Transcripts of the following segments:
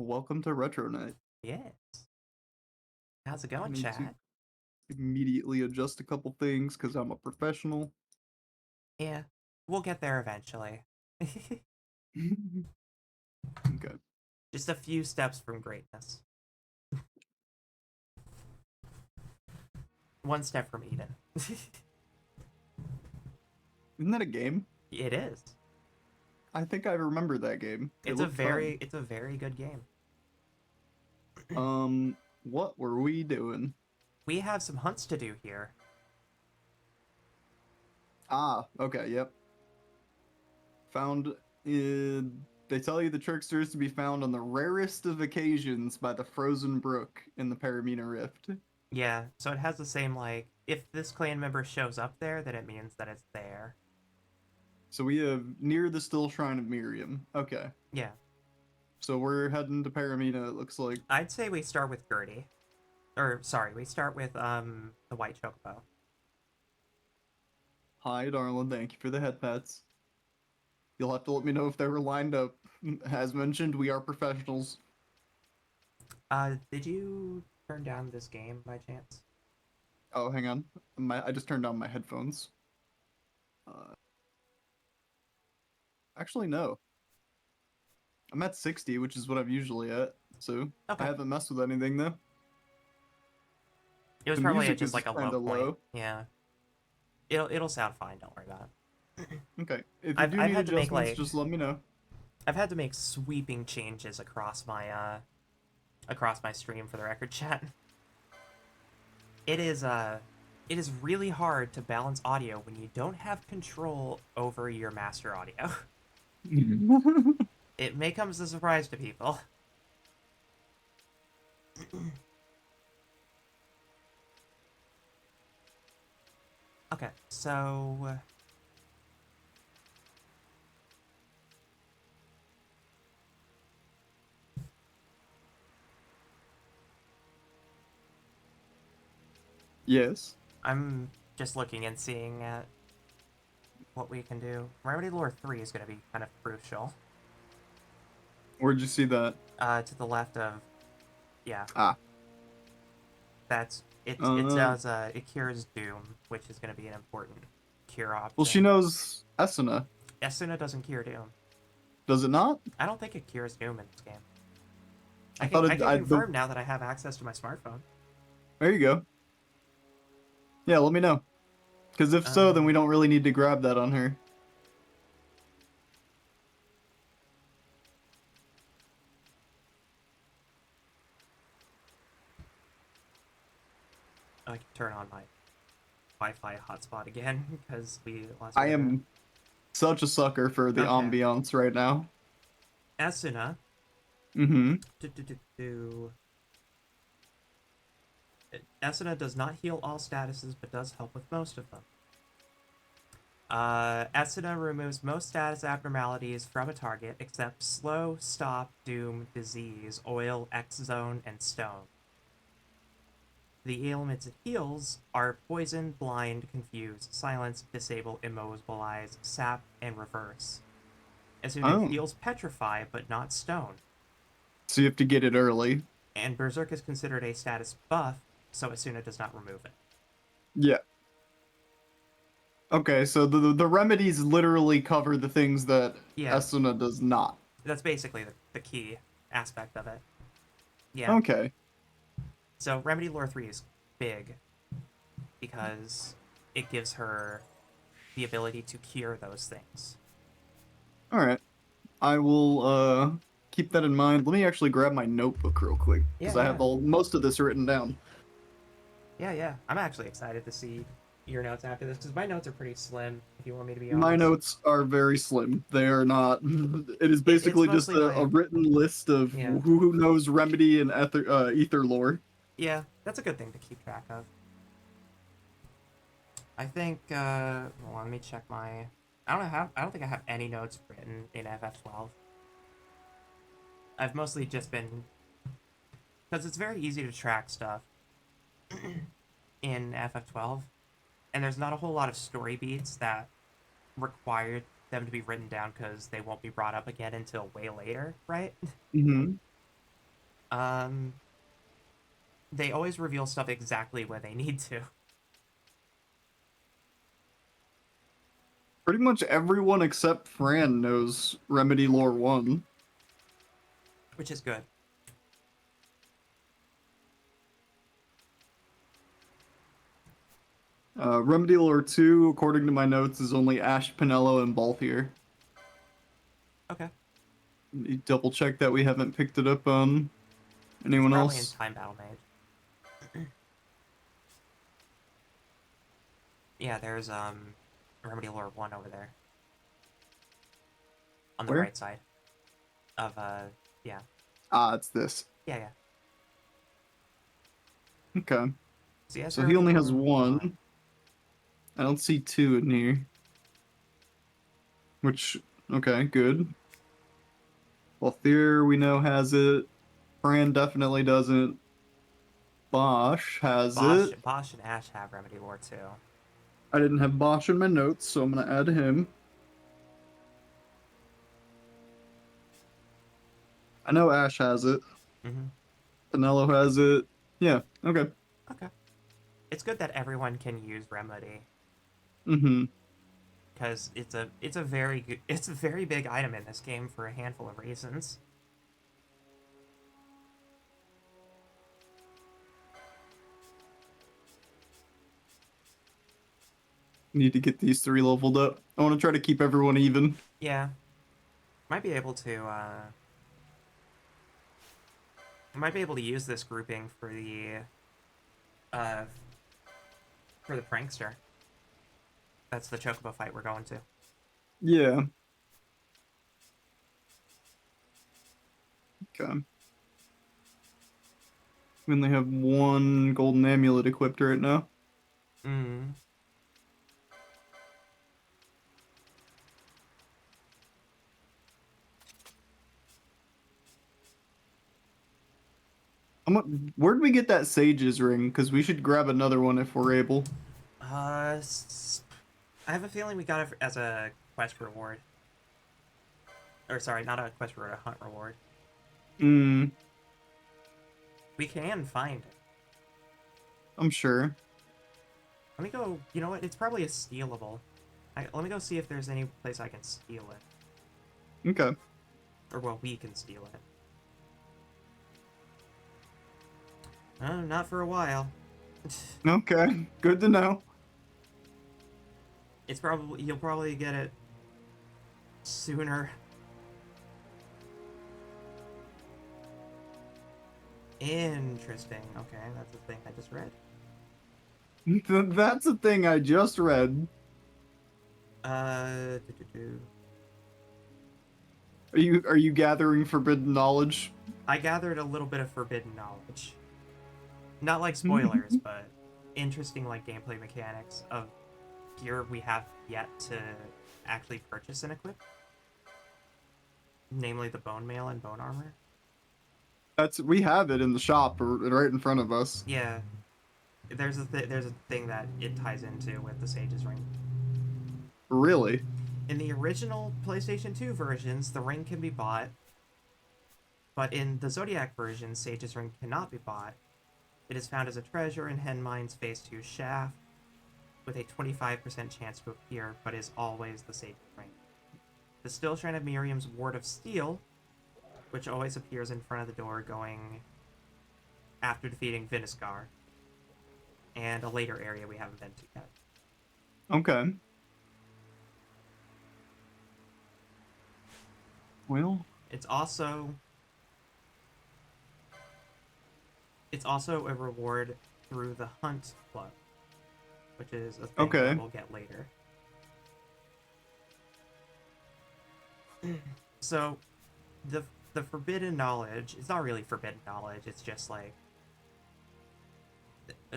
Welcome to RetroNet. Yes. How's it I going, need to chat? immediately adjust a couple things because I'm a professional. Yeah, we'll get there eventually. Okay. Just a few steps from greatness. One step from Eden. Isn't that a game? It is. I think I remember that game. It It's a looked fun. very it's a very good game. What were we doing? We have some hunts to do here. Ah, okay, yep. Found in. They tell you the trickster is to be found on the rarest of occasions by the frozen brook in the Paramina Rift. Yeah, so it has the same like if this clan member shows up there, then it means that it's there. So we have near the still shrine of Miriam. Okay. Yeah. So we're heading to Paramina, it looks like. I'd say we start with Gertie. Or sorry, we start with the white chocobo. Hi, darling. Thank you for the head pats. You'll have to let me know if they were lined up. As mentioned, we are professionals. Did you turn down this game by chance? Oh, hang on. I just turned on my headphones. Uh, actually, no. I'm at 60, which is what I'm usually at. So I Okay. haven't messed with anything though. It was The probably music just is like a low kind of point. low. Yeah. It'll sound fine. Don't worry about it. Okay. If you I've do I've need had to make adjustments, like just let me know. I've had to make sweeping changes across my stream for the record chat. It is it is really hard to balance audio when you don't have control over your master audio. It may come as a surprise to people. Okay, so Yes. I'm just looking and seeing at what we can do. Remedy Lore 3 is going to be kind of crucial. Where'd you see that? To the left of, yeah, Ah. that's it Uh. does it cures Doom, which is going to be an important cure Well, she option. knows Esuna. Esuna doesn't cure Doom. Does it not? I don't think it cures Doom in this game. I I can thought I it. can I the. confirm now that I have access to my smartphone. There you go. Yeah, let me know. Because if so, then we Um, don't really need to grab that on her. I can turn on my Wi-Fi hotspot again because we lost I internet. am such a sucker for the Okay, ambiance right now. Esuna. Mm-hmm. Do, do, do, do. Esuna does not heal all statuses, but does help with most of them. Esuna removes most status abnormalities from a target except slow, stop, doom, disease, oil, X zone, and stone. The ailments it heals are poison, blind, confuse, silence, disable, immobilize, sap, and reverse. Esuna Oh, heals petrify, but not stone. so you have to get it early. And Berserk is considered a status buff, so Esuna does not remove it. Yeah. Okay, so the remedies literally cover the things that Yeah, Esuna does not. that's basically the key aspect of it. Yeah. Okay. So Remedy Lore 3 is big because it gives her the ability to cure those things. All right. I will keep that in mind. Let me actually grab my notebook real quick because Yeah, I yeah. have all most of this written down. Yeah, yeah. I'm actually excited to see your notes after this because my notes are pretty slim, if you want me to be My honest. notes are very slim. They are not. It is It's basically just mostly a like, written list of yeah. who knows remedy and ether lore. Yeah, that's a good thing to keep track of. I think, hold on, let me check my. I don't think I have any notes written in FF12. I've mostly just been. Because it's very easy to track stuff in FF12, and there's not a whole lot of story beats that require them to be written down because they won't be brought up again until way later, right? Mm-hmm. Um, they always reveal stuff exactly when they need to. Pretty much everyone except Fran knows Remedy Lore 1. Which is good. Remedy Lore 2, according to my notes, is only Ash, Pinello, and Balthier. Okay. You double check that we haven't picked it up on It's anyone probably in else. Time Battle Mage. Yeah, there's Remedy Lore 1 over there. On the Where? right side. Of yeah. Ah, it's this. Yeah. Okay. CS So he Remedy only has Lore 1. I don't see 2 in here. Which, okay, good. Balthier, we know, has it. Fran definitely doesn't. Bosch has it. Bosch and Ash have Remedy Lore 2. I didn't have Bosch in my notes, so I'm going to add him. I know Ash has it. Mm-hmm. Pinello has it. Yeah, okay. Okay. It's good that everyone can use Remedy. Mm-hmm. Because it's a very good, it's a very big item in this game for a handful of reasons. Need to get these 3 leveled up. I want to try to keep everyone even. Yeah. Might be able to use this grouping uh for the prankster. That's the Chocobo fight we're going to. Yeah. Okay. We only have 1 golden amulet equipped right now. Mm. Where'd we get that Sage's ring? Because we should grab another one if we're able. I have a feeling we got it as a quest reward. Or sorry, not a quest reward, a hunt reward. Hmm. We can find it. I'm sure. Let me go. You know what? It's probably a stealable. Let me go see if there's any place I can steal it. Okay. Or, well, we can steal it. Not for a while. Okay. Good to know. It's probably... You'll probably get it sooner. Interesting. Okay, that's the thing I just read. That's a thing I just read. Uh... Are you gathering forbidden knowledge? I gathered a little bit of forbidden knowledge. Not like spoilers, but interesting like gameplay mechanics of gear we have yet to actually purchase and equip. Namely the bone mail and bone armor. We have it in the shop right in front of us. Yeah. There's a thing that it ties into with the Sage's ring. Really? In the original PlayStation 2 versions, the ring can be bought, but in the Zodiac version, Sage's ring cannot be bought. It is found as a treasure in Henmine's Phase 2 shaft, with a 25% chance to appear, but is always the Sage's ring. The Still Shrine of Miriam's Ward of Steel, which always appears in front of the door going after defeating Viniscar, and a later area we haven't been to yet. Okay. Well, It's also a reward through the Hunt Club, which is a thing that we'll get later. So, the forbidden knowledge, it's not really forbidden knowledge, it's just like...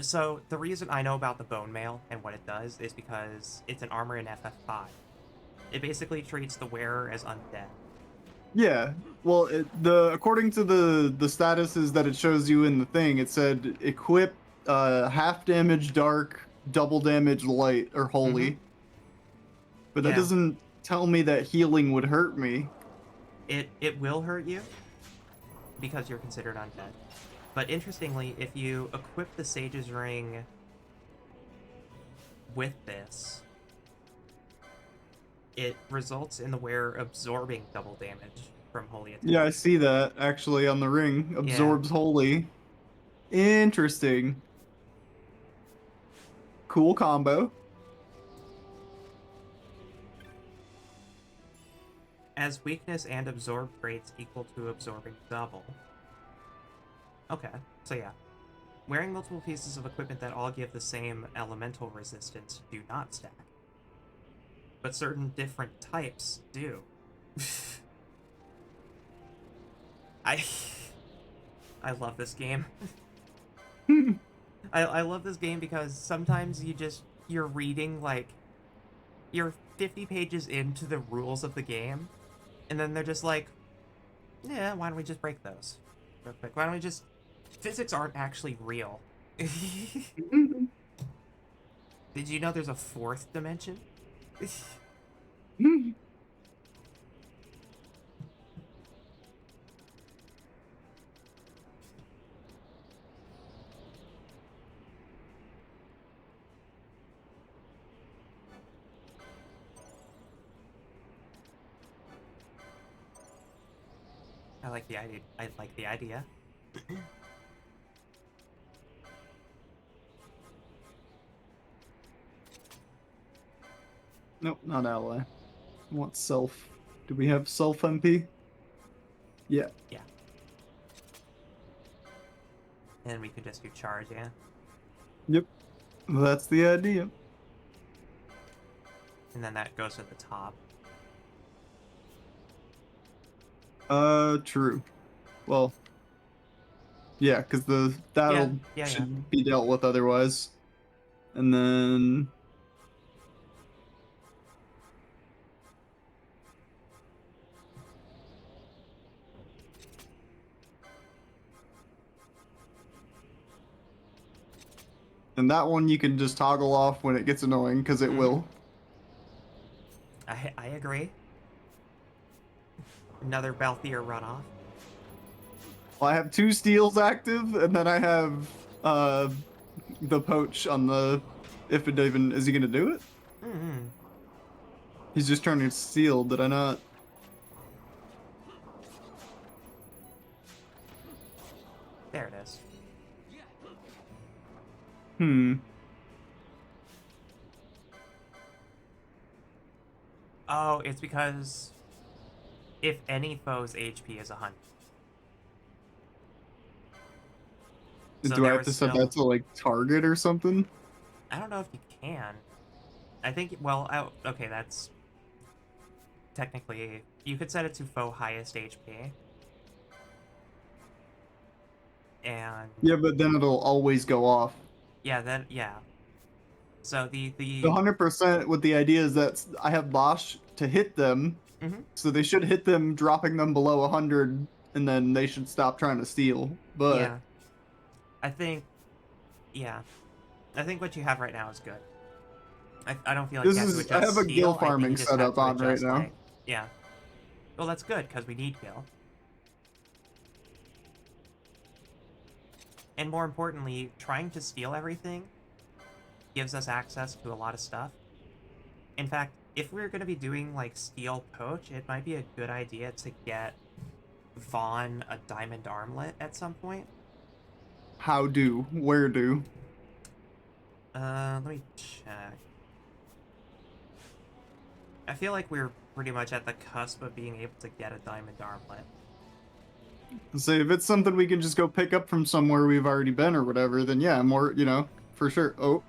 So, the reason I know about the bone mail and what it does is because it's an armor in FF5. It basically treats the wearer as undead. yeah. Well, according to the statuses that it shows you in the thing, it said equip half damage dark, double damage light or holy. Mm-hmm. But that doesn't tell me that healing would hurt me. It will hurt you, because you're considered undead. But interestingly, if you equip the Sage's Ring with this, it results in the wearer absorbing double damage from holy attack. Yeah, I see that actually on the ring. Absorbs holy. Interesting. Cool combo. As weakness and absorb traits equal to absorbing double. Okay, so yeah. Wearing multiple pieces of equipment that all give the same elemental resistance do not stack. But certain different types do. I love this game. I love this game because sometimes you're reading like you're 50 pages into the rules of the game, and then they're just like, yeah, why don't we just break those real quick? Why don't we just physics aren't actually real. Did you know there's a fourth dimension? I like the idea. I like the idea. Nope, not ally. I want self. Do we have self MP? Yeah. Yeah. And we can just do charge, yeah. Yep. That's the idea. And then that goes to the top. True. Well, yeah, because that'll should be dealt with otherwise. And then that one you can just toggle off when it gets annoying, because it will. I agree. Another Balthier runoff. Well, I have 2 steals active, and then I have the poach on the. If it even is he gonna do it? Mm-hmm. He's just trying to steal. Did I not? There it is. Oh, it's because if any foe's HP is 100. So do I have to set that to like target or something? I don't know if you can. I think, well, okay, that's technically, you could set it to foe highest HP. And yeah, but then it'll always go off. Yeah, then yeah. So the 100% with the idea is that I have Bosch to hit them, so they should hit them, dropping them below 100, and then they should stop trying to steal. But yeah, I think what you have right now is good. I don't feel like you have to adjust I have a steal. gil farming setup on right now. Like, yeah. Well, that's good because we need gil. And more importantly, trying to steal everything gives us access to a lot of stuff. In fact, if we're going to be doing like steal poach, it might be a good idea to get Vaughn a diamond armlet at some point. How do? Where do? Let me check. I feel like we're pretty much at the cusp of being able to get a diamond armlet. Say if it's something we can just go pick up from somewhere we've already been or whatever, then yeah, more, for sure. Oh.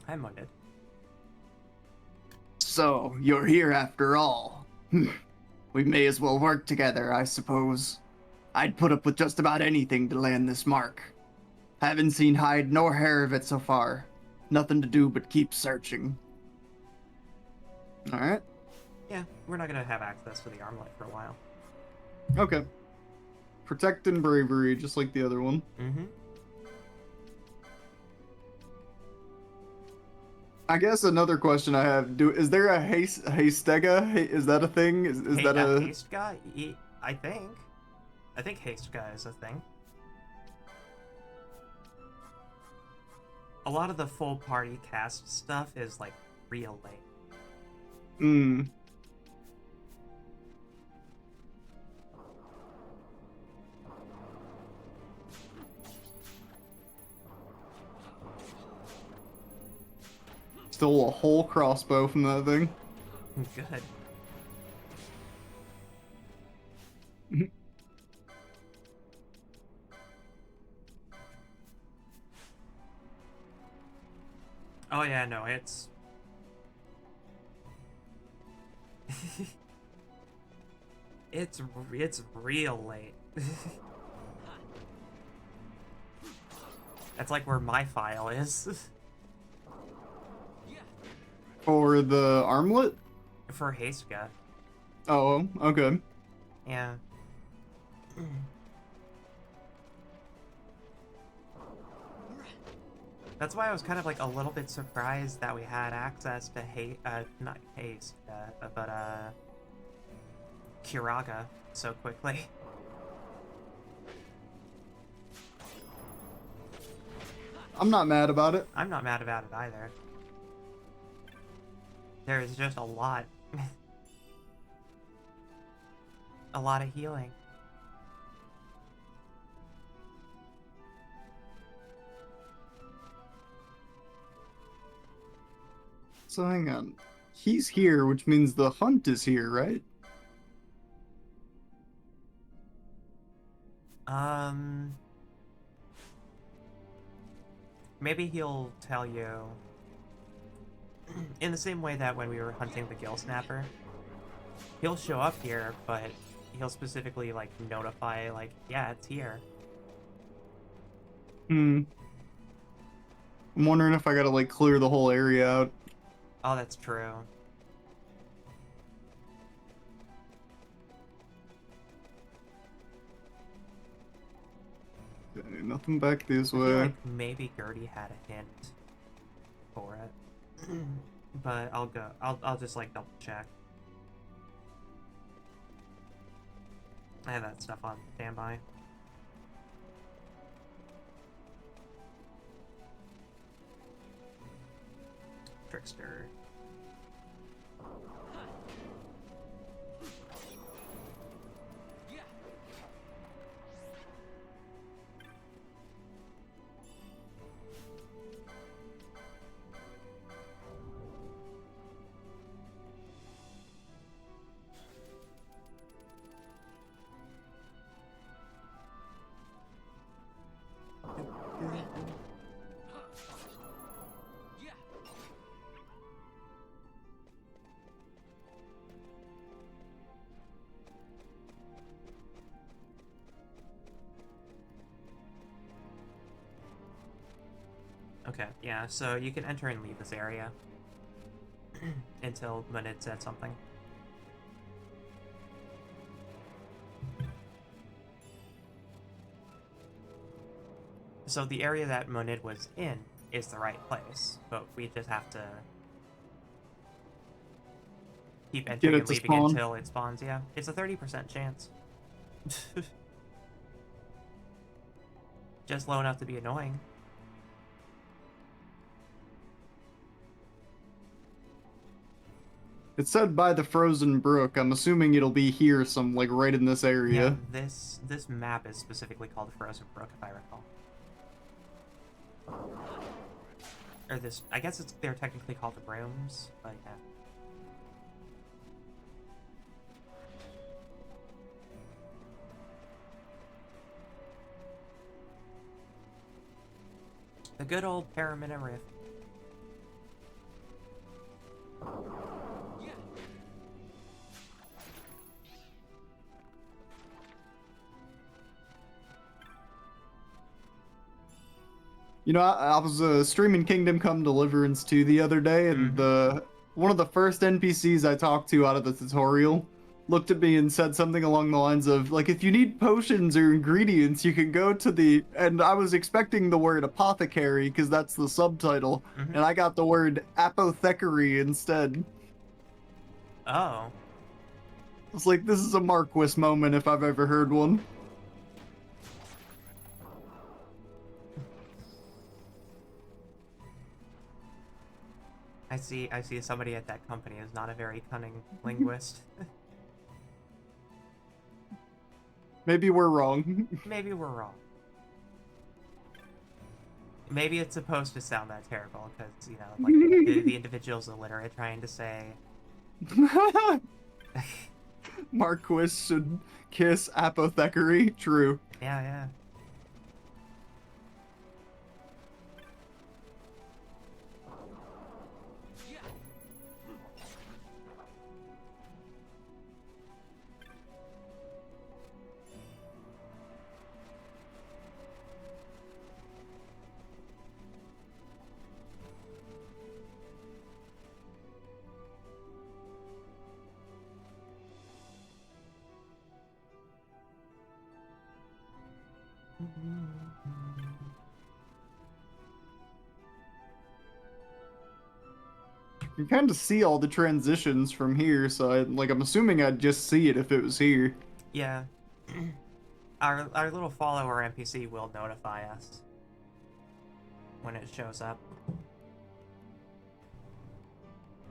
I'm wounded. So, you're here after all. We may as well work together, I suppose. I'd put up with just about anything to land this mark. Haven't seen hide nor hair of it so far. Nothing to do but keep searching. Alright. Yeah, we're not going to have access to the armlet for a while. Okay. Protect and bravery, just like the other one. I guess another question I have: is there a Hastega? Is that a thing? Is that A a? haste guy? I think. I think haste guy is a thing. A lot of the full party cast stuff is like real late. Hmm. Stole a whole crossbow from that thing. Good. Oh yeah, no, it's it's real late. That's like where my file is. For the armlet? For Hastuka. Oh, okay. Yeah. That's why I was kind of like a little bit surprised that we had access to not haste, but Kiraga so quickly. I'm not mad about it. I'm not mad about it either. There is just a lot. A lot of healing. So hang on. He's here, which means the hunt is here, right? Maybe he'll tell you in the same way that when we were hunting the gill snapper, he'll show up here, but he'll specifically like notify like, yeah, it's here. Hmm. I'm wondering if I gotta like clear the whole area out. Oh, that's true. Okay, nothing back this I feel way. like maybe Gertie had a hint for it. But I'll just like double check. I have that stuff on standby. Trickster. Okay, yeah, so you can enter and leave this area until Munid said something. So the area that Munid was in is the right place, but we just have to keep entering and leaving until it spawns, yeah. It's a 30% chance. Just low enough to be annoying. It said by the frozen brook. I'm assuming it'll be here, some like right in this area. Yeah, this map is specifically called Frozen Brook, if I recall. Or this, I guess they're technically called the Brooms, but yeah. The good old Paramina Rift. You know, I was streaming Kingdom Come Deliverance 2 the other day, and one of the first NPCs I talked to out of the tutorial looked at me and said something along the lines of, like, if you need potions or ingredients, you can go to the. And I was expecting the word apothecary because that's the subtitle, Mm-hmm. and I got the word apothecary instead. Oh. I was like, this is a Marquis moment if I've ever heard one. I see somebody at that company is not a very cunning linguist. Maybe we're wrong. Maybe we're wrong. Maybe it's supposed to sound that terrible because, you know, like the individual's illiterate trying to say. Marquis should kiss apothecary. True. Yeah, yeah. You can kind of see all the transitions from here, so I'm assuming I'd just see it if it was here. Yeah. Our little follower NPC will notify us when it shows up.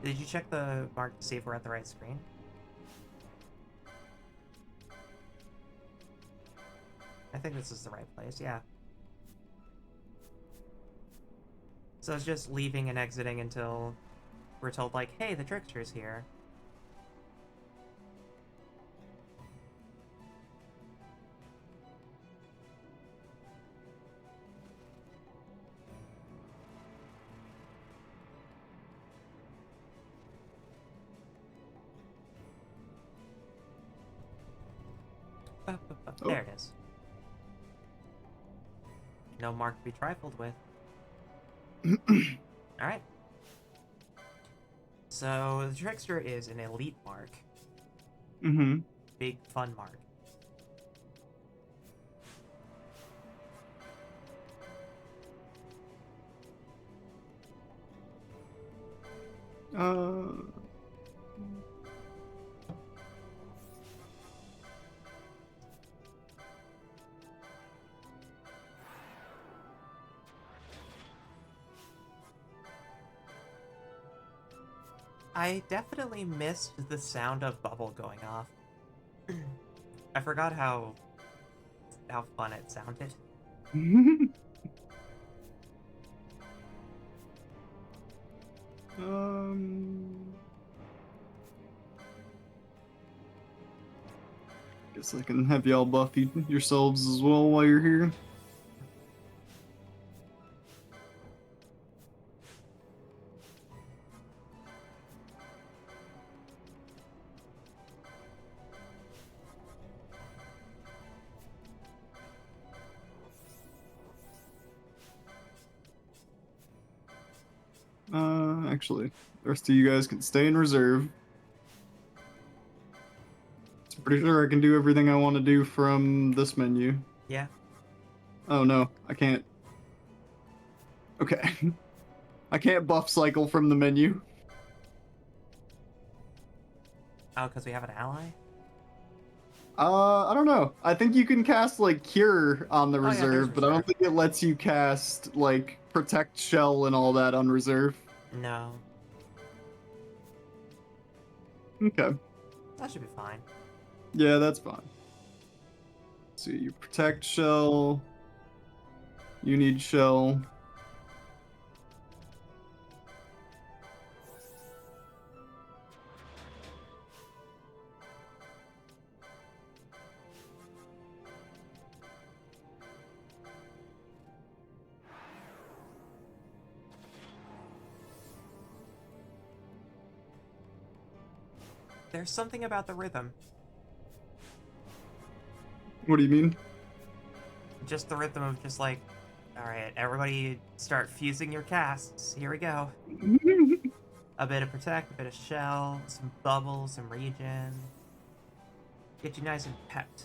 Did you check the mark to see if we're at the right screen? I think this is the right place, yeah. So it's just leaving and exiting until we're told, like, hey, the trickster's here. There it is. No mark to be trifled with. Alright. So, the trickster is an elite mark. Mm-hmm. Big fun mark. I definitely missed the sound of bubble going off. I forgot how fun it sounded. Guess I can have y'all buff yourselves as well while you're here. Actually, the rest of you guys can stay in reserve. I'm pretty sure I can do everything I want to do from this menu. Yeah. Oh no, I can't. Okay. I can't buff cycle from the menu. Oh, because we have an ally? I don't know. I think you can cast like Cure on the Oh, yeah, there's reserve, but I don't reserve. think it lets you cast like Protect Shell and all that on reserve. No. Okay. That should be fine. Yeah, that's fine. So you Protect Shell. You need Shell. There's something about the rhythm. What do you mean? Just the rhythm of just like, alright, everybody start fusing your casts. Here we go. A bit of protect, a bit of shell, some bubble, some regen. Get you nice and pepped.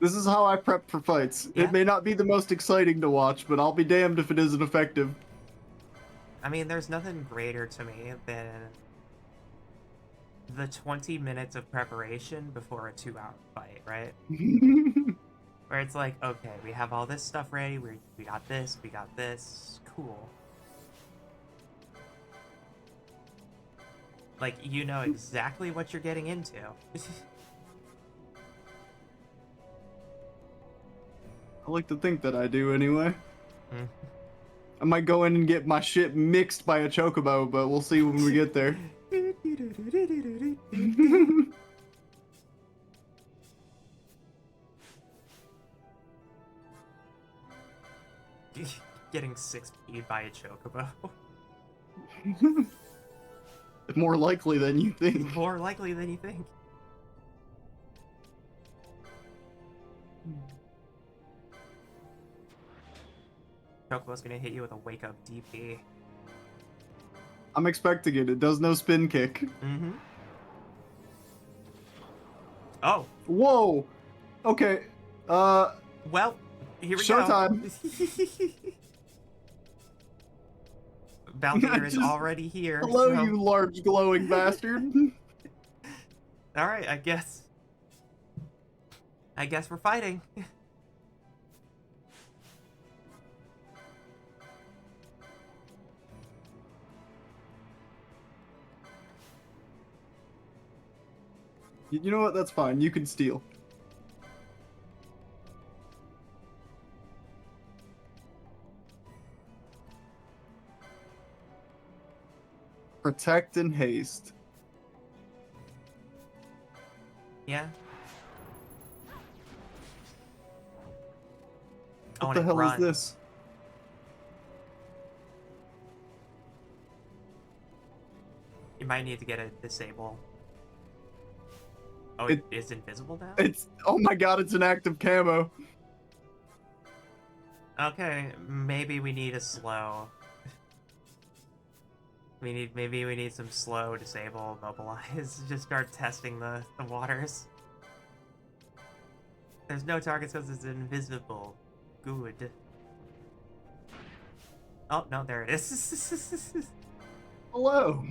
This is how I prep for fights. Yeah? It may not be the most exciting to watch, but I'll be damned if it isn't effective. I mean, there's nothing greater to me than the 20 minutes of preparation before a 2-hour fight, right? Where it's like, okay, we have all this stuff ready, we got this, cool. Like, you know exactly what you're getting into. I like to think that I do anyway. Mm. I might go in and get my shit mixed by a chocobo, but we'll see when we get there. Getting 6P'd by a chocobo. More likely than you think. More likely than you think. Chocobo's gonna hit you with a wake-up DP. I'm expecting it. It does no spin kick. Mm-hmm. Oh. Whoa. Okay. Well, here we Showtime. go. Balthier is already here. Hello, so... you large glowing bastard. Alright, I guess we're fighting. You know what? That's fine. You can steal. Protect and haste. Yeah. What the hell is this? You might need to get a disable. Oh, it is invisible now? It's, oh my god, it's an active camo. Okay, maybe we need a slow. Maybe we need some slow, disable, mobilize. Just start testing the waters. There's no targets because it's invisible. Good. Oh, no, there it is. Hello.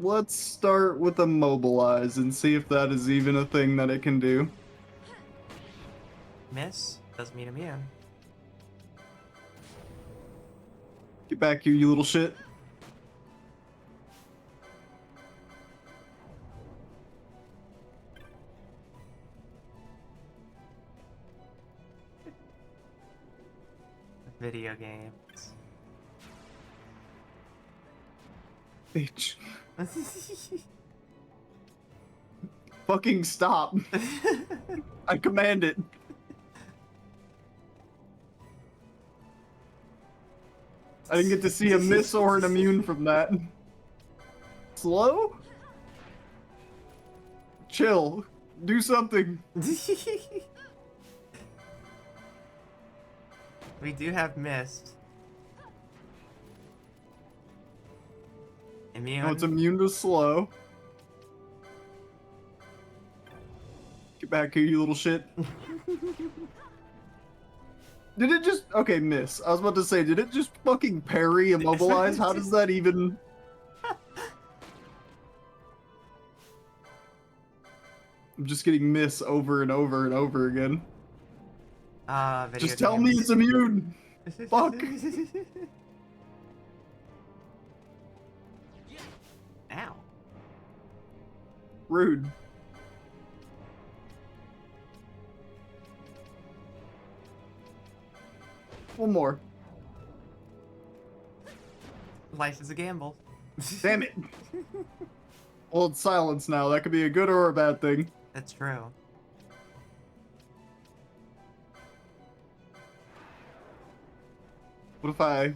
Let's start with a mobilize and see if that is even a thing that it can do. Miss? Doesn't mean immune. Get back here, you little shit. Video games. Bitch. Fucking stop. I command it. I didn't get to see a miss or an immune from that. Slow? Chill. Do something. We do have missed. Immune. Oh, it's immune to slow. Get back here, you little shit. Did it just... Okay, miss. I was about to say, did it just fucking parry immobilize? How does that even... I'm just getting miss over and over and over again. Video just tell me it's immune! Fuck! Ow. Rude. One more. Life is a gamble. Damn it! Well, it's silence now. That could be a good or a bad thing. That's true. What if I...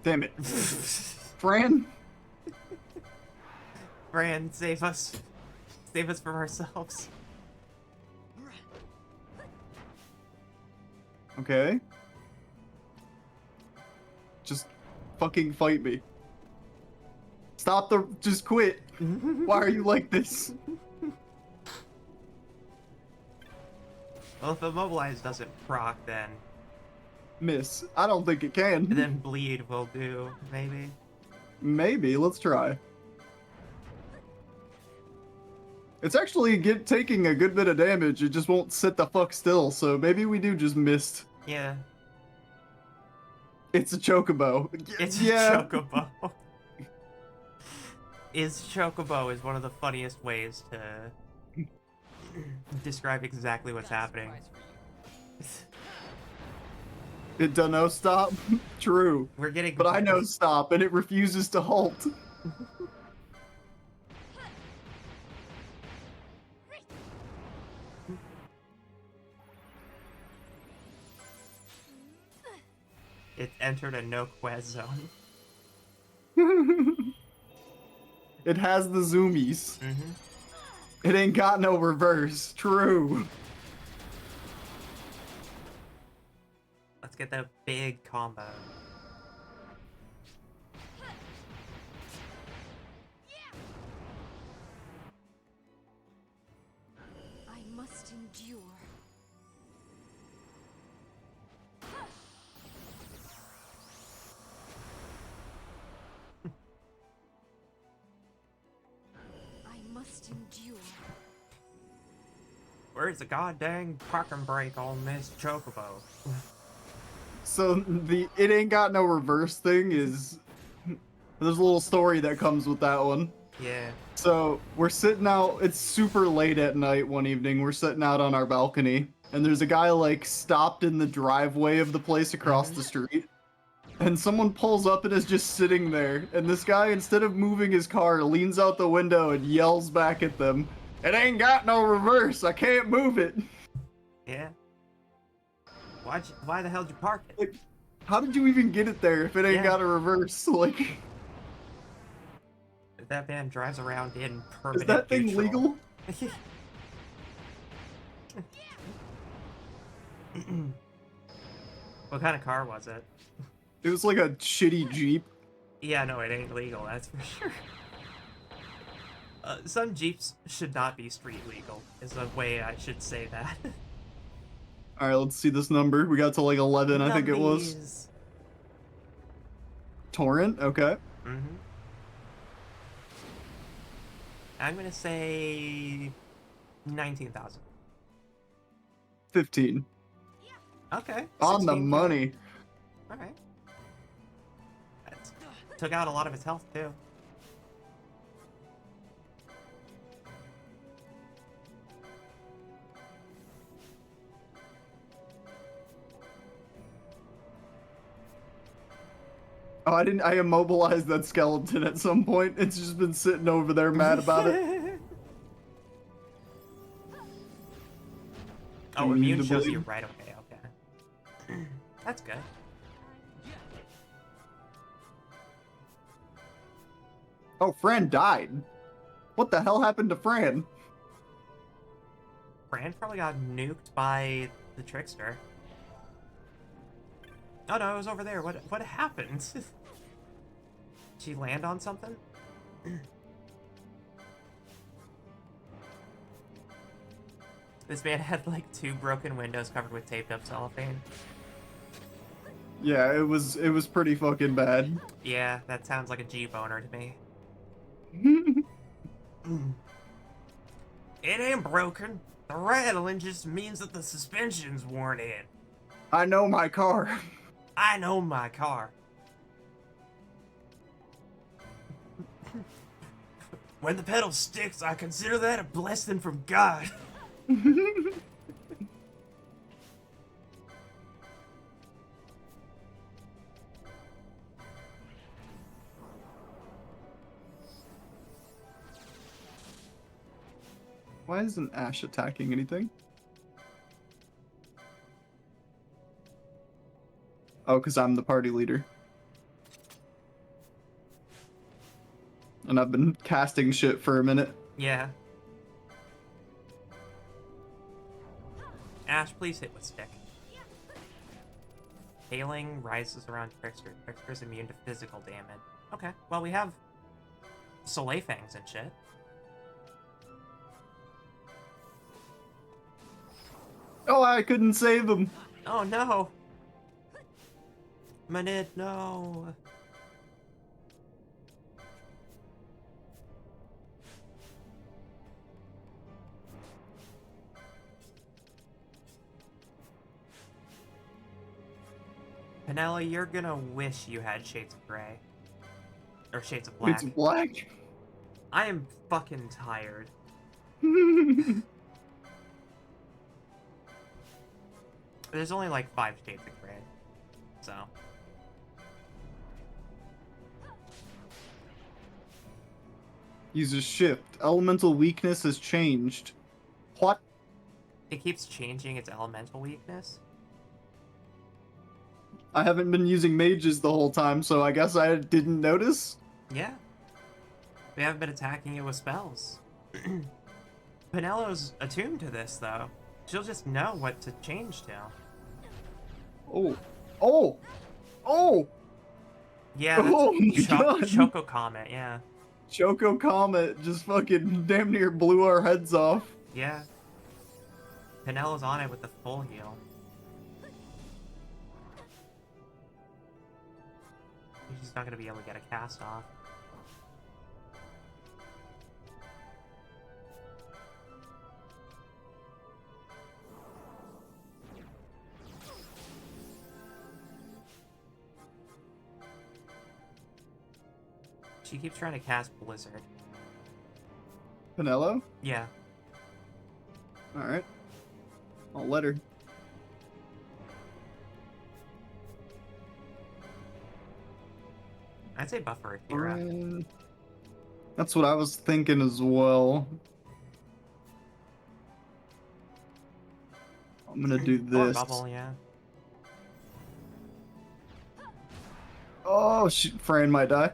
Damn it. Fran? Fran, save us. Save us from ourselves. Okay. Just fucking fight me. Just quit. Why are you like this? Well, if Immobilize doesn't proc, then Miss. I don't think it can. Bleed will do, maybe. Maybe. Let's try. It's actually taking a good bit of damage. It just won't sit the fuck still, so maybe we do just missed. Yeah. It's a chocobo. It's a chocobo. Chocobo is one of the funniest ways to describe exactly what's happening. It does no stop. True. We're getting. But I know stop, and it refuses to halt. It entered a no-quest zone. It has the zoomies. Mm-hmm. It ain't got no reverse. True. Let's get that big combo. I must endure. I must endure. Where's the goddamn parking brake on this chocobo? So the it ain't got no reverse thing is there's a little story that comes with that one. Yeah. So we're sitting out, it's super late at night one evening, we're sitting out on our balcony, and there's a guy like stopped in the driveway of the place across the street. And someone pulls up and is just sitting there, and this guy, instead of moving his car, leans out the window and yells back at them, "It ain't got no reverse, I can't move it." Yeah. Why the hell did you park it? Like, how did you even get it there if it ain't got a reverse? Like, that man drives around in permanent is that thing neutral. legal? What kind of car was it? It was like a shitty Jeep. Yeah, no, it ain't legal, that's for sure. Some Jeeps should not be street legal, is the way I should say that. Alright, let's see this number. We got to like 11, I think it was. Numbies. Torrent, okay. Mm-hmm. I'm gonna say 19,000. 15. Okay. On the 16K. money. Alright. Took out a lot of his health, too. Oh, I immobilized that skeleton at some point. It's just been sitting over there mad about it. Oh, immune shows you right away, okay. That's good. Oh, Fran died. What the hell happened to Fran? Fran probably got nuked by the trickster. Oh no, it was over there. What happened? Did she land on something? This man had like 2 broken windows covered with taped up cellophane. Yeah, it was pretty fucking bad. Yeah, that sounds like a Jeep owner to me. It ain't broken. The rattling just means that the suspension's worn in. I know my car. I know my car. When the pedal sticks, I consider that a blessing from God. Why isn't Ash attacking anything? Oh, because I'm the party leader. And I've been casting shit for a minute. Yeah. Ash, please hit with stick. Hailing rises around Trickster. Trickster's immune to physical damage. Okay, well we have Soleil Fangs and shit. Oh, I couldn't save him. Oh no! Manid, no! Penella, you're gonna wish you had Shades of Grey. Or Shades of Black. It's black. I am fucking tired. There's only like 5 Shades of Grey. So. Uses shift. Elemental weakness has changed. What? It keeps changing its elemental weakness. I haven't been using mages the whole time, so I guess I didn't notice. Yeah. We haven't been attacking it with spells. Penelo's attuned to this, though. She'll just know what to change to. Oh. Oh! Oh! Yeah, that's Oh my God. Choco Comet, yeah. Choco Comet just fucking damn near blew our heads off. Yeah. Penelo's on it with the full heal. She's not gonna be able to get a cast off. She keeps trying to cast Blizzard. Penelo? Yeah. Alright. I'll let her. I'd say buffer Akira. That's what I was thinking as well. I'm gonna do Or this. bubble, yeah. Oh, Fran might die.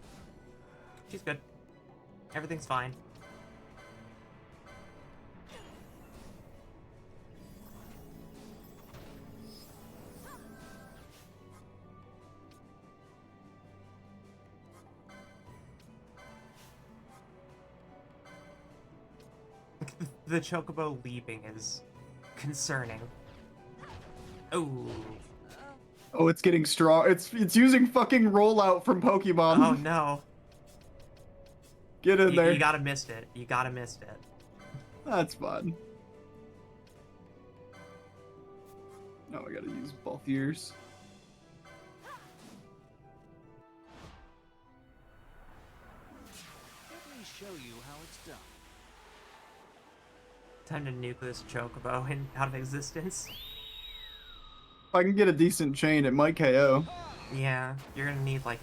She's good. Everything's fine. The Chocobo leaping is concerning. Oh. Oh, it's getting strong. It's using fucking rollout from Pokemon. Oh no. Get in there. You gotta missed it. You gotta missed it. That's fine. No, I gotta use both ears. Let me show you how it's done. Time to nuke this Chocobo out of existence. If I can get a decent chain, it might KO. Yeah, you're gonna need like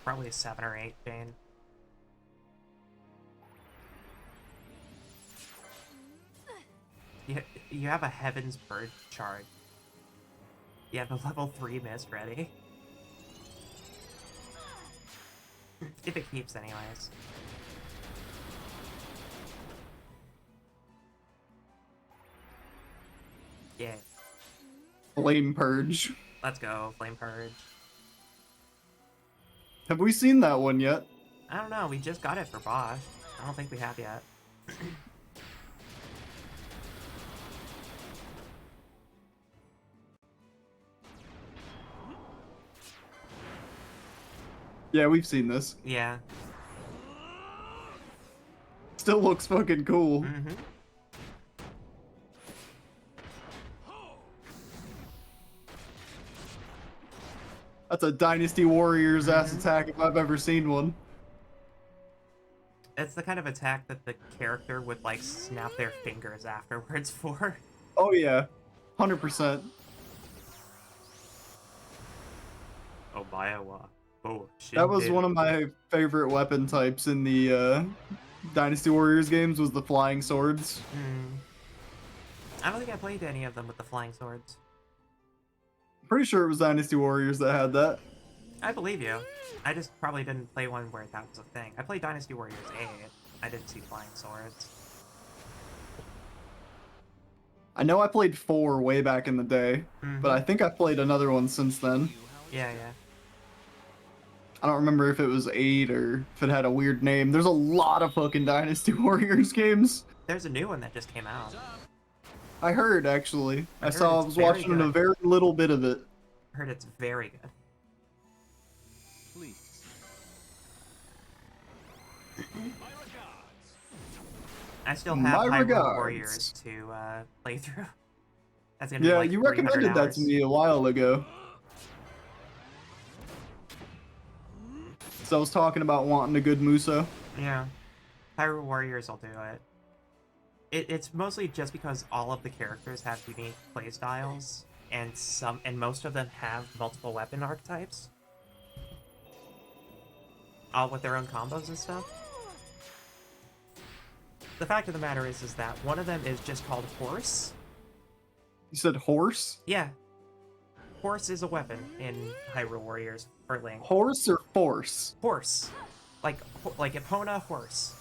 probably a 7 or 8 chain. You have a Heaven's Bird charge. You have a level 3 mist ready. If it keeps, anyways. Yeah. Flame Purge. Let's go, Flame Purge. Have we seen that one yet? I don't know, we just got it for Bosch. I don't think we have yet. Yeah, we've seen this. Yeah. Still looks fucking cool. Mm-hmm. That's a Dynasty Warriors ass attack if I've ever seen one. It's the kind of attack that the character would, like, snap their fingers afterwards for. Oh yeah, 100%. Oh, Biowa. Oh, shit. That was one of my favorite weapon types in the Dynasty Warriors games, was the flying swords. I don't think I played any of them with the flying swords. Pretty sure it was Dynasty Warriors that had that. I believe you. I just probably didn't play one where that was a thing. I played Dynasty Warriors 8. I didn't see flying swords. I know I played 4 way back in the day, but I think I played another one since then. Yeah, yeah. I don't remember if it was 8 or if it had a weird name. There's a lot of fucking Dynasty Warriors games. There's a new one that just came out. I heard, actually. I I heard saw, I it's was very watching a good. very little bit of it. I heard it's very good. Please. I still have My Hyrule regards. Warriors to play through. That's gonna be Yeah, like you 300 recommended that hours. to me a while ago. So I was talking about wanting a good Muso. Yeah. Hyrule Warriors will do it. It's mostly just because all of the characters have unique playstyles, and most of them have multiple weapon archetypes. All with their own combos and stuff. The fact of the matter is that one of them is just called Horse. You said horse? Yeah. Horse is a weapon in Hyrule Warriors for Link. Horse or force? Horse. Like Epona horse.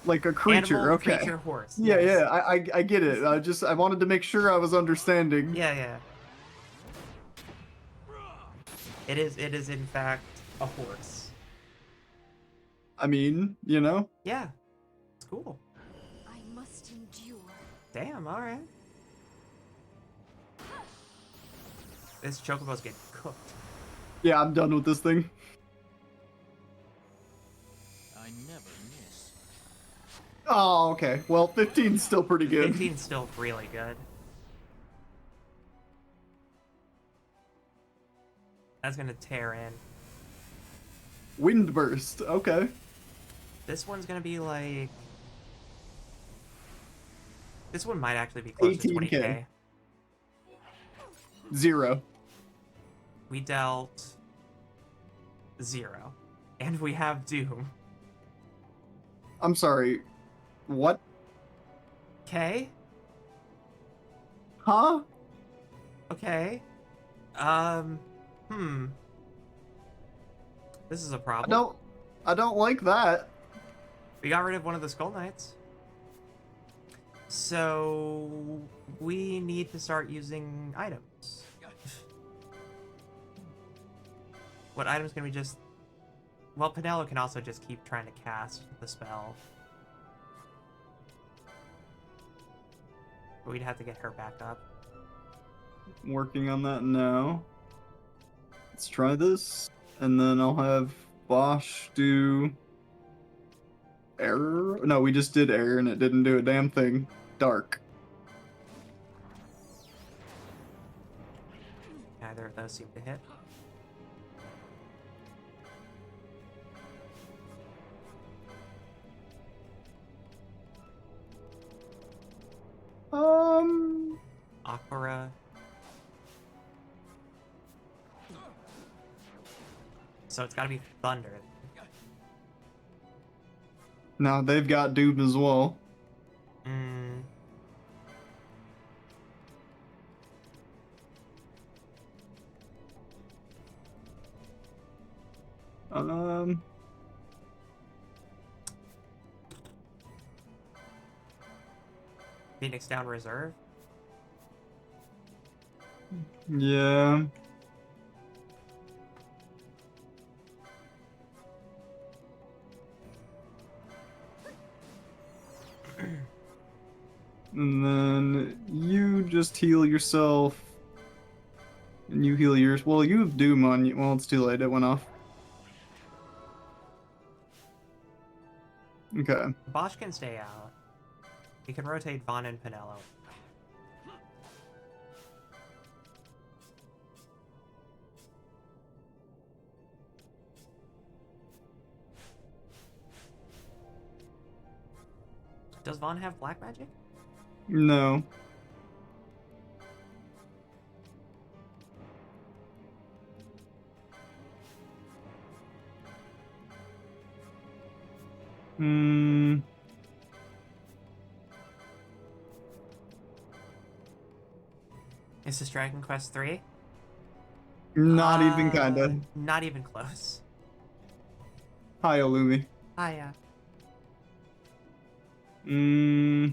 Like a creature, Animal, okay. creature, horse. Yeah, yes. yeah, I get it. I wanted to make sure I was understanding. Yeah, yeah. It is in fact a horse. I mean, you know? Yeah. It's cool. I must endure. Damn, alright. This Chocobo's getting cooked. Yeah, I'm done with this thing. I never miss. Oh, okay. Well, 15's still pretty good. 15's still really good. That's gonna tear in. Wind burst. Okay. This one's gonna be like... This one might actually be close to 18K. 20k. 0. We dealt 0. And we have Doom. I'm sorry. What? Okay? Huh? Okay. This is a problem. I don't like that. We got rid of one of the Skull Knights. So we need to start using items. What item's can we just... Well, Pinello can also just keep trying to cast the spell. But we'd have to get her back up. Working on that now. Let's try this. And then I'll have Bosch do... Error? No, we just did error and it didn't do a damn thing. Dark. Neither of those seem to hit. Aquara. So it's gotta be Thunder. Now they've got Doom as well. Mm. Phoenix down reserve. Yeah. And then you just heal yourself. And you heal yours. Well, you have Doom on you. Well, it's too late. It went off. Okay. Bosch can stay out. He can rotate Vaughn and Pinello. Does Vaughn have black magic? No. Hmm. Is this Dragon Quest 3? Not even kinda. Not even close. Hi, Olumi. Hiya. Hmm.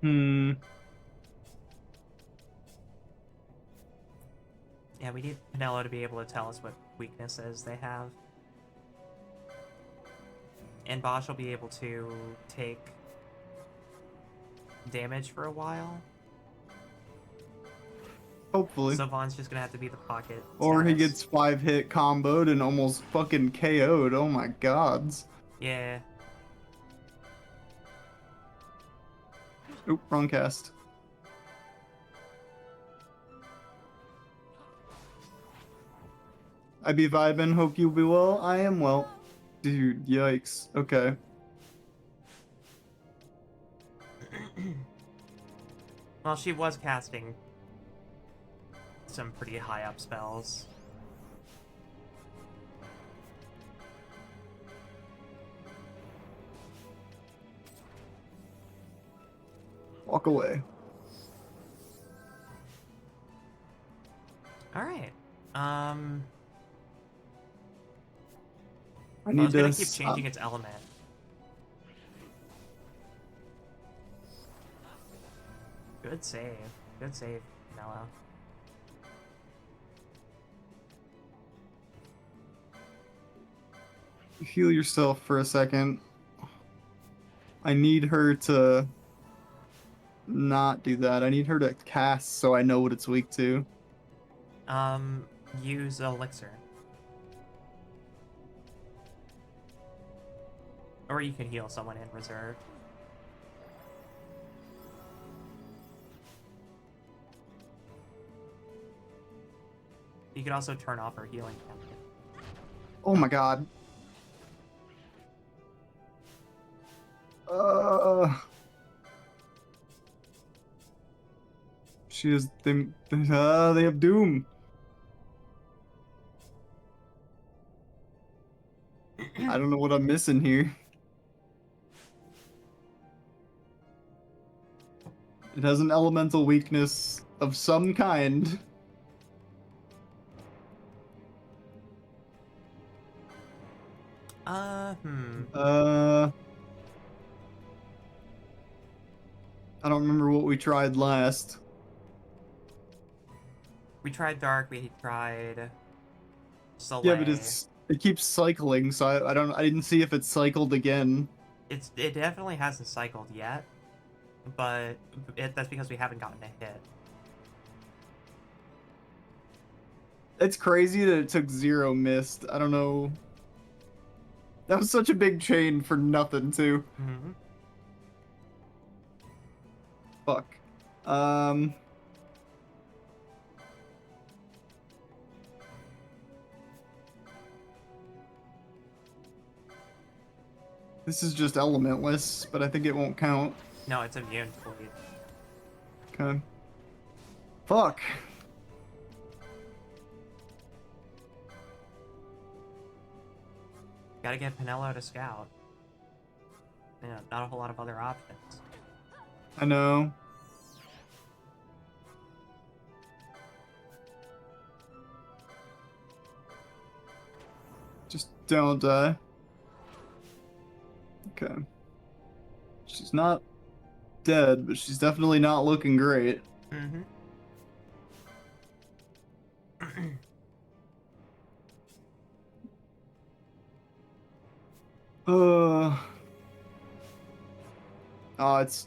Hmm. Yeah, we need Pinello to be able to tell us what weaknesses they have. And Bosch will be able to take damage for a while. Hopefully. So Vaughn's just gonna have to be the pocket Or he status. gets 5-hit comboed and almost fucking KO'd. Oh my gods. Yeah. Oop, wrong cast. I be vibing, hope you be well. I am well. Dude, yikes. Okay. Well, she was casting some pretty high up spells. Walk away. Alright. I I need was gonna to keep changing its element. Good save. Good save, Mello. heal yourself for a second. I need her to not do that. I need her to cast so I know what it's weak to. Use Elixir. Or you can heal someone in reserve. You could also turn off her healing campaign. Oh my god. She is they have Doom. I don't know what I'm missing here. It has an elemental weakness of some kind. I don't remember what we tried last. We tried Dark, we tried Soleil. Yeah, but it keeps cycling, so I didn't see if it cycled again. It definitely hasn't cycled yet, but that's because we haven't gotten a hit. It's crazy that it took 0 missed. I don't know. That was such a big chain for nothing, too. Mm-hmm. Fuck. This is just elementless, but I think it won't count. No, it's immune to bleed. Okay. Fuck. Gotta get Pinello to scout. Yeah, not a whole lot of other options. I know. Just don't die. Okay. She's not dead, but she's definitely not looking great. Mm-hmm.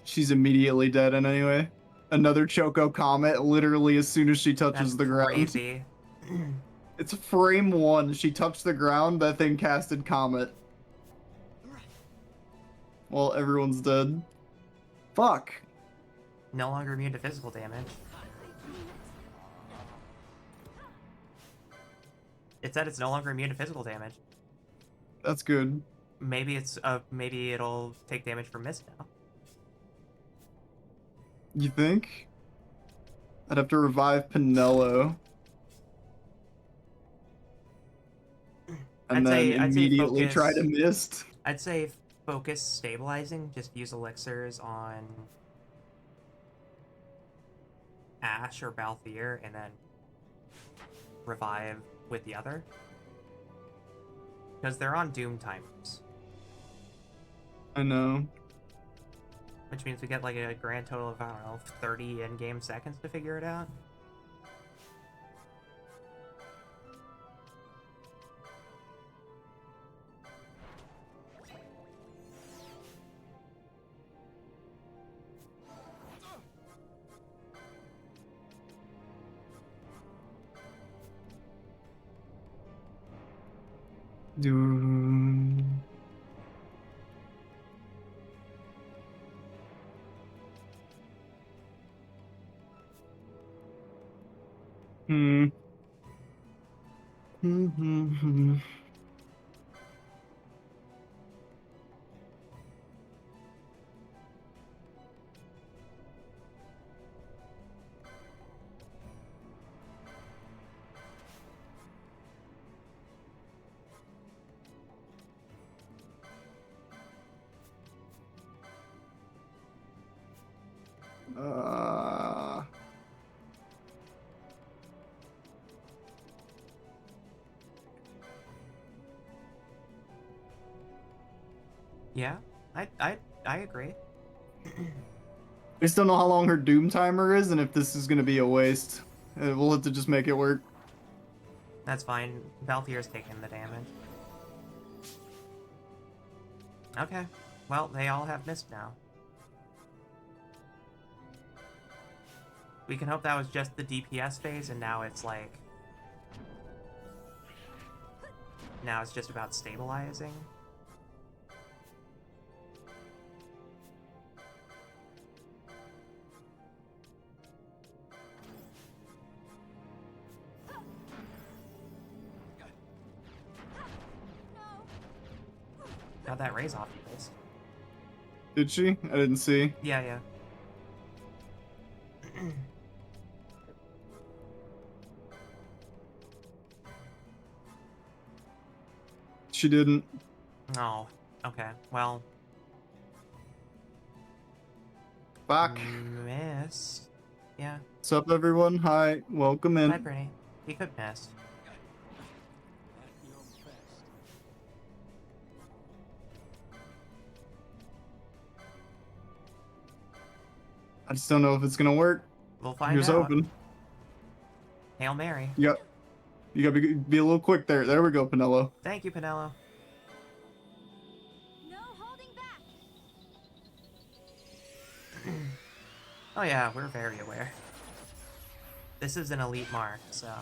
She's immediately dead and anyway. Another Choco Comet literally as soon as she touches That's the ground. crazy. It's frame 1. She touched the ground, that thing casted Comet. Well, everyone's dead. Fuck. No longer immune to physical damage. It said it's no longer immune to physical damage. That's good. Maybe maybe it'll take damage from mist now. You think? I'd have to revive Pinello. And then immediately try to mist. I'd say focus stabilizing, just use elixirs on Ash or Balthier, and then revive with the other. Because they're on Doom timers. I know. Which means we get like a grand total of, I don't know, 30 in-game seconds to figure it out. Doom. Hmm. Hmm. Uh. Yeah, I agree. I just don't know how long her doom timer is, and if this is gonna be a waste. We'll have to just make it work. That's fine. Valthier's taking the damage. Okay. Well, they all have missed now. We can hope that was just the DPS phase, and now it's like... Now it's just about stabilizing. Got that raise off the list. Did she? I didn't see. Yeah, yeah. She didn't. Oh, okay. Well, Fuck. missed. Yeah. What's up, everyone? Hi. Welcome in. Hi, Brittany. He could miss. At your best. I just don't know if it's gonna work. We'll find Here's out. open. Hail Mary. You gotta be a little quick there. There we go, Pinello. Thank you, Pinello. No holding back. Oh yeah, we're very aware. This is an elite mark, so...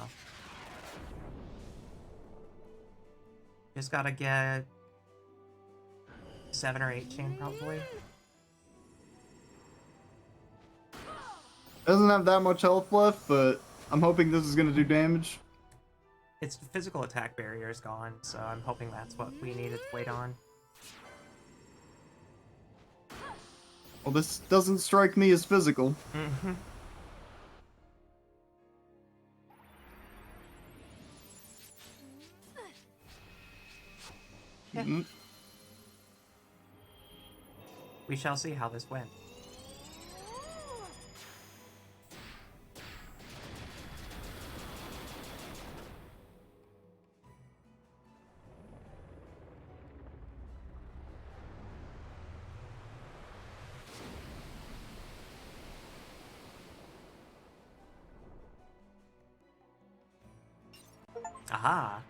Just gotta get... 7 or 8 chain, probably. Doesn't have that much health left, but I'm hoping this is gonna do damage. Its physical attack barrier is gone, so I'm hoping that's what we needed to wait on. Well, this doesn't strike me as physical. Mm-hmm. Yeah. Mm. We shall see how this went. Aha!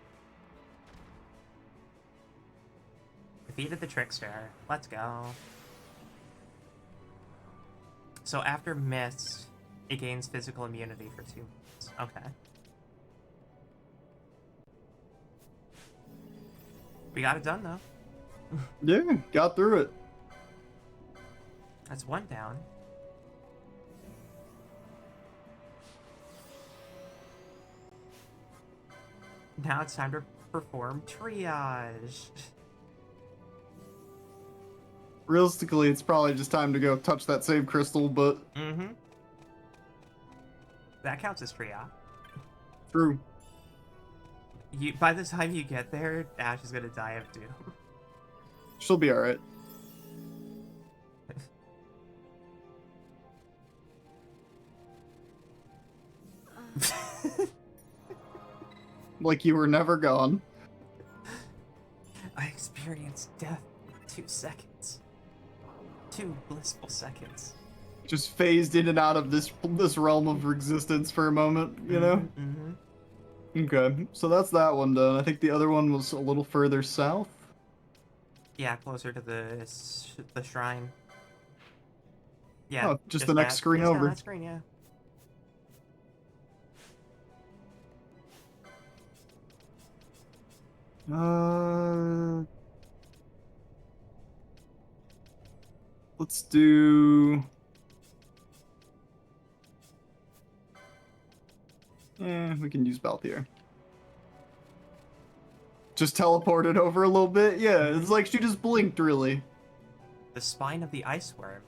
Defeated the trickster. Let's go. So after miss, it gains physical immunity for 2 minutes. Okay. We got it done though. Yeah, got through it. That's 1 down. Now it's time to perform triage. Realistically, it's probably just time to go touch that save crystal, but Mm-hmm. That counts as triage. true. By the time you get there, Ash is gonna die of doom. She'll be alright. Like you were never gone. I experienced death in 2 seconds. 2 blissful seconds. Just phased in and out of this realm of existence for a moment, you know? Mm-hmm. Okay, so that's that one done. I think the other one was a little further south. Yeah, closer to the shrine. Yeah, Oh, just the next screen over. That screen, yeah. Let's do. We can use Balthier. Just teleported over a little bit. Yeah, it's like she just blinked, really. The spine of the ice worm.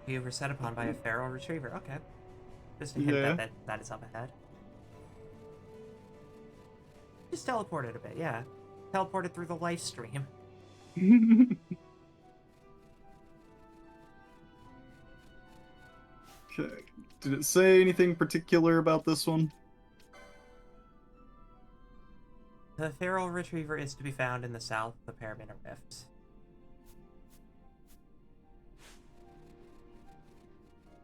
You were set upon by a feral retriever. Okay. Just a hint Yeah. that is up ahead. Just teleported a bit, yeah. Teleported through the live stream. Okay. Did it say anything particular about this one? The feral retriever is to be found in the south of the Paramita Rift. Is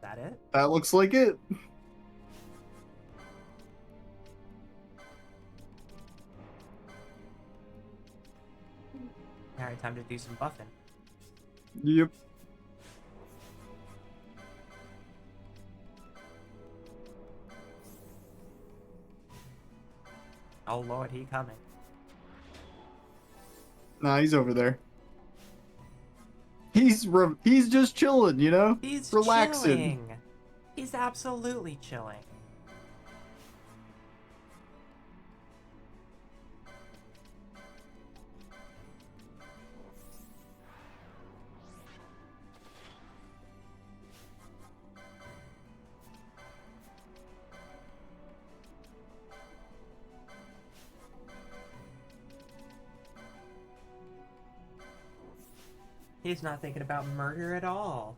that it? That looks like it. Alright, time to do some buffing. Yep. Oh lord, he coming. Nah, he's over there. He's just chilling, you know? He's relaxing. chilling. He's absolutely chilling. He's not thinking about murder at all.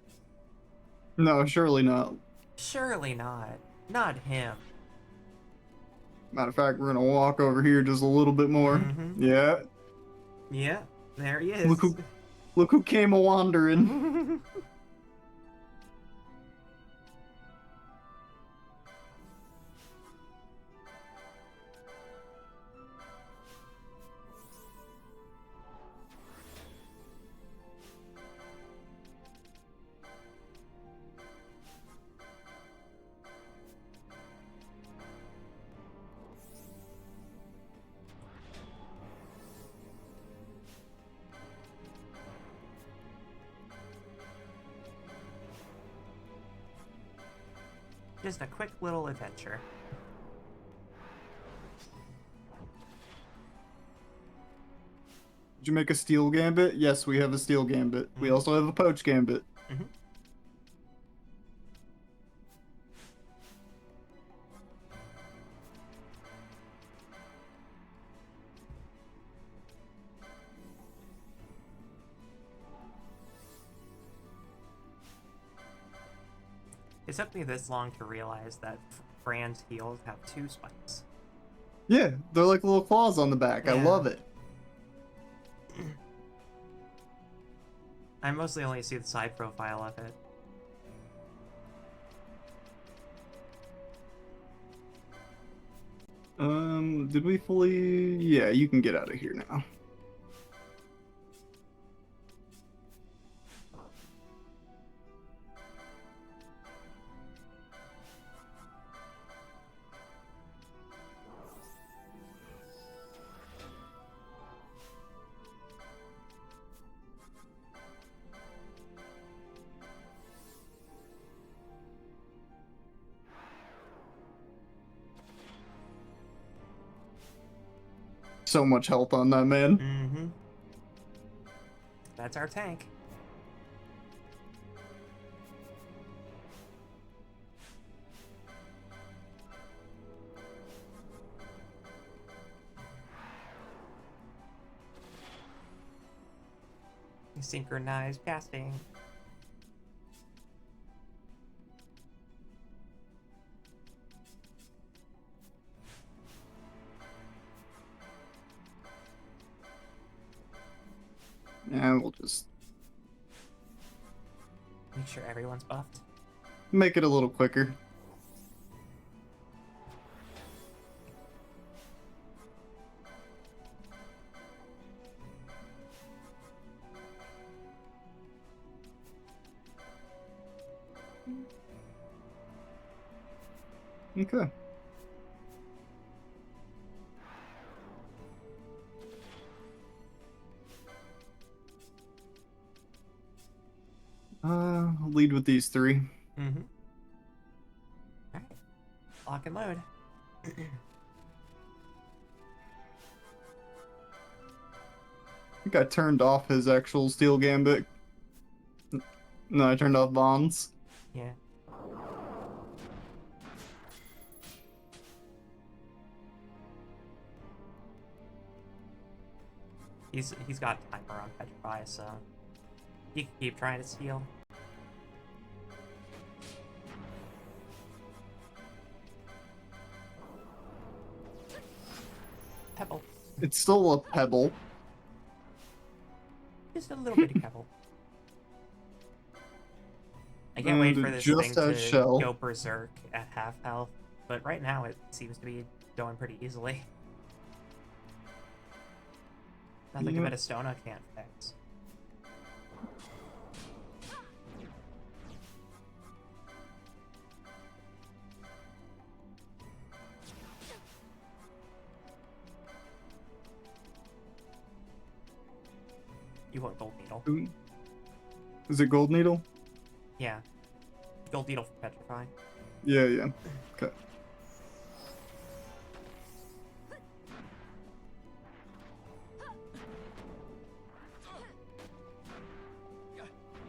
No, surely not. Surely not. Not him. Matter of fact, we're gonna walk over here just a little bit more. Mhm. Yeah. Yeah, there he is. Look who came a wandering. Just a quick little adventure. Did you make a steel gambit? Yes, we have a steel gambit. We also have a poach gambit. Mm-hmm. It took me this long to realize that Fran's heels have 2 spikes. Yeah, they're like little claws on the back. I Yeah. love it. I mostly only see the side profile of it. Did we fully... Yeah, you can get out of here now. So much health on that man. Mm-hmm. That's our tank. Synchronized casting. Yeah, we'll just Make sure everyone's buffed. make it a little quicker. Okay. Lead with these three. Mm-hmm. Alright. Lock and load. I think I turned off his actual Steel Gambit. No, I turned off Bonds. Yeah. He's got timer on Petrify, so he can keep trying to steal. Pebble. It's still a pebble. Just a little bitty pebble. I can't wait And for it this just thing to has shell. go berserk at half health, but right now it seems to be going pretty easily. Nothing Yeah. a Metastona can't fix. You want Gold Needle? Is it Gold Needle? Yeah. Gold Needle for Petrify. Yeah, yeah. Okay.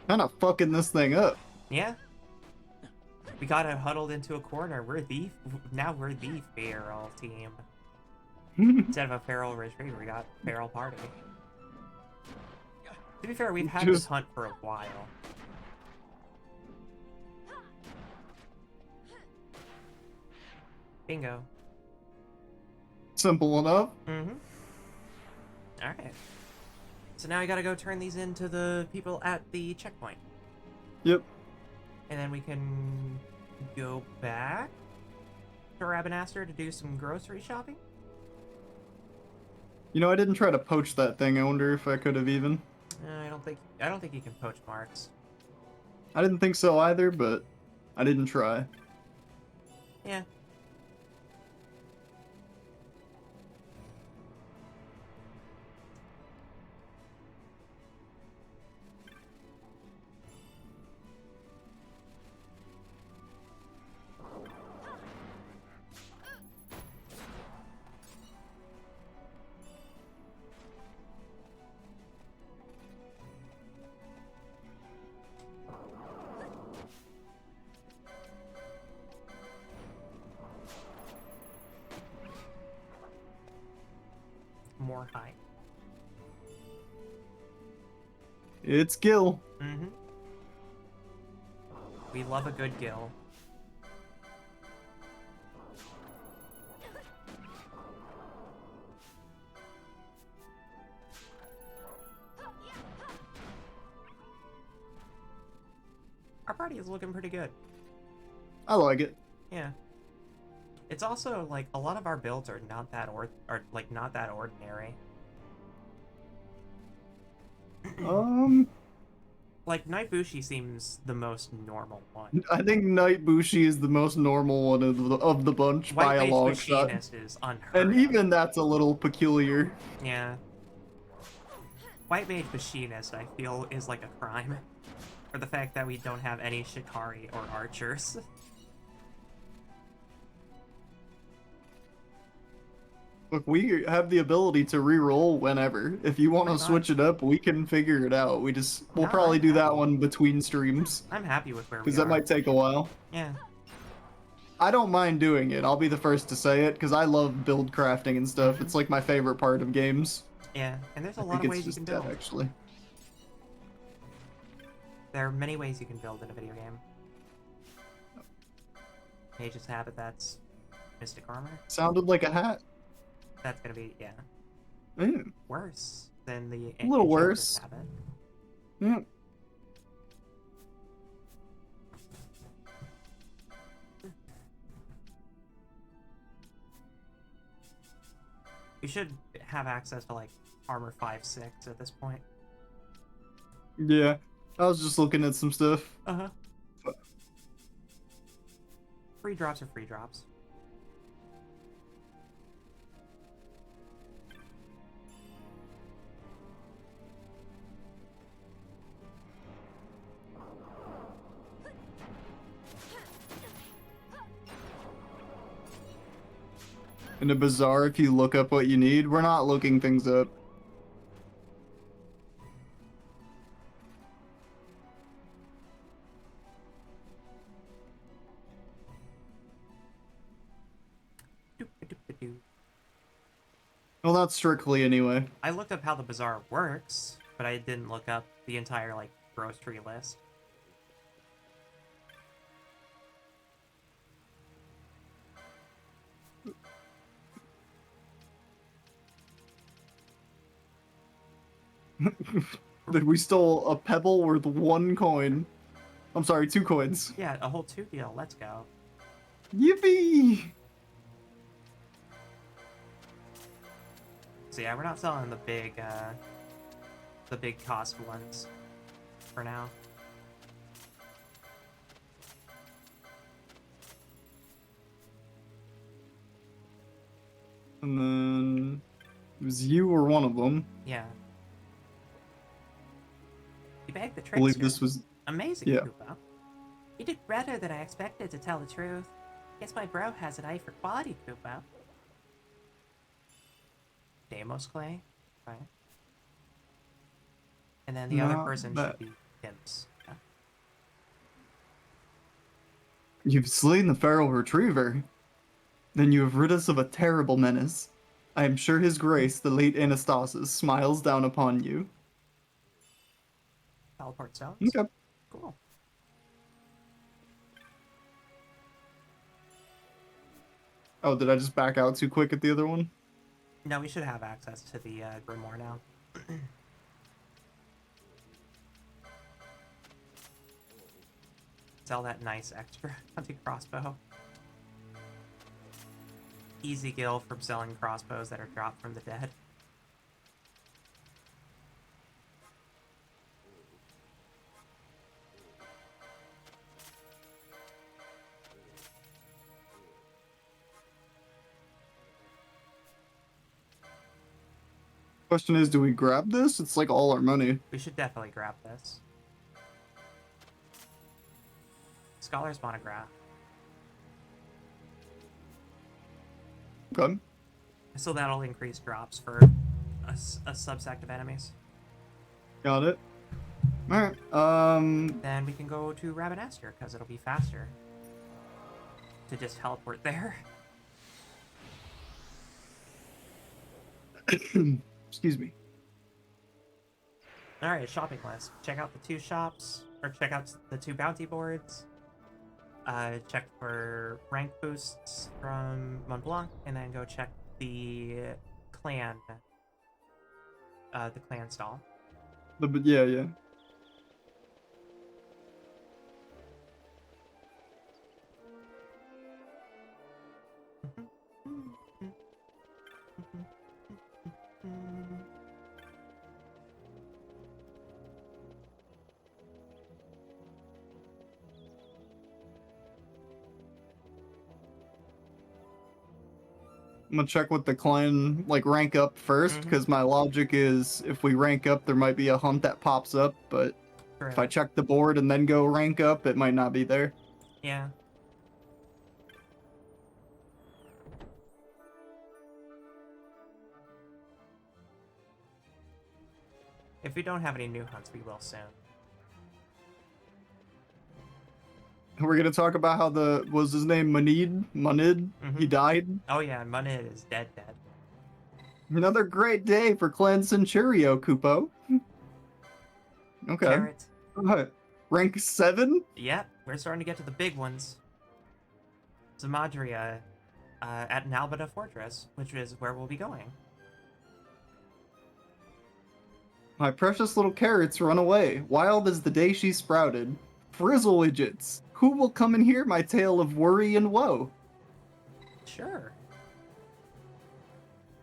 Kind of fucking this thing up. Yeah. We got it huddled into a corner. Now we're the feral team. Instead of a feral retriever, we got feral party. To be fair, we've had this hunt for a while. Bingo. Simple enough. Mm-hmm. Alright. So now I gotta go turn these into the people at the checkpoint. Yep. And then we can go back to Rabanastre to do some grocery shopping. You know, I didn't try to poach that thing. I wonder if I could have even. I don't think you can poach marks. I didn't think so either, but I didn't try. Yeah. More high. It's Gil. Mm-hmm. We love a good gill. Our party is looking pretty good. I like it. Yeah. It's also like a lot of our builds are not that not that ordinary. Like Night Bushi seems the most normal one. I think Night Bushi is the most normal one of the bunch by a White-Mage long shot. Machinist is unheard And of. even that's a little peculiar. Yeah. White Mage Machinist, I feel, is like a crime. For the fact that we don't have any Shikari or archers. Look, we have the ability to re-roll whenever. If you want Why to not? switch it up, we can figure it out. We'll No, probably I'm do that happy. one between streams. I'm happy with where we are. Because that might take a while. Yeah. I don't mind doing it. I'll be the first to say it, because I love build crafting and stuff. It's like my favorite part of games. Yeah, and there's a I lot think of it's ways you just can that, build. actually. There are many ways you can build in a video game. Mage's Habitats, Mystic Armor. Sounded like a hat. That's gonna be, yeah. Ew. Worse. Then the A little Joker's worse. have it. Yeah. You should have access to like armor 5-6 at this point. Yeah. I was just looking at some stuff. Uh-huh. Free drops are free drops. In a bazaar, if you look up what you need, we're not looking things up. Doop-a-doop-a-doo. Well, not strictly anyway. I looked up how the bazaar works, but I didn't look up the entire like grocery list. That we stole a pebble worth 1 coin. I'm sorry, 2 coins. Yeah, a whole 2 deal. Let's go. Yippee! So yeah, we're not selling the big cost ones for now. And then it was you or one of them. Yeah. You bagged the I believe trickster. this was. Amazing, Yeah. Koopa. You did better than I expected, to tell the truth. Guess my bro has an eye for quality, Koopa. Deimos Clay? Right. And then the other Not person bad. should be Imps. Yeah. You've slain the feral retriever. Then you have rid us of a terrible menace. I am sure his grace, the late Anastasis, smiles down upon you. Teleport stones? Okay. Cool. Oh, did I just back out too quick at the other one? No, we should have access to the Grimoire now. Sell that nice extra hunting crossbow. Easy gil from selling crossbows that are dropped from the dead. Question is, do we grab this? It's like all our money. We should definitely grab this. Scholar's Monograph. Okay. So that'll increase drops for a subsect of enemies. Got it. Alright. Then we can go to Rabanastre, because it'll be faster to just teleport there. Excuse me. Alright, shopping list. Check out the 2 shops, or check out the 2 bounty boards. Check for rank boosts from Mont Blanc, and then go check the clan stall. Yeah. I'm gonna check with the clan, like rank up first, because my logic is if we rank up, there might be a hunt that pops up, but if I check the board and then go rank up, it might not be there. Yeah. If we don't have any new hunts, we will soon. We're gonna talk about how was his name Munid? He died. Oh yeah, Munid is dead. Another great day for Clan Centurio, Kupo. Okay. Carrot. Rank 7? Yep, we're starting to get to the big ones. Zamadria at Nalbada Fortress, which is where we'll be going. My precious little carrots run away, wild as the day she sprouted. Frizzle widgets! Who will come and hear my tale of worry and woe? Sure.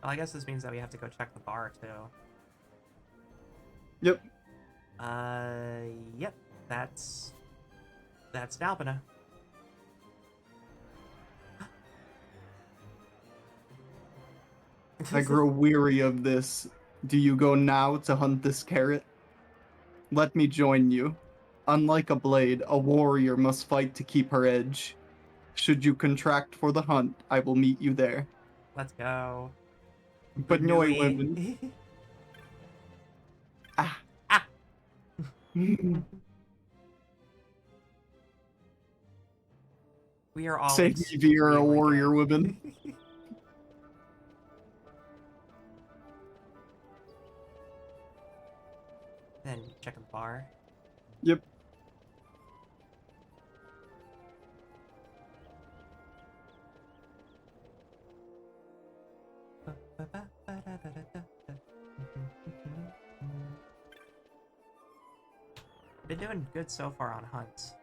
Well, I guess this means that we have to go check the bar, too. Yep. Yep. That's Dalbina. I grow weary of this. Do you go now to hunt this carrot? Let me join you. Unlike a blade, a warrior must fight to keep her edge. Should you contract for the hunt, I will meet you there. Let's go. But no, Nui. women. Ah. Ah. We are all Save me if you're a extremely warrior, good. woman. Then check the bar. Yep. Been doing good so far on hunts.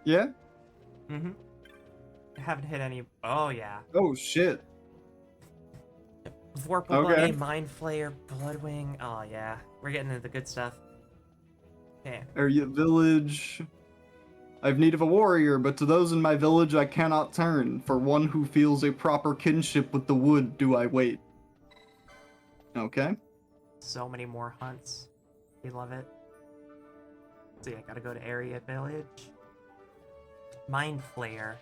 Yeah? Mm-hmm. Haven't hit any. Oh yeah. Oh, shit. Vorpal Okay. Bunny, Mind Flayer, Bloodwing. Oh yeah, we're getting into the good stuff. Okay. Area village. I have need of a warrior, but to those in my village I cannot turn. For one who feels a proper kinship with the wood do I wait. Okay. So many more hunts. We love it. So yeah, gotta go to Area Village. Mind Flayer.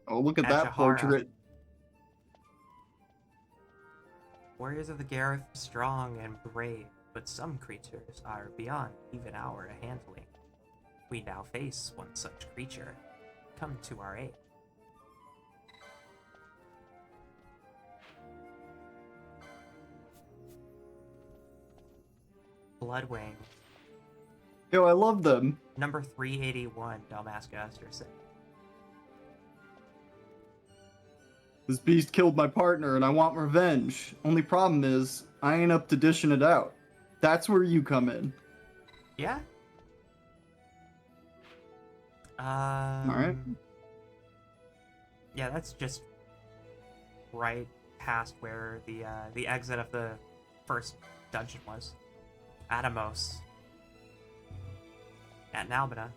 Oh, look at that Ashihara. portrait. Warriors of the Gareth strong and brave, but some creatures are beyond even our handling. We now face one such creature. Come to our aid. Bloodwing. Yo, I love them. Number 381, Dalmasca said. This beast killed my partner and I want revenge. Only problem is, I ain't up to dishing it out. That's where you come in. Yeah? Alright. Yeah, that's just right past where the exit of the first dungeon was. Atomos. At Nalbina.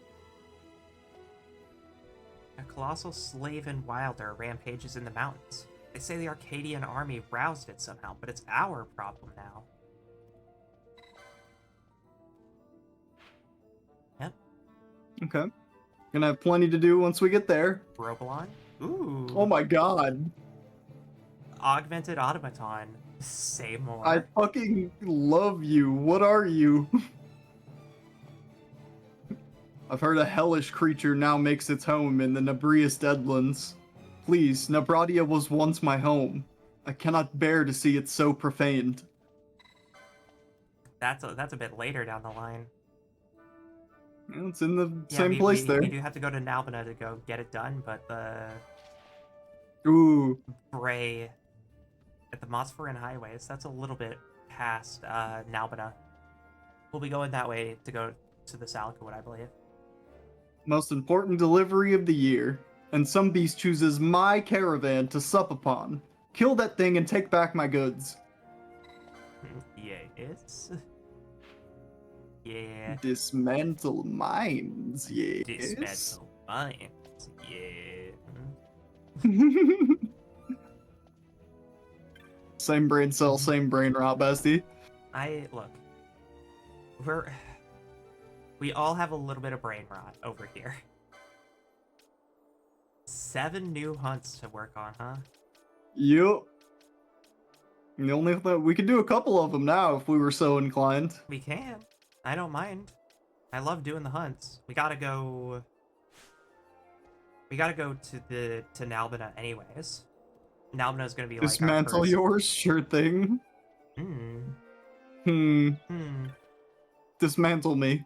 A colossal Slaven wilder rampages in the mountains. They say the Arcadian army roused it somehow, but it's our problem now. Yep. Okay. Gonna have plenty to do once we get there. Robalon? Ooh. Oh my god. Augmented automaton. Say more. I fucking love you. What are you? I've heard a hellish creature now makes its home in the Nebrius Deadlands. Please, Nebradia was once my home. I cannot bear to see it so profaned. That's a bit later down the line. Yeah, it's in the Yeah, same place we there. do have to go to Nalbina to go get it done, but the Ooh. Bray at the Mosferin Highways, that's a little bit past Nalbina. We'll be going that way to go to the Salakwood, I believe. Most important delivery of the year. And some beast chooses my caravan to sup upon. Kill that thing and take back my goods. Yes. Yeah. Dismantle mines, yes. Dismantle mines. Yeah. Same brain cell, same brain rot, bestie. Look. We all have a little bit of brain rot over here. 7 new hunts to work on, huh? Yup. The only thing, we could do a couple of them now if we were so inclined. We can. I don't mind. I love doing the hunts. We gotta go to Nalbina anyways. Nalbina's gonna be like Dismantle our first... yours, sure thing. Hmm. Dismantle me.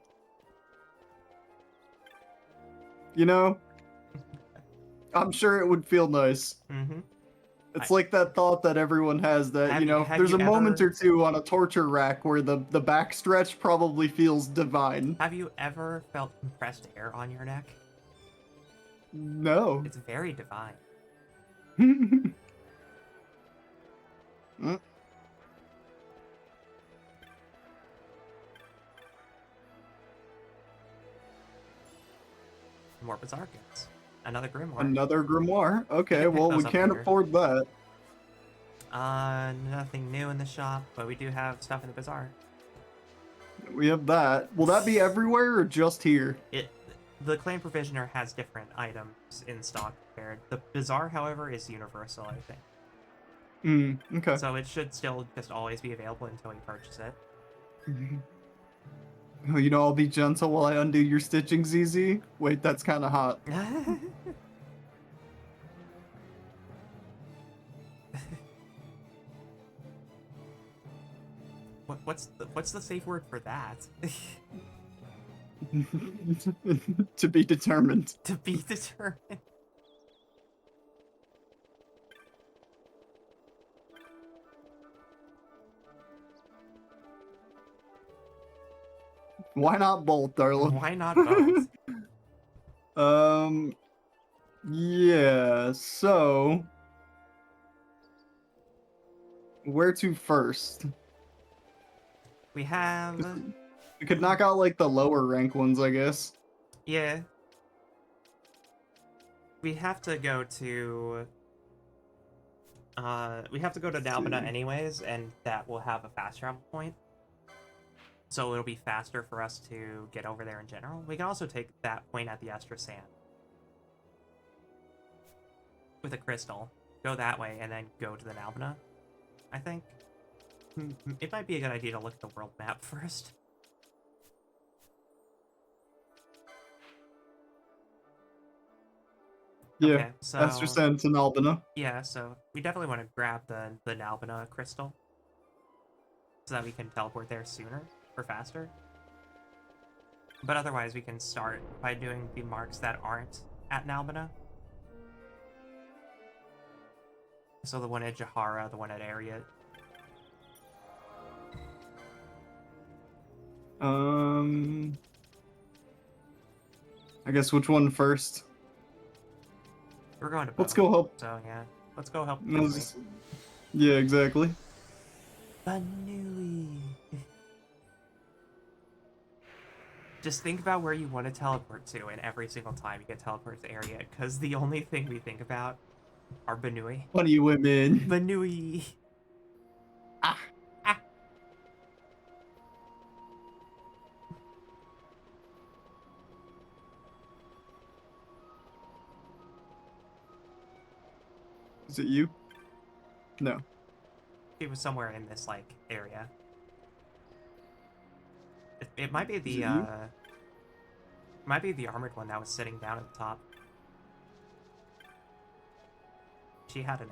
You know, I'm sure it would feel nice. Mm-hmm. It's like that thought that everyone has that, Have you you- know, have there's you a moment ever- or two on a torture rack where the backstretch probably feels divine. Have you ever felt compressed air on your neck? No. It's very divine. Mm. More Bizarre Goods. Another Grimoire. Another grimoire. Okay, pick well, those we up can't later. afford that. Nothing new in the shop, but we do have stuff in the Bazaar. We have that. Will that be everywhere or just here? The Clan Provisioner has different items in stock compared. The Bazaar, however, is universal, I think. Okay. So it should still just always be available until you purchase it. Oh, you know, I'll be gentle while I undo your stitching, ZZ. Wait, that's kind of hot. What's the safe word for that? To be determined. To be determined. Why not both, darling? Why not both? Yeah, so where to first? We have... We could knock out like the lower rank ones, I guess. Yeah. We have to go to... we have to go to Nalbina anyways, and that will have a fast travel point. So it'll be faster for us to get over there in general. We can also take that point at the Estra Sand. With a crystal. Go that way, and then go to the Nalbina, I think. It might be a good idea to look at the world map first. Yeah, okay, so Estra Sand to Nalbina. Yeah, so we definitely want to grab the Nalbina crystal so that we can teleport there sooner or faster. But otherwise, we can start by doing the marks that aren't at Nalbina. So the one at Jahara, the one at Ariat. I guess which one first? We're going to both. Let's go help. So yeah, let's go help. Yeah, exactly. Banui. Just think about where you want to teleport to, and every single time you get teleported to Ariat, because the only thing we think about are Banui. Funny women. Banui. Ah. Ah. Is it you? No. It was somewhere in this, like, area. It might be the, might be the armored one that was sitting down at the top. She had a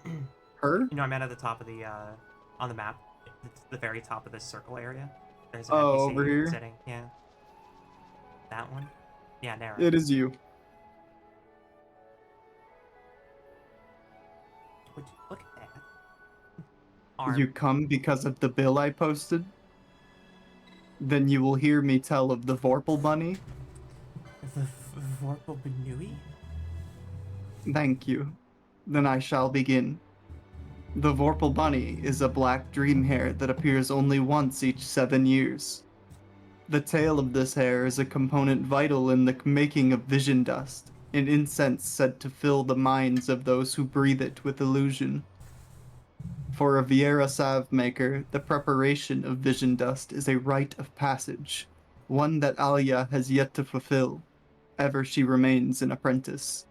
name. Her? You know, I meant at the top of the, on the map. It's the very top of this circle area. There's an Oh, NPC over here? sitting, yeah. That one? Yeah, narrow. It is you. Would you look at that? Arm. You come because of the bill I posted? Then you will hear me tell of the Vorpal Bunny. The Vorpal Banui? Thank you. Then I shall begin. The Vorpal Bunny is a black dream hare that appears only once each 7 years. The tail of this hare is a component vital in the making of vision dust, an incense said to fill the minds of those who breathe it with illusion. For a Vieira salve maker, the preparation of vision dust is a rite of passage, one that Alia has yet to fulfill, ever she remains an apprentice.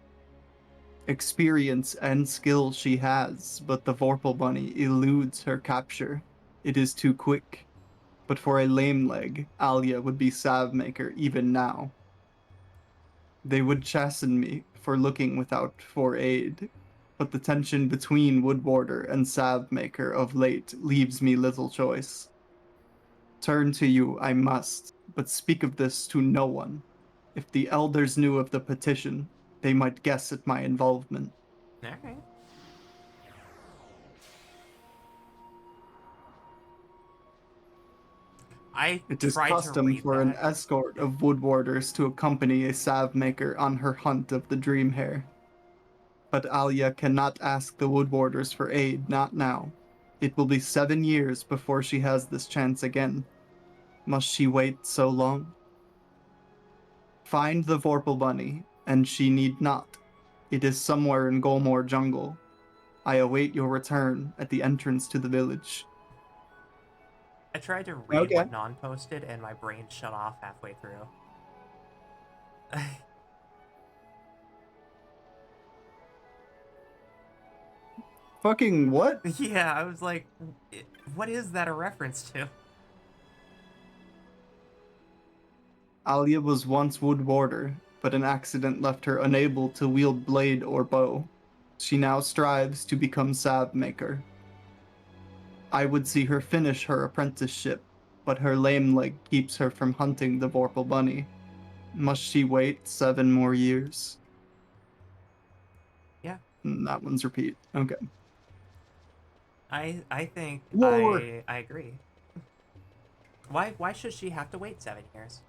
Experience and skill she has, but the Vorpal Bunny eludes her capture. It is too quick. But for a lame leg, Alia would be salve maker even now. They would chasten me for looking without for aid, but the tension between Woodwarder and salve maker of late leaves me little choice. Turn to you I must, but speak of this to no one. If the elders knew of the petition, They might guess at my involvement. Alright. I It is tried to custom read for an that. escort of woodwarders to accompany a salve maker on her hunt of the dream hare. But Alia cannot ask the woodwarders for aid, not now. It will be 7 years before she has this chance again. Must she wait so long? Find the Vorpal Bunny, and she need not. It is somewhere in Golmore Jungle. I await your return at the entrance to the village. I tried to read Okay. what Non posted, and my brain shut off halfway through. Fucking what? Yeah, I was like, what is that a reference to? Alia was once wood warder, but an accident left her unable to wield blade or bow. She now strives to become salve maker. I would see her finish her apprenticeship, but her lame leg keeps her from hunting the Vorpal Bunny. Must she wait 7 more years? Yeah, That one's repeat. Okay. I think Lord. I agree. Why should she have to wait 7 years?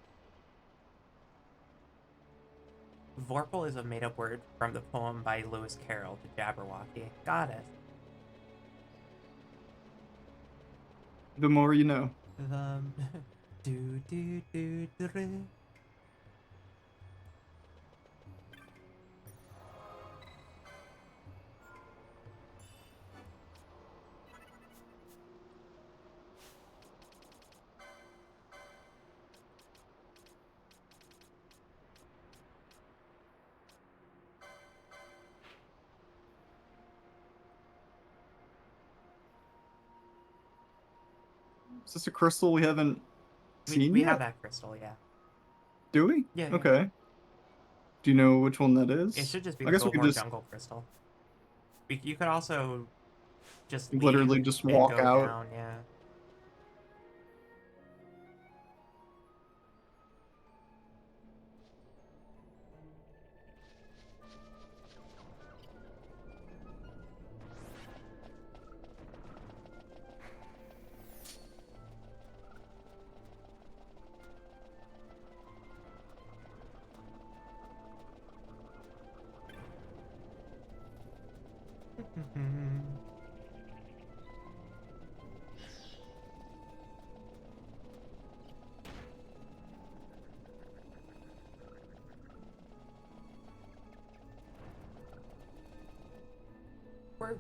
Vorpal is a made-up word from the poem by Lewis Carroll, The Jabberwocky. Got it. The more you know. Do do do do do. Is this a crystal we haven't seen We yet? have that crystal, yeah. Do we? Yeah. Okay. Do you know which one that is? It should just be I the guess we could Goldmore just Jungle crystal. You could also just literally leave just and walk go out. down, yeah.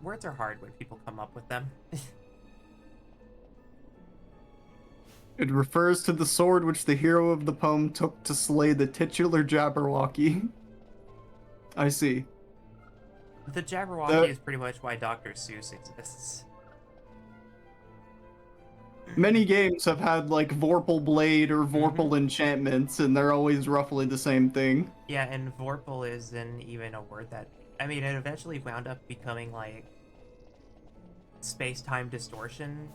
Words are hard when people come up with them. It refers to the sword which the hero of the poem took to slay the titular Jabberwocky. I see. The Jabberwocky is pretty much why Dr. Seuss exists. Many games have had like Vorpal Blade or Vorpal enchantments, and they're always roughly the same thing. Yeah, and Vorpal isn't even a word that... I mean, it eventually wound up becoming, like, space-time distortion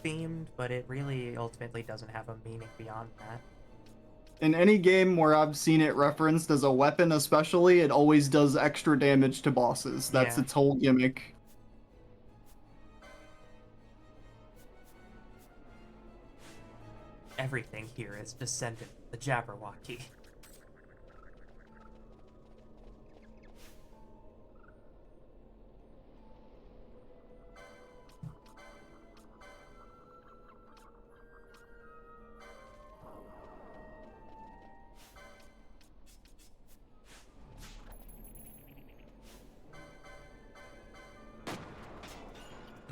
themed, but it really ultimately doesn't have a meaning beyond that. In any game where I've seen it referenced as a weapon especially, it always does extra damage to bosses. That's Yeah. its whole gimmick. Everything here is descendant of the Jabberwocky.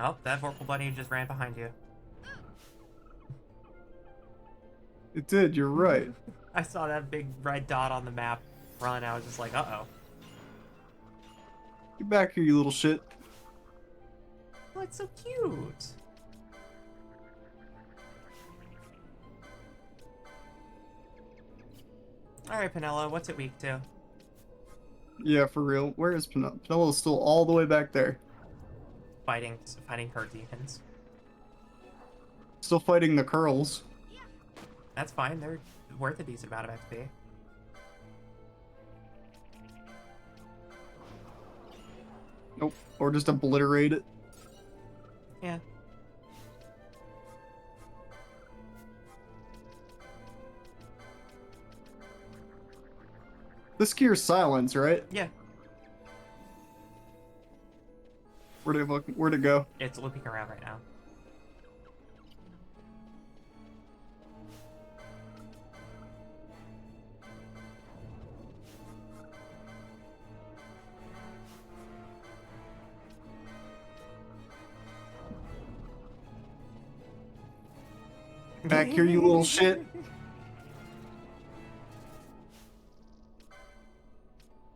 Oh, that Vorpal Bunny just ran behind you. It did, you're right. I saw that big red dot on the map run. I was just like, uh-oh. Get back here, you little shit. Oh, it's so cute. Alright, Penelo, what's it weak to? Yeah, for real. Where is Penelo? Penelo's still all the way back there. Fighting her demons. Still fighting the curls. That's fine, they're worth a decent amount of XP. Nope. Or just obliterate it. Yeah. This gear's silence, right? Yeah. Where'd it go? It's looping around right now. Back here, you little shit.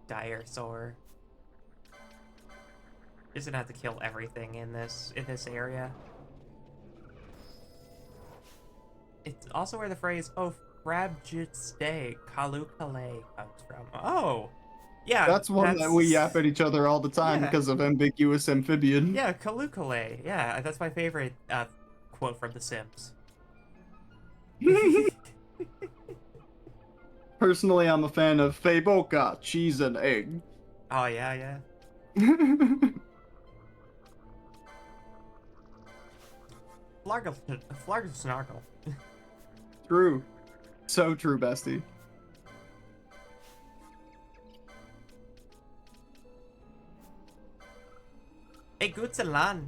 Dire sore. Just gonna have to kill everything in this area. It's also where the phrase "oh frabjitste kalukale" comes from. Oh, yeah, That's one that we yap at each other all the time Yeah. because of ambiguous amphibian. Yeah, kalukale. Yeah, that's my favorite quote from The Sims. Personally, I'm a fan of Feiboka, cheese and egg. Oh yeah, yeah. Flargle snargle. True. So true, bestie. Hey, Gutselan.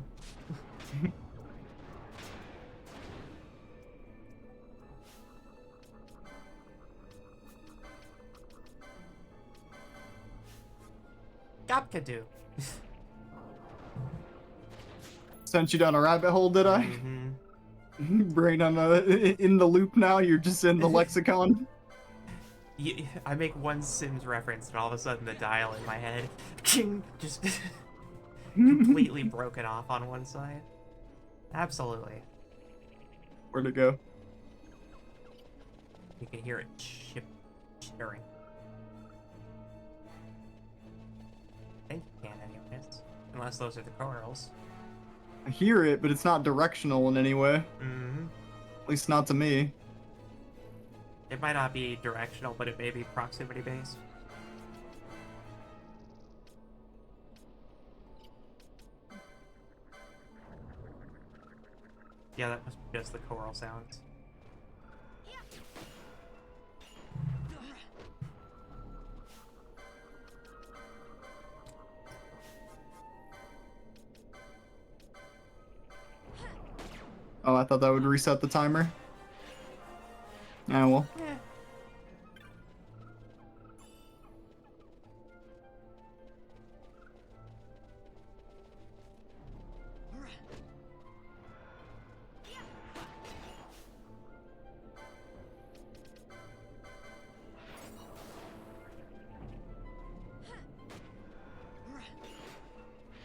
Gapkadu. Sent you down a rabbit hole, did I? Mm-hmm. Brain on in the loop now. You're just in the lexicon. I make one Sims reference, and all of a sudden the dial in my head, just completely broken off on one side. Absolutely. Where'd it go? You can hear it chittering. I think you can, anyways. Unless those are the corals. I hear it, but it's not directional in any way. Mm-hmm. At least not to me. It might not be directional, but it may be proximity based. Yeah, that must be just the coral sounds. Oh, I thought that would reset the timer. Ah, well. Yeah.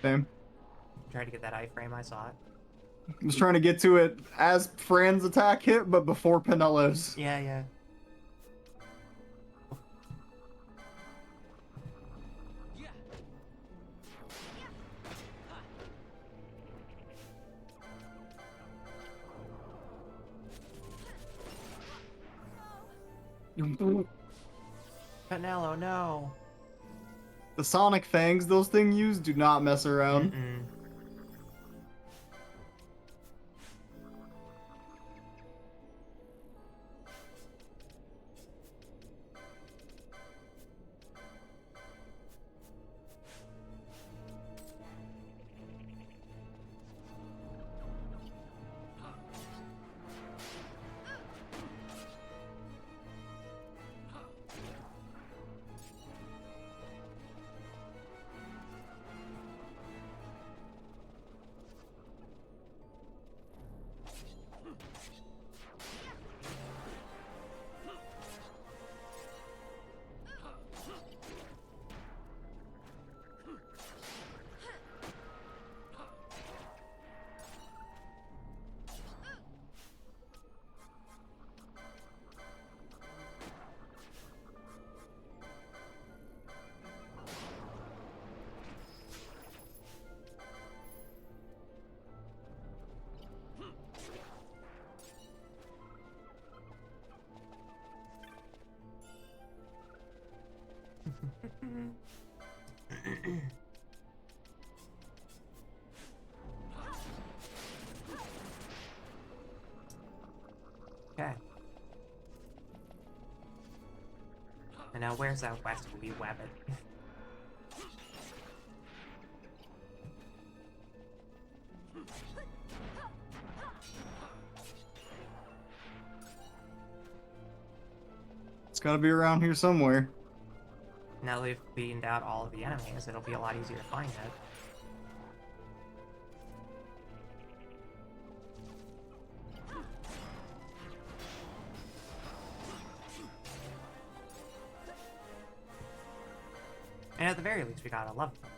Damn. Tried to get that iframe, I saw it. I was trying to get to it as Fran's attack hit, but before Penelo's. Yeah, yeah. Penelo, no. The sonic fangs those things use do not mess around. Mm-mm. Now, where's that westerly weapon? It's gotta be around here somewhere. Now that we've cleaned out all of the enemies, it'll be a lot easier to find it. And at the very least, we got a love them.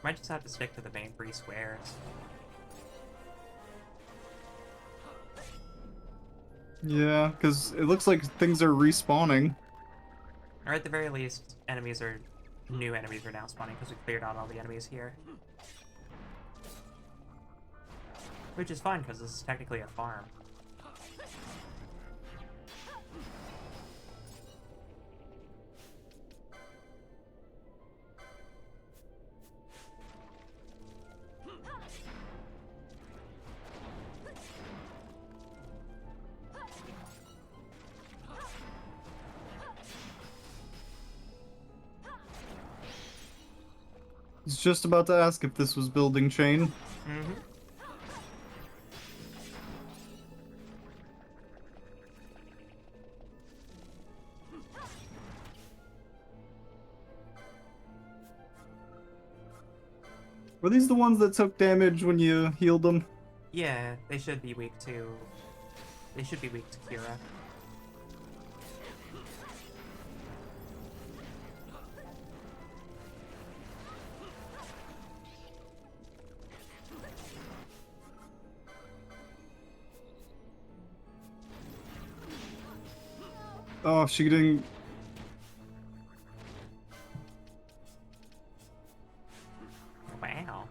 Might just have to stick to the main 3 squares. Yeah, because it looks like things are respawning. Or at the very least, new enemies are now spawning because we cleared out all the enemies here. Which is fine because this is technically a farm. I was just about to ask if this was building chain. Mm-hmm. Were these the ones that took damage when you healed them? Yeah, they should be weak to... They should be weak to Kira. Oh, she didn't... Wow.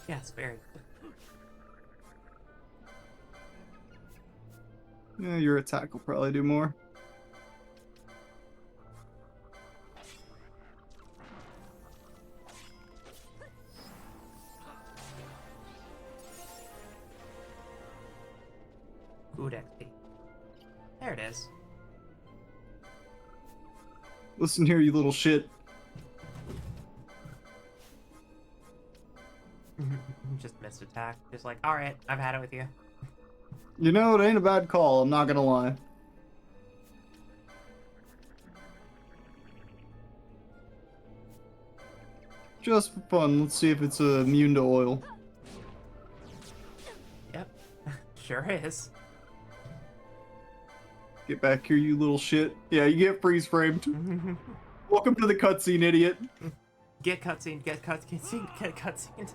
Yes, very good. Yeah, your attack will probably do more. Good XP. There it is. Listen here, you little shit. Just missed attack. Just like, alright, I've had it with you. You know, it ain't a bad call, I'm not gonna lie. Just for fun, let's see if it's immune to oil. Yep. Sure is. Get back here, you little shit. Yeah, you get freeze framed. Welcome to the cutscene, idiot. Get cutscene, get cutscene, get cutscene.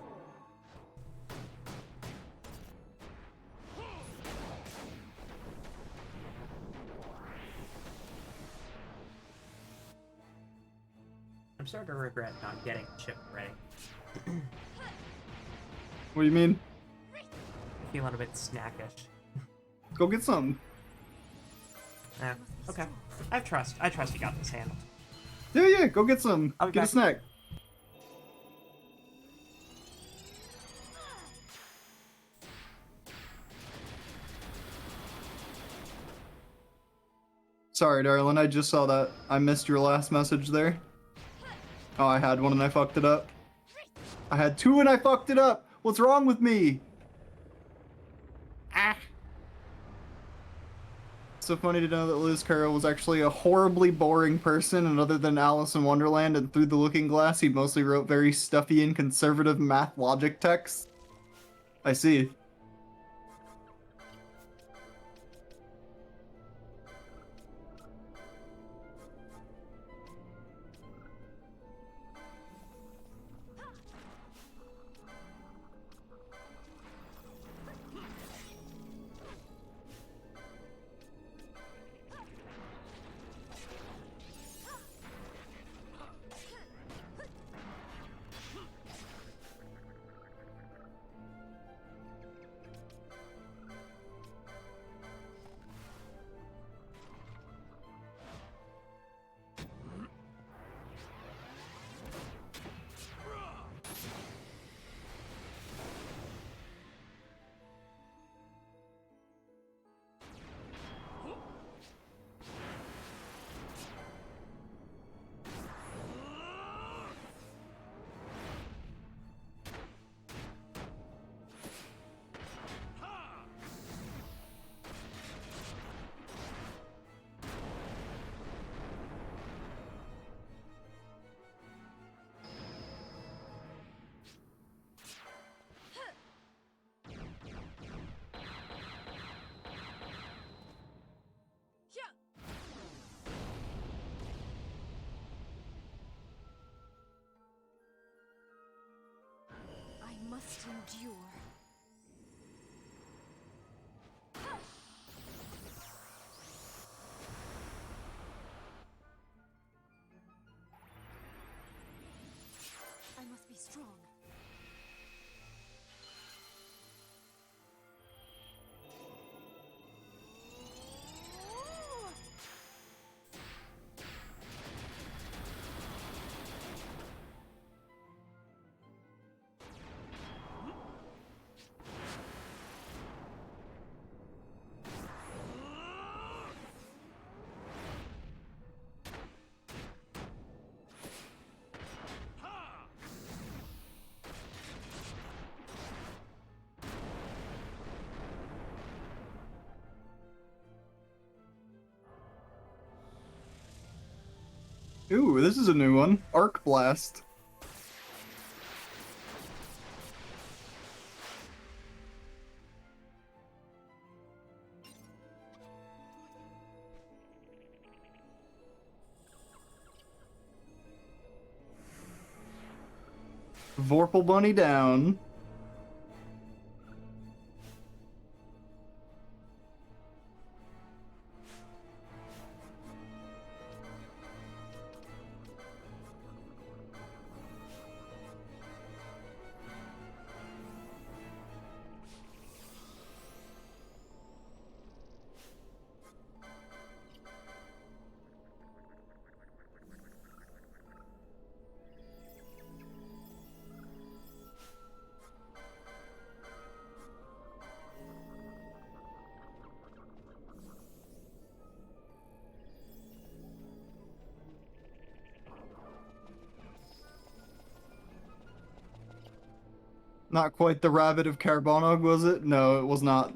I'm starting to regret not getting the chip ready. What do you mean? Feeling a bit snackish. Go get some. Okay. I trust you got this handled. Yeah, go get some. I'll be Get a back. snack. Sorry, darling, I just saw that. I missed your last message there. Oh, I had one and I fucked it up. I had 2 and I fucked it up. What's wrong with me? Ah. So funny to know that Liz Carroll was actually a horribly boring person, and other than Alice in Wonderland and Through the Looking Glass, he mostly wrote very stuffy and conservative math logic texts. I see. I must endure. I must be strong. Ooh, this is a new one. Arc Blast. Vorpal Bunny down. Not quite the rabbit of Carbonog, was it? No, it was not.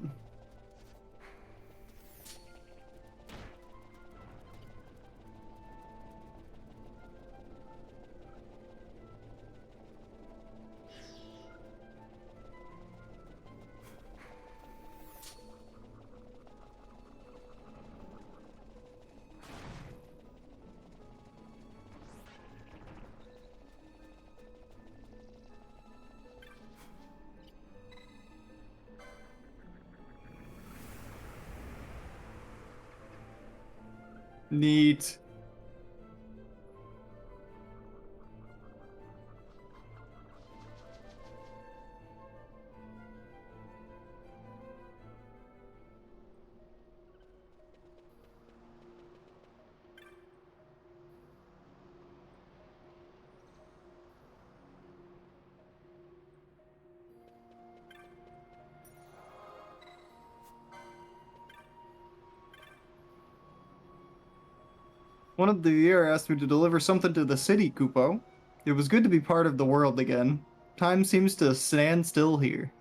Neat. One of the year asked me to deliver something to the city, Kupo. It was good to be part of the world again. Time seems to stand still here.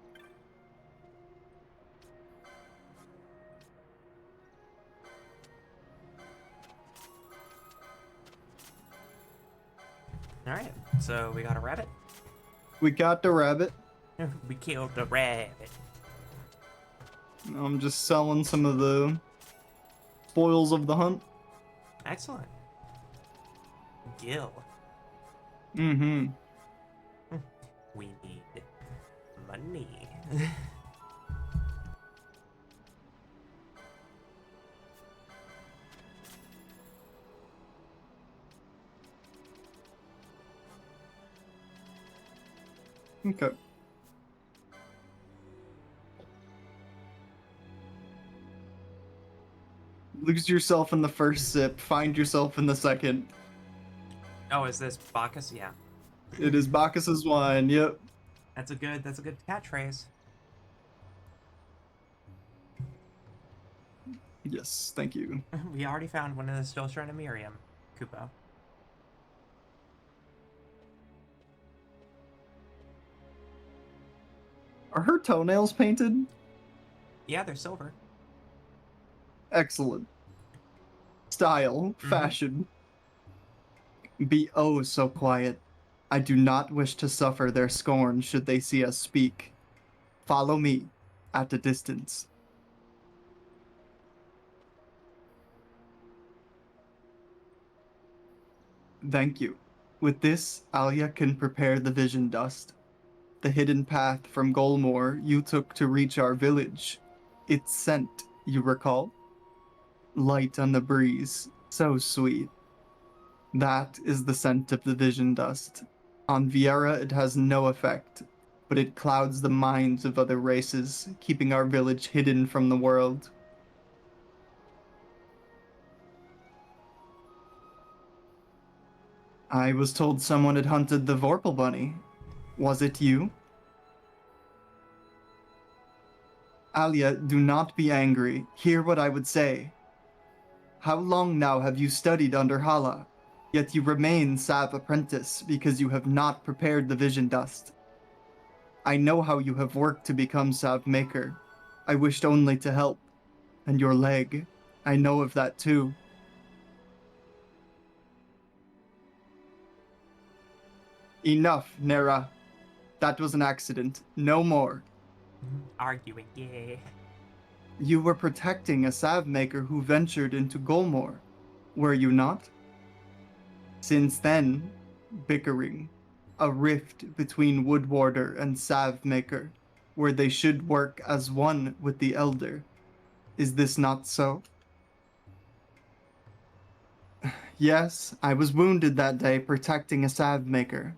So we got a rabbit. We got the rabbit. We killed the rabbit. I'm just selling some of the spoils of the hunt. Excellent. Gil. Mm-hmm. We need money. Okay. Lose yourself in the first sip, find yourself in the second. Oh, is this Bacchus? Yeah. It is Bacchus's wine, yep. That's a good catchphrase. Yes, thank you. We already found one of the still Shrine of Miriam, Kupo. Are her toenails painted? Yeah, they're silver. Excellent. Style, fashion. Be oh so quiet. I do not wish to suffer their scorn should they see us speak. Follow me at a distance. Thank you. With this, Alia can prepare the vision dust. The hidden path from Golmore you took to reach our village. Its scent, you recall? Light on the breeze, so sweet. That is the scent of the vision dust. On Viera it has no effect, but it clouds the minds of other races, keeping our village hidden from the world. I was told someone had hunted the Vorpal Bunny. Was it you? Alia, do not be angry. Hear what I would say. How long now have you studied under Hala? Yet you remain Sav apprentice because you have not prepared the vision dust. I know how you have worked to become Sav maker. I wished only to help. And your leg, I know of that too. Enough, Nera. That was an accident. No more. Arguing, yeah. You were protecting a salve maker who ventured into Golmore, were you not? Since then, bickering, a rift between Woodwarder and salve maker, where they should work as one with the Elder. Is this not so? Yes, I was wounded that day protecting a salve maker.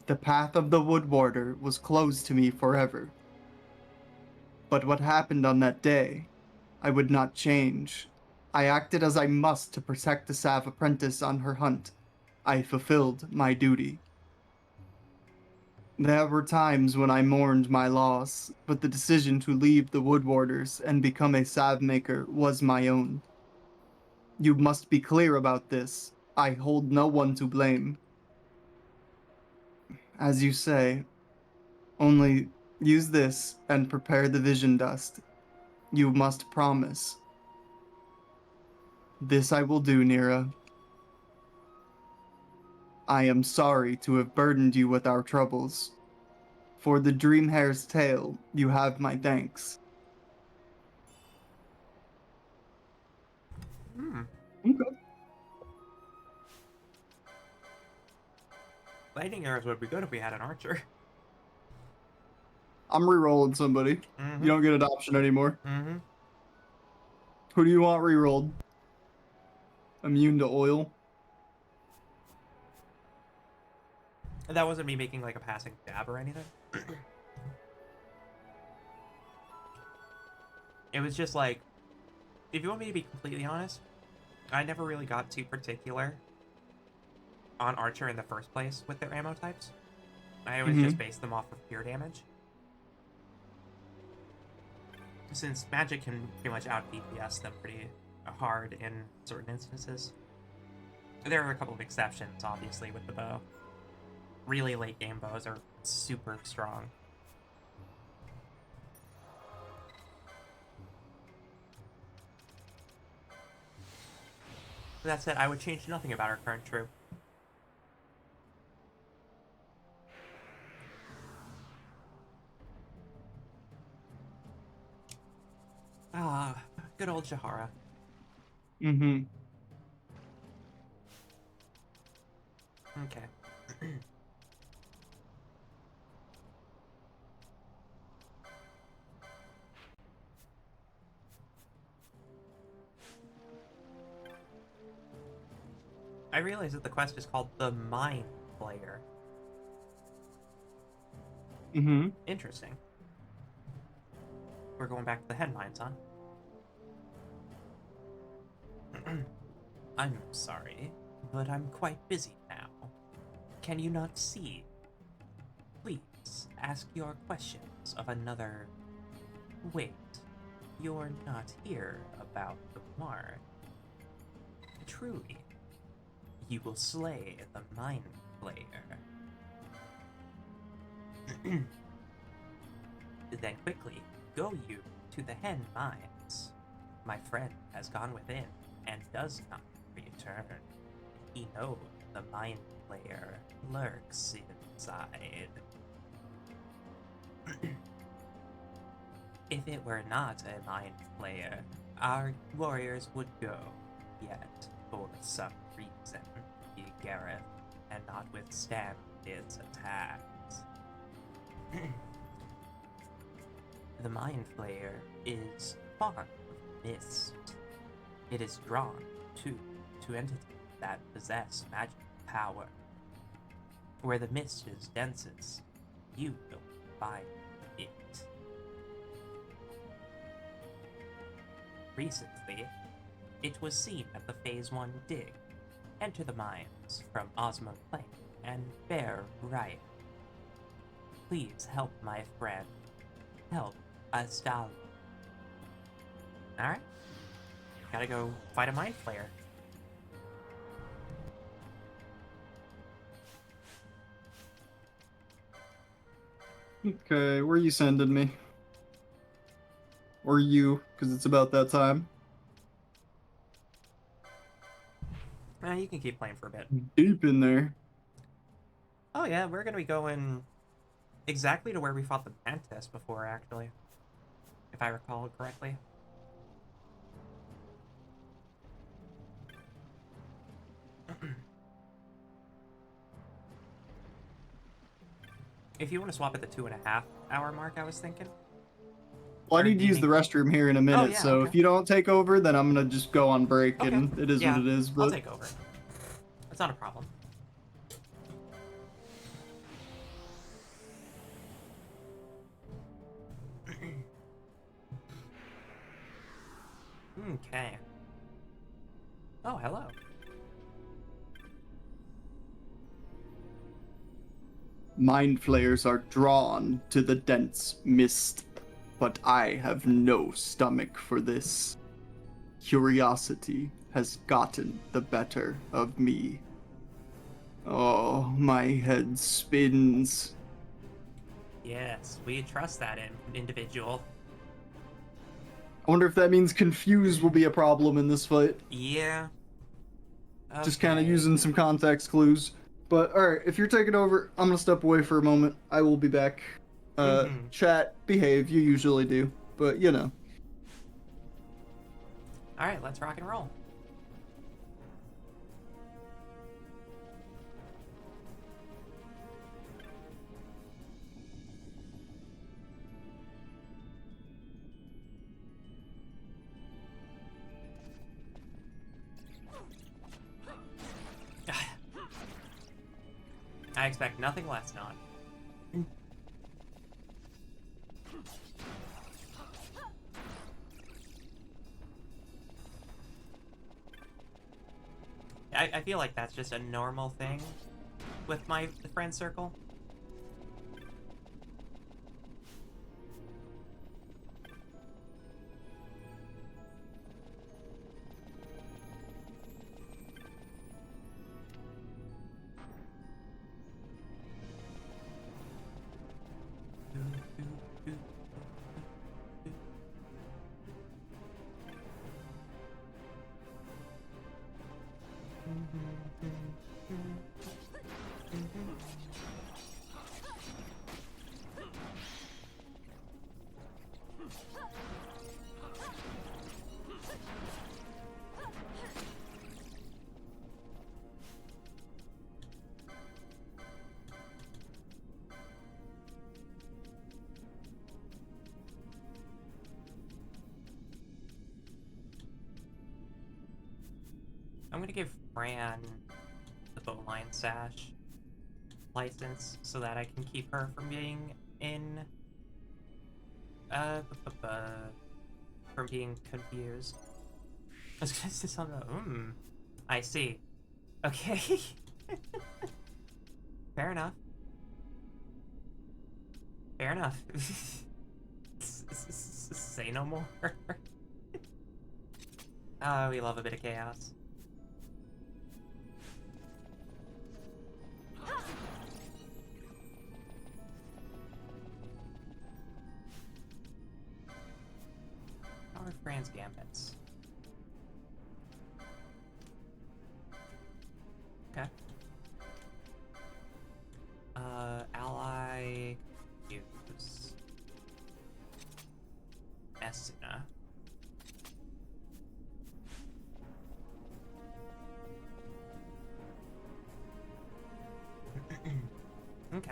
The path of the Woodwarder was closed to me forever. But what happened on that day, I would not change. I acted as I must to protect the Sav apprentice on her hunt. I fulfilled my duty. There were times when I mourned my loss, but the decision to leave the Woodwarders and become a Sav maker was my own. You must be clear about this. I hold no one to blame. As you say, only use this and prepare the vision dust. You must promise. This I will do, Nira. I am sorry to have burdened you with our troubles. For the dream hare's tale, you have my thanks. Okay. Lightning arrows would be good if we had an archer. I'm re-rolling somebody. You don't get an option anymore. Who do you want re-rolled? Immune to oil? That wasn't me making like a passing dab or anything. It was just like, if you want me to be completely honest, I never really got too particular on Archer in the first place with their ammo types. I always just based them off of pure damage. Since magic can pretty much out DPS them pretty hard in certain instances. There are a couple of exceptions, obviously, with the bow. Really late game bows are super strong. That said, I would change nothing about our current troop. Ah, good old Jahara. Mm-hmm. Okay. I realize that the quest is called the Mind Flayer. Mm-hmm. Interesting. We're going back to the head mines, huh? I'm sorry, but I'm quite busy now. Can you not see? Please ask your questions of another. Wait, you're not here about the mark. Truly, you will slay the Mind Flayer. Then quickly, go you to the hen mines. My friend has gone within and does not return. He knows the Mind Flayer lurks inside. If it were not a Mind Flayer, our warriors would go, yet for some reason, be Gareth and not withstand its attacks. The Mind Flayer is fond of mist. It is drawn to entities that possess magic power. Where the mist is densest, you will find it. Recently, it was seen at the Phase 1 dig. Enter the mines from Osmo Plain and bear right. Please help my friend. Help Astal. Alright. Gotta go fight a Mind Flayer. Okay, where are you sending me? Or you, because it's about that time. You can keep playing for a bit. Deep in there. Oh yeah, we're gonna be going exactly to where we fought the Mantis before, actually. If I recall correctly. If you want to swap at the 2.5 hour mark, I was thinking. Well, I Or need to use the restroom here in a minute, yeah, so okay. if you don't take over, then I'm gonna just go on break, Okay. and it is Yeah, what it is. But I'll take over. That's not a problem. Okay. Oh, hello. Mind flayers are drawn to the dense mist, but I have no stomach for this. Curiosity has gotten the better of me. Oh, my head spins. Yes, we trust that individual. I wonder if that means confused will be a problem in this fight. Yeah. Just kind of Okay. using some context clues. But alright, if you're taking over, I'm gonna step away for a moment. I will be back. Chat, behave, you usually do. But, you know. Alright, let's rock and roll. I expect nothing less, not. I feel like that's just a normal thing with my friend circle. I'm gonna give Fran the bowline sash license so that I can keep her from being in from being confused. I was gonna say something. I see. Okay. Fair enough. Fair enough. Say no more. Oh, we love a bit of chaos. How are Fran's gambits? Okay. Ally use Esuna. Okay.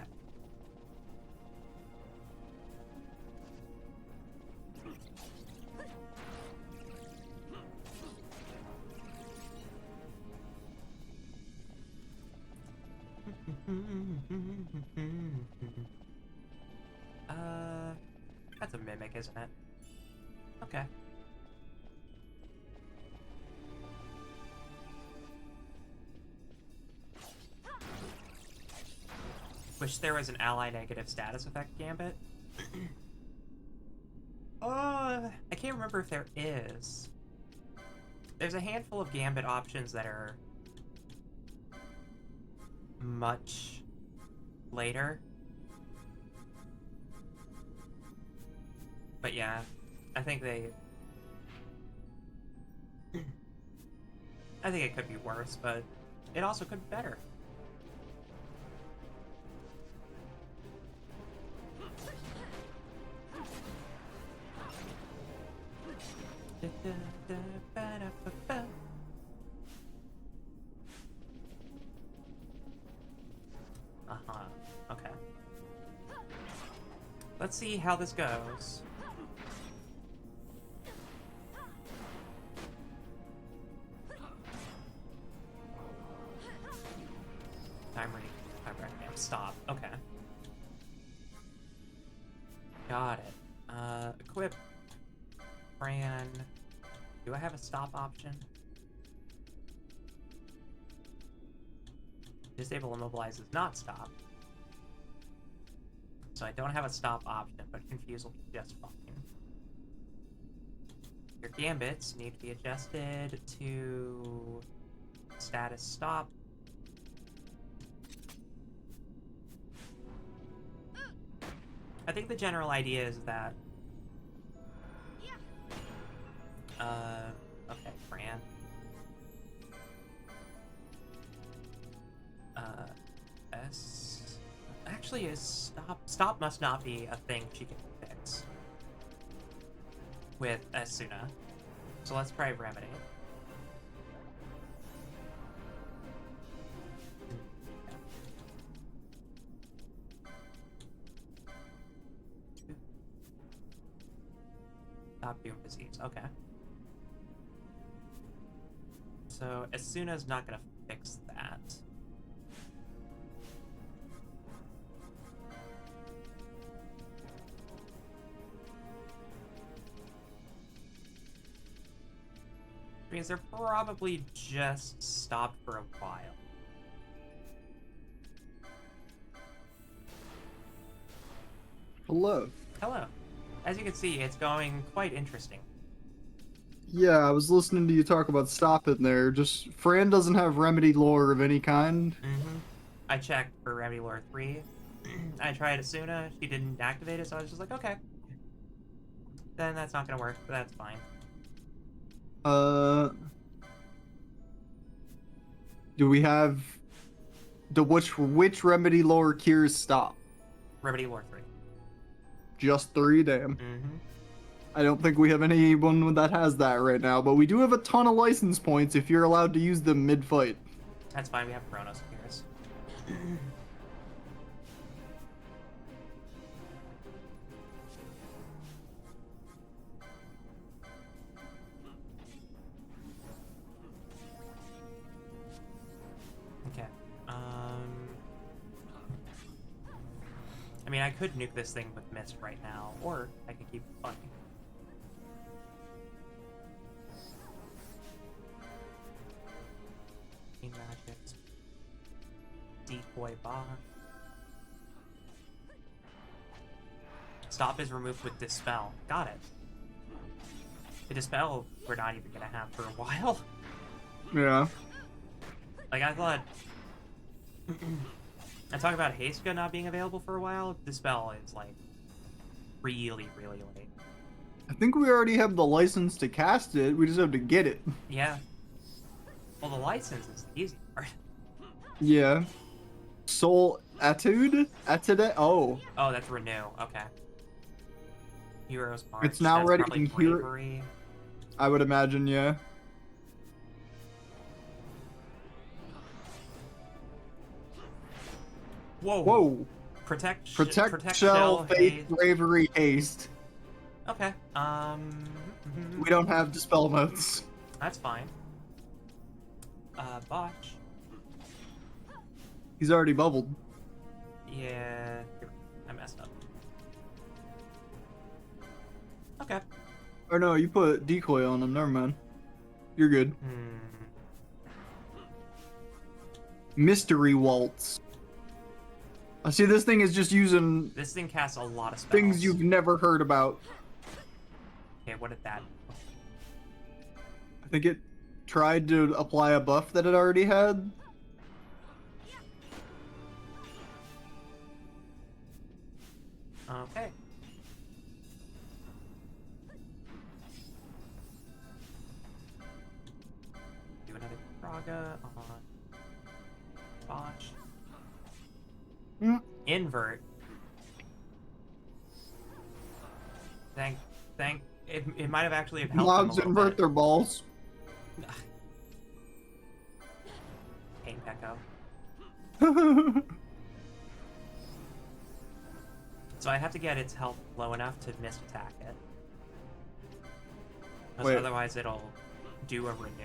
That's a mimic, isn't it? Okay. Wish there was an ally negative status effect gambit. I can't remember if there is. There's a handful of gambit options that are much later. But yeah, I think it could be worse, but it also could be better. Okay. Let's see how this goes. Time reckoning. Stop. Okay. Got it. Equip. Fran. Do I have a stop option? Disable immobilize is not stop. So I don't have a stop option, but confuse will be just fine. Your gambits need to be adjusted to status stop. I think the general idea is that okay, Fran. Actually, is stop must not be a thing she can fix with Esuna. So let's try Remedy. Stop doom disease. Okay. So Esuna's not gonna fix that. Means they're probably just stopped for a while. Hello. Hello. As you can see, it's going quite interesting. Yeah, I was listening to you talk about stop in there. Just Fran doesn't have remedy lore of any kind. I checked for Remedy Lore 3. I tried Asuna, she didn't activate it, so I was just like, okay. Then that's not gonna work, but that's fine. Do we have which remedy lore cures stop? Remedy Lore 3. Just 3, damn. I don't think we have anyone that has that right now, but we do have a ton of license points if you're allowed to use them mid-fight. That's fine, we have Chronos Cures. I could nuke this thing with Mist right now, or I could keep fighting. Magics. Decoy bar. Stop is removed with Dispel. Got it. The Dispel we're not even gonna have for a while. Yeah. Like, I thought... I talk about Haska not being available for a while. Dispel is, like, really, really late. I think we already have the license to cast it. We just have to get it. Yeah. Well, the license is the easy part. Yeah. Soul Etude? Etude? Oh. Oh, that's Renew. Okay. Heroes March. It's now That's ready probably in Hero- Bravery. I would imagine, yeah. Whoa. Whoa. Protect, Protect Shell, Faith, Haste. Bravery, Haste. Okay. We don't have Dispel modes. That's fine. Botch. He's already bubbled. Yeah. I messed up. Okay. Or no, you put decoy on him. Never mind. You're good. Mystery Waltz. I see this thing is just using This thing casts a lot of spells. things you've never heard about. Okay, what did that... I think it tried to apply a buff that it already had. Okay. Do another Praga on Botch. Invert. It might have actually helped Mobs them a invert little their balls. bit. Pain Pecco. So I have to get its health low enough to mist attack it. 'Cause Wait. otherwise it'll do a renew.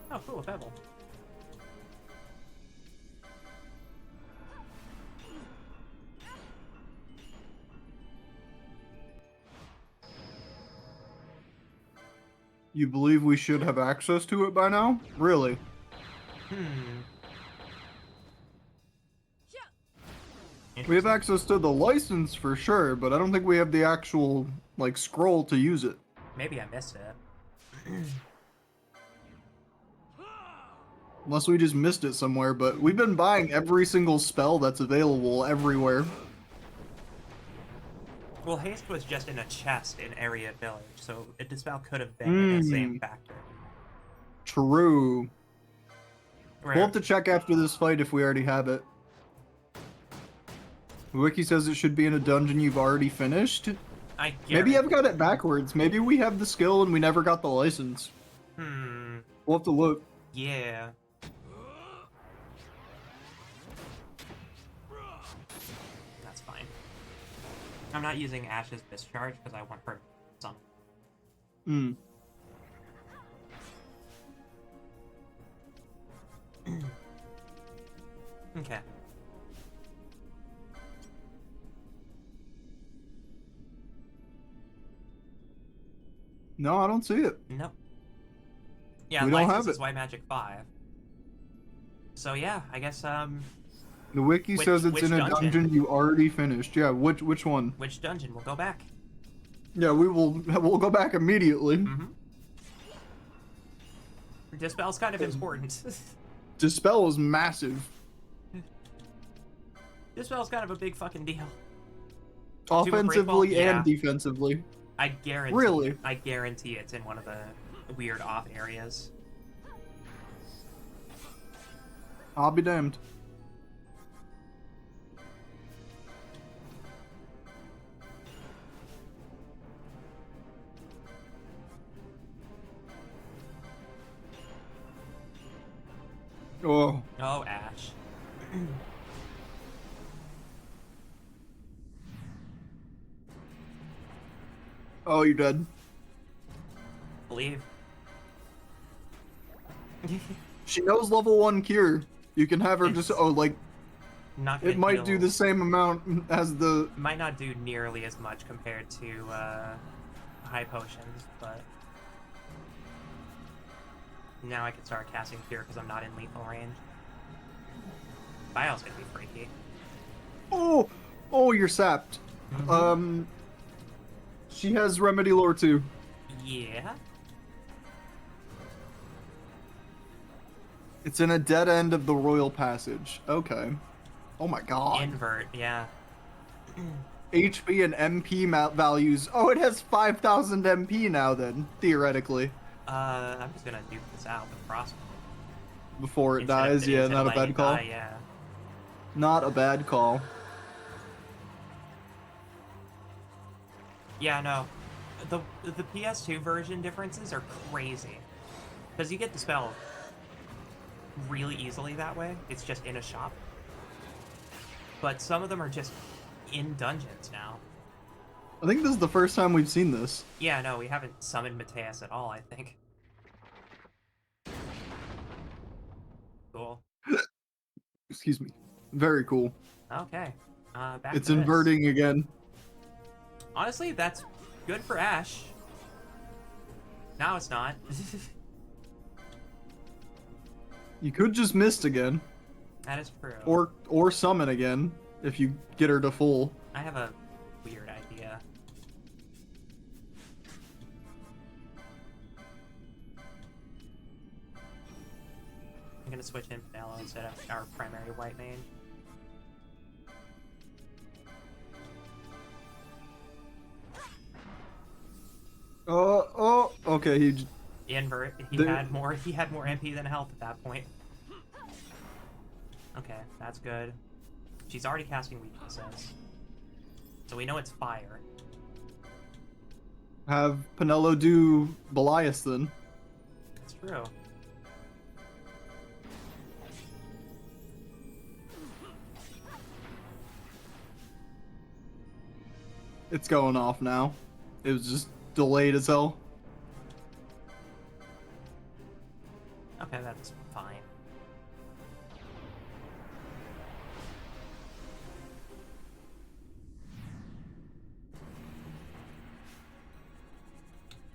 Oh, cool, a pebble. You believe we should have access to it by now? Really? We have access to the license for sure, but I don't think we have the actual, like, scroll to use it. Maybe I missed it. Unless we just missed it somewhere, but we've been buying every single spell that's available everywhere. Well, haste was just in a chest in Area Village, so a Dispel could have been in the same factor. True. Where- We'll have to check after this fight if we already have it. The wiki says it should be in a dungeon you've already finished. Maybe I've got it backwards. Maybe we have the skill and we never got the license. We'll have to look. Yeah. That's fine. I'm not using Ash's discharge because I want her some. Okay. No, I don't see it. Nope. Yeah, We don't license have is it. White Magic 5. So yeah, I guess The wiki says it's which in a dungeon? dungeon you already finished. Yeah, which one? which dungeon? We'll go back. Yeah, we'll go back immediately. Dispel's kind of important. Dispel is massive. Dispel's kind of a big fucking deal. Offensively Yeah. and defensively. I guarantee. Really? I guarantee it's in one of the weird off areas. I'll be damned. Oh. Oh, Ash. Oh, you dead. Believe. She knows level 1 cure. You can have her just, It's oh, like, Not gonna it might do heal- the same amount as the... Might not do nearly as much compared to high potions, but now I can start casting Cure because I'm not in lethal range. Bio's gonna be freaky. Oh! Oh, you're sapped. Mhm. She has Remedy Lore too. Yeah. It's in a dead end of the Royal Passage. Okay. Oh my god. Invert, yeah. HP and MP values. Oh, it has 5,000 MP now then, theoretically. I'm just gonna nuke this out with Frostbite. Before it Instead of- dies, yeah, instead of not a letting bad it call. die, yeah. Not a bad call. Yeah, no. The PS2 version differences are crazy. Because you get the spell really easily that way. It's just in a shop. But some of them are just in dungeons now. I think this is the first time we've seen this. Yeah, no, we haven't summoned Mateus at all, I think. Cool. Excuse me. Very cool. Okay. Back It's to this. inverting again. Honestly, that's good for Ash. Now it's not. You could just mist again. That is true. Or summon again, if you get her to full. I have a weird idea. I'm gonna switch in Pinello instead of our primary white mage. Oh, okay, Invert. He The- had more MP than health at that point. Okay, that's good. She's already casting weaknesses. So we know it's fire. have Pinello do Belias then. That's true. It's going off now. It was just delayed as hell. Okay, that's fine.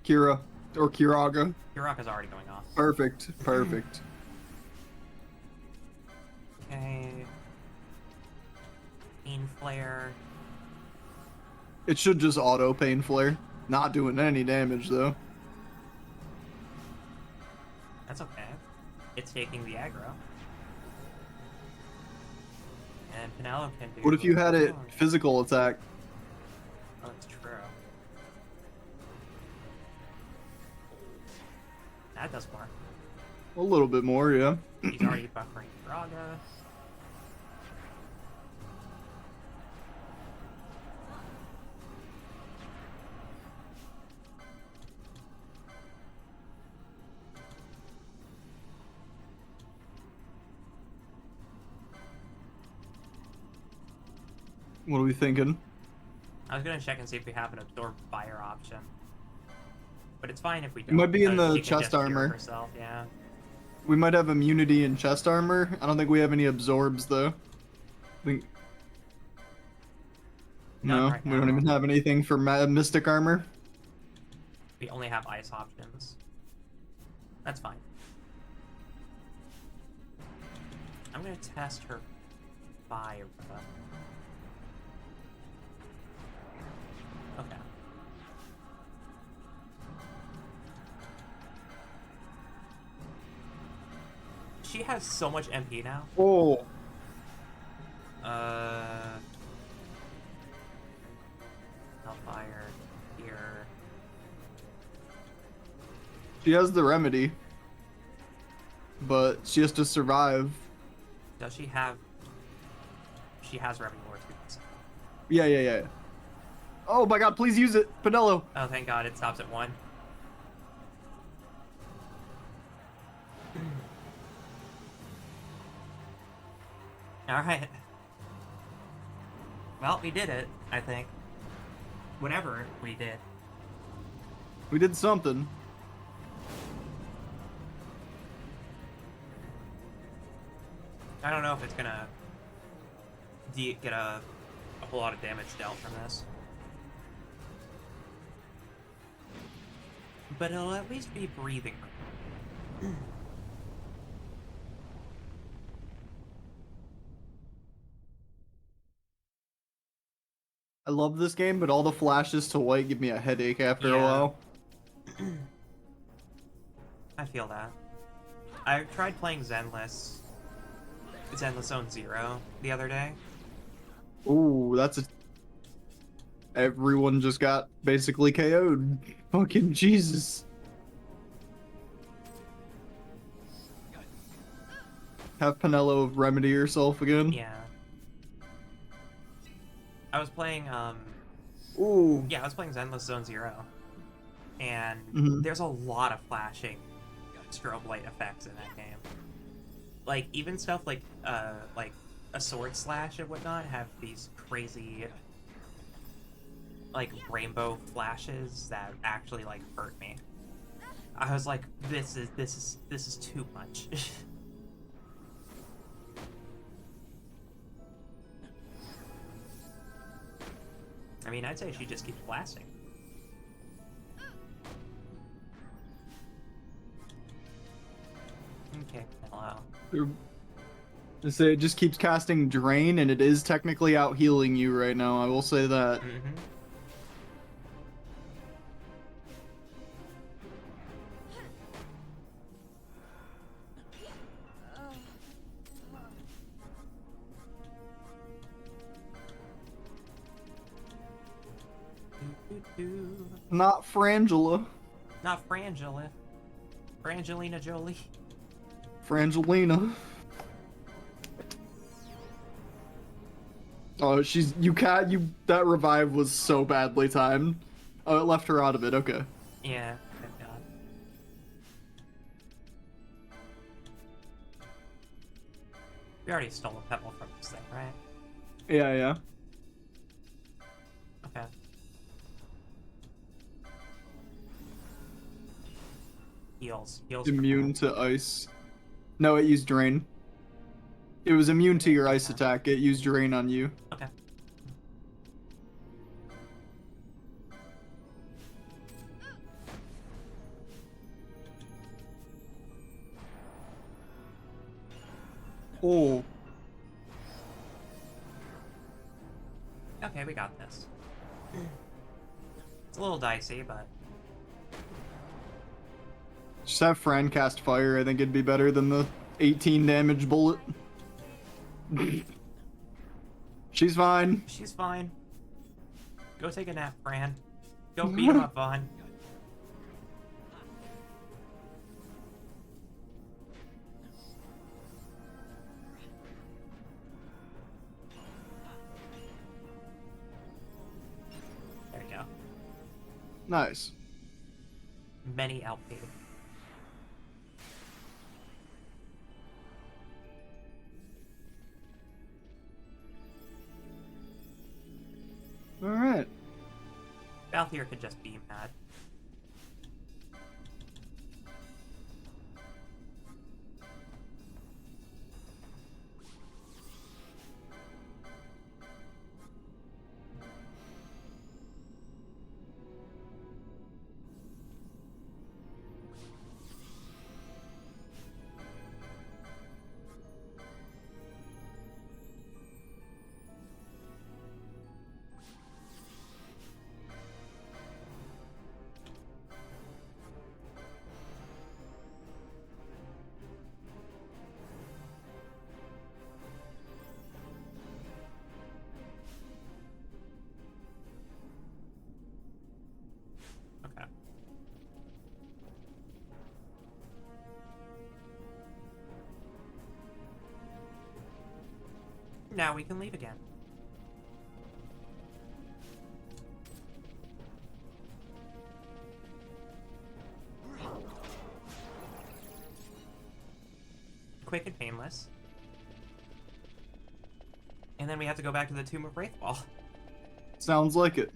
Kira. Or Kiraga. Uraka's already going off. Perfect. Perfect. Okay. Pain Flare. It should just auto Pain Flare. Not doing any damage though. That's okay. It's taking the aggro. And Pinello can do... What if you had it physical attack? Oh, that's true. That does more. A little bit more, yeah. He's already buffering Braga. What are we thinking? I was gonna check and see if we have an absorb fire option. But it's fine if we don't. might be in because the she can chest just cure armor. Herself, yeah. We might have immunity and chest armor. I don't think we have any absorbs though. I think... None No, right we don't now. even have anything for mystic armor. We only have ice options. That's fine. I'm gonna test her fire. Okay. She has so much MP now. Oh, Hellfire here. she has the remedy, but she has to survive. Does she have? She has Remedy Lore too. Yeah. Oh my god, please use it, Pinello. Oh, thank God, it stops at 1. Alright. Well, we did it, I think. Whatever we did. We did something. I don't know if it's gonna get a whole lot of damage dealt from this. But it'll at least be breathing room. I love this game, but all the flashes to white give me a headache after a Yeah. while. I feel that. I tried playing Zenless Zone Zero the other day. Ooh, that's a... Everyone just got basically KO'd. Fucking Jesus. Have Penelo remedy yourself again? Yeah. I was playing, Ooh. yeah, I was playing Zenless Zone Zero. And Mhm. there's a lot of flashing strobe light effects in that game. Like, even stuff like a sword slash and whatnot have these crazy, like, rainbow flashes that actually, like, hurt me. I was like, this is too much. I mean, I'd say she just keeps blasting. Okay, hello. To say it just keeps casting Drain, and it is technically out healing you right now. I will say that. Mm-hmm. Not Frangela. Not Frangela. Frangelina Jolie. Frangelina. Oh, that revive was so badly timed. Oh, it left her out of it, okay. Yeah, thank God. We already stole a pebble from this thing, right? Yeah. Okay. Heals. Immune to ice. No, it used Drain. It was immune to your ice attack. It used Drain on you. Okay. Oh. Okay, we got this. It's a little dicey, but... Just have Fran cast fire. I think it'd be better than the 18 damage bullet. She's fine. She's fine. Go take a nap, Fran. Go beat him up, Vaughn. There you go. Nice. Many LP. Alright. Balthier could just be mad. Okay. Now we can leave again. Quick and painless. And then we have to go back to the Tomb of Wraithwall. Sounds like it.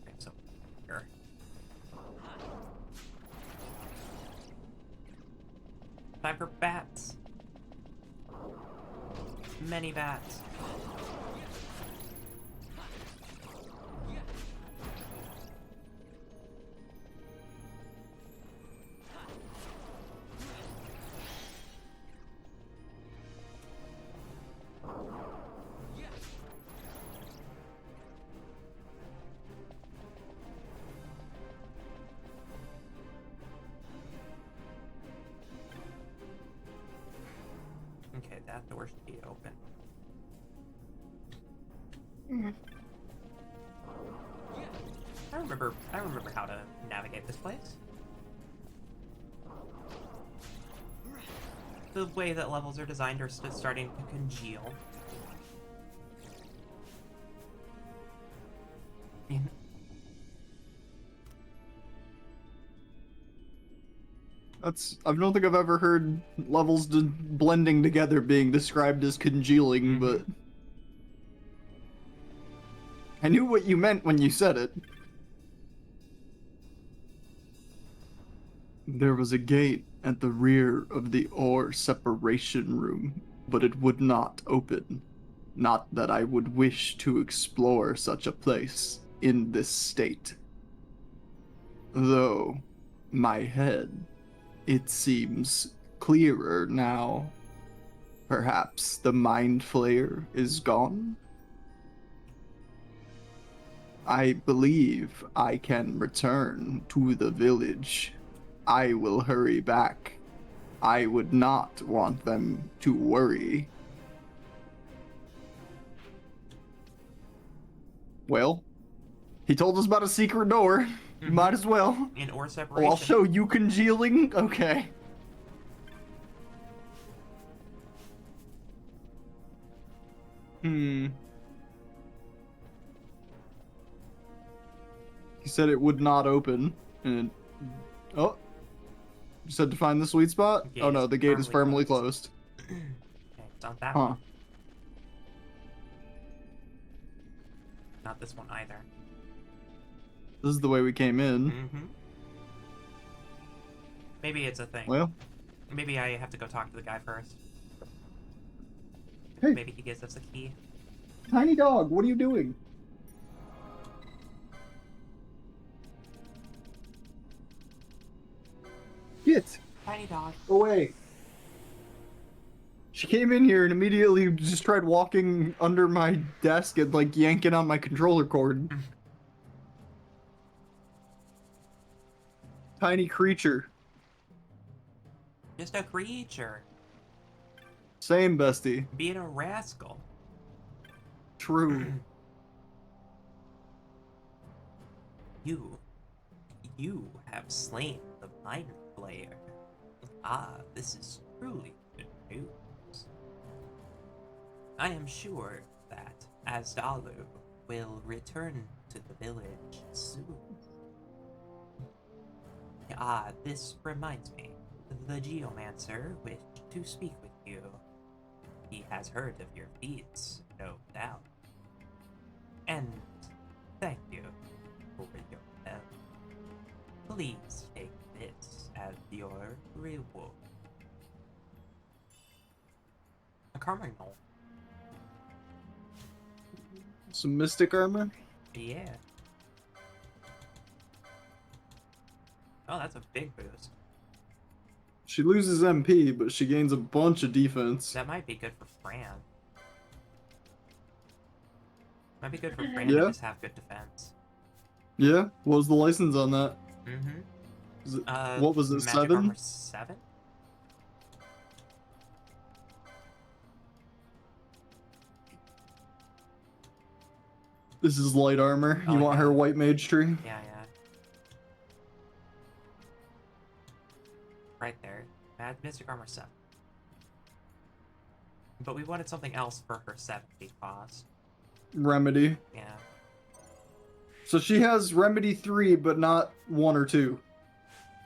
Okay, so here. Time for bats. Many bats. Okay, that door should be open. I remember how to navigate this place. The way that levels are designed are starting to congeal. I don't think I've ever heard levels blending together being described as congealing, but I knew what you meant when you said it. There was a gate at the rear of the ore separation room, but it would not open. Not that I would wish to explore such a place in this state. Though, my head, it seems clearer now. Perhaps the mind flayer is gone? I believe I can return to the village. I will hurry back. I would not want them to worry. Well, he told us about a secret door. Might as well. In ore Oh, separation. I'll show you congealing? Okay. He said it would not open. And oh, you said to find the sweet spot? Oh no, the gate is firmly closed. Okay, it's on that Huh. one. Not this one either. This is the way we came in. Maybe it's a thing. Well, Maybe I have to go talk to the guy first. hey, Maybe he gives us a key. tiny dog, what are you doing? Get Tiny dog. away. She came in here and immediately just tried walking under my desk and like yanking on my controller cord. Tiny creature. Just a creature. Same, bestie. Being a rascal. True. You have slain the mind flayer. Ah, this is truly good news. I am sure that Azdalu will return to the village soon. Ah, this reminds me. The Geomancer wished to speak with you. He has heard of your feats, no doubt. And thank you for your help. Please take this as your reward. A Carmignol. Some mystic armor? Yeah. Oh, that's a big boost. She loses MP, but she gains a bunch of defense. That might be good for Fran. Might be good for Fran Yeah. to just have good defense. Yeah? What was the license on that? Mm-hmm. Is it, what was it, Magic 7? Armor 7? This is light armor. Oh, You want yeah. her white mage tree? Yeah. Right there. Mystic Armor 7. But we wanted something else for her 70 cost. Remedy. Yeah. So she has Remedy 3, but not 1 or 2,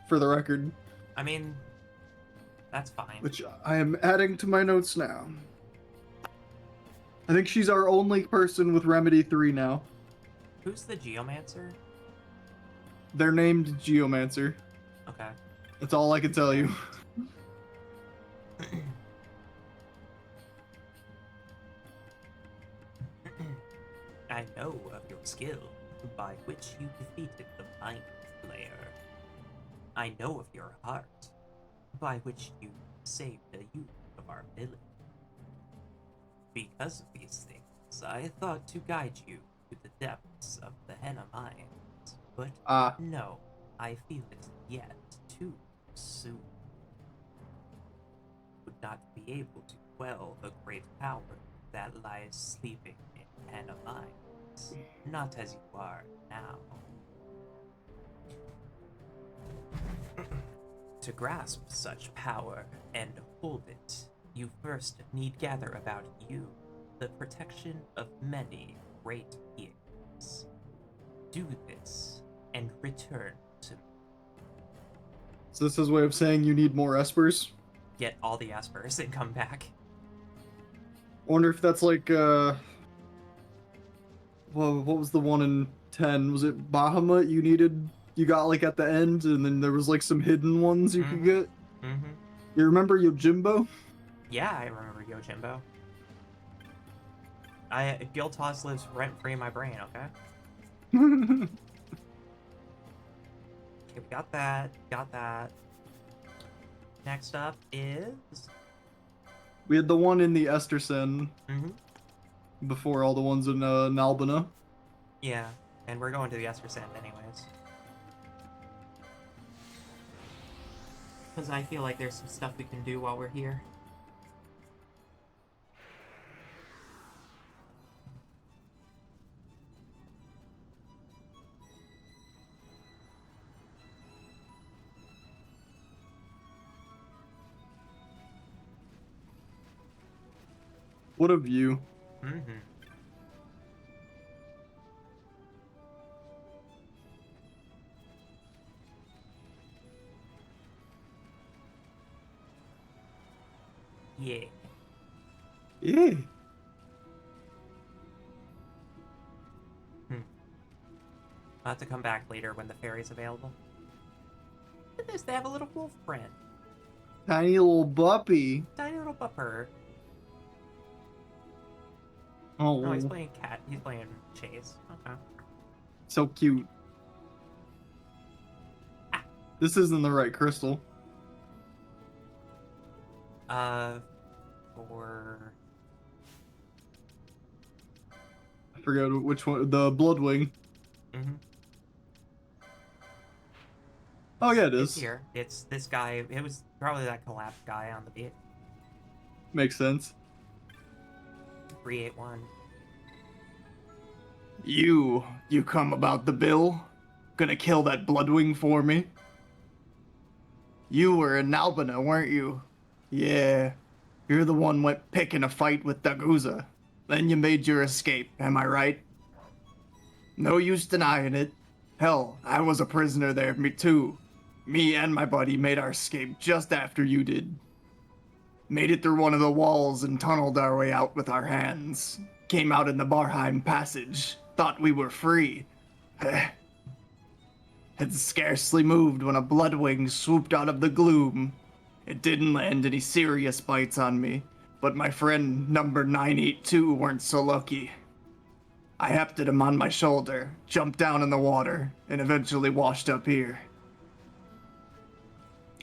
for the record. I mean, that's fine. Which I am adding to my notes now. I think she's our only person with Remedy 3 now. Who's the Geomancer? They're named Geomancer. Okay. That's all I can tell you. I know of your skill, by which you defeated the Mind Flayer. I know of your heart, by which you saved the youth of our village. Because of these things, I thought to guide you to the depths of the Henna Mines, but no, I feel it yet too soon. Would not be able to quell the great power that lies sleeping in Henna Mines, not as you are now. To grasp such power and hold it, you first need gather about you the protection of many great beings. Do this and return to me. So this is a way of saying you need more espers? Get all the espers and come back. I wonder if that's like, well, what was the one in 10? Was it Bahamut you got like at the end, and then there was like some hidden ones you could get? Mm-hmm. You remember Yojimbo? Yeah, I remember Yojimbo. Giltos lives rent-free in my brain, okay? Okay, we got that. Next up is... We had the one in the Estersen Mm-hmm. before all the ones in Nalbina. Yeah, and we're going to the Esper Sand anyways. Because I feel like there's some stuff we can do while we're here. What a view. Mm-hmm. Yeah. Yeah. I'll have to come back later when the ferry's available. Look at this, they have a little wolf friend. Tiny little puppy. Tiny little bupper. Oh, No, he's playing cat. He's playing Chase. Okay. so cute. This isn't the right crystal. For... I forgot which one. The Bloodwing. Mm-hmm. Oh yeah, it It's is. here. It's this guy. It was probably that collapsed guy on the beat. Makes sense. 381. You come about the bill? Gonna kill that Bloodwing for me? You were in Nalbina, weren't you? Yeah. You're the one went picking a fight with Daguza. Then you made your escape, am I right? No use denying it. Hell, I was a prisoner there, me too. Me and my buddy made our escape just after you did. Made it through one of the walls and tunneled our way out with our hands. Came out in the Barheim Passage. Thought we were free. Had scarcely moved when a Bloodwing swooped out of the gloom. It didn't land any serious bites on me, but my friend number 982 weren't so lucky. I hefted him on my shoulder, jumped down in the water, and eventually washed up here.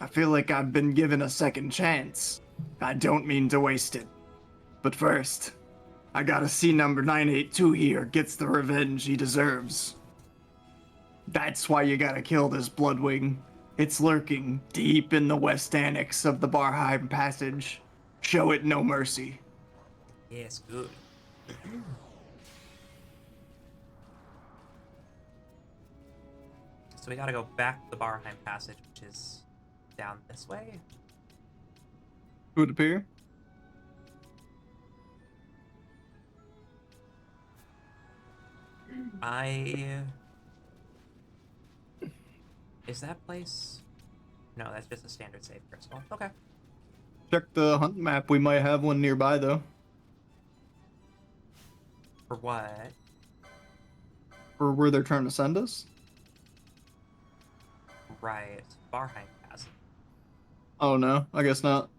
I feel like I've been given a second chance. I don't mean to waste it. But first, I gotta see number 982 here gets the revenge he deserves. That's why you gotta kill this Bloodwing. It's lurking deep in the west annex of the Barheim Passage. Show it no mercy. Yes, good. So we gotta go back the Barheim Passage, which is down this way. It would appear. Is that place? No, that's just a standard save crystal. Okay. Check the hunt map. We might have one nearby though. For what? For where they're trying to send us. Right. Barheim Pass. Oh no, I guess not.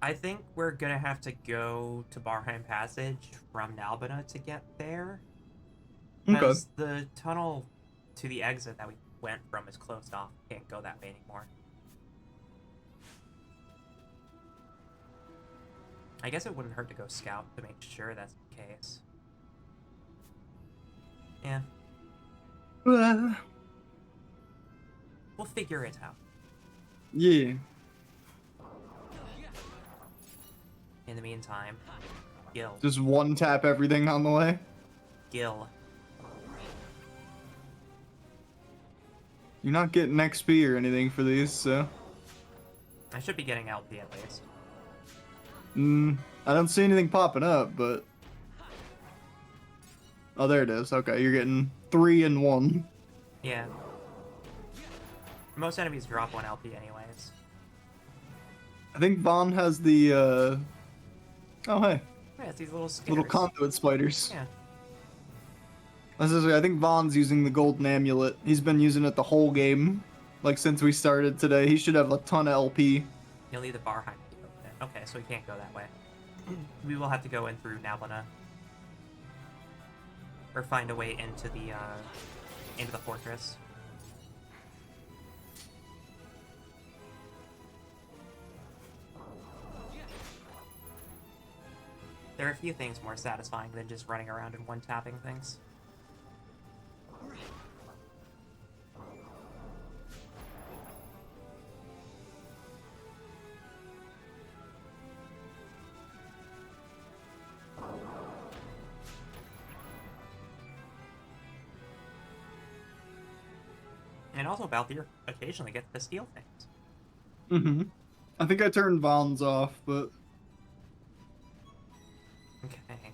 I think we're gonna have to go to Barheim Passage from Nalbina to get there. Okay. Because the tunnel to the exit that we went from is closed off. Can't go that way anymore. I guess it wouldn't hurt to go scout to make sure that's the case. Yeah. We'll figure it out. Yeah. In the meantime, Gil. Just one tap everything on the way. Gil. You're not getting XP or anything for these, so. I should be getting LP at least. I don't see anything popping up, but. Oh, there it is. Okay, you're getting 3 and 1. Yeah. Most enemies drop 1 LP anyways. I think Vaughn has the. Oh, hey. Yeah, it's these little skitters. Little conduit spiders. Yeah. I think Vaughn's using the golden amulet. He's been using it the whole game. Like, since we started today. He should have a ton of LP. You'll need the Barheim to open it. Okay, so we can't go that way. We will have to go in through Nalbina. Or find a way into the fortress. There are a few things more satisfying than just running around and one-tapping things. And also, Balthier occasionally gets to steal things. I think I turned Vaughn's off, but. Okay.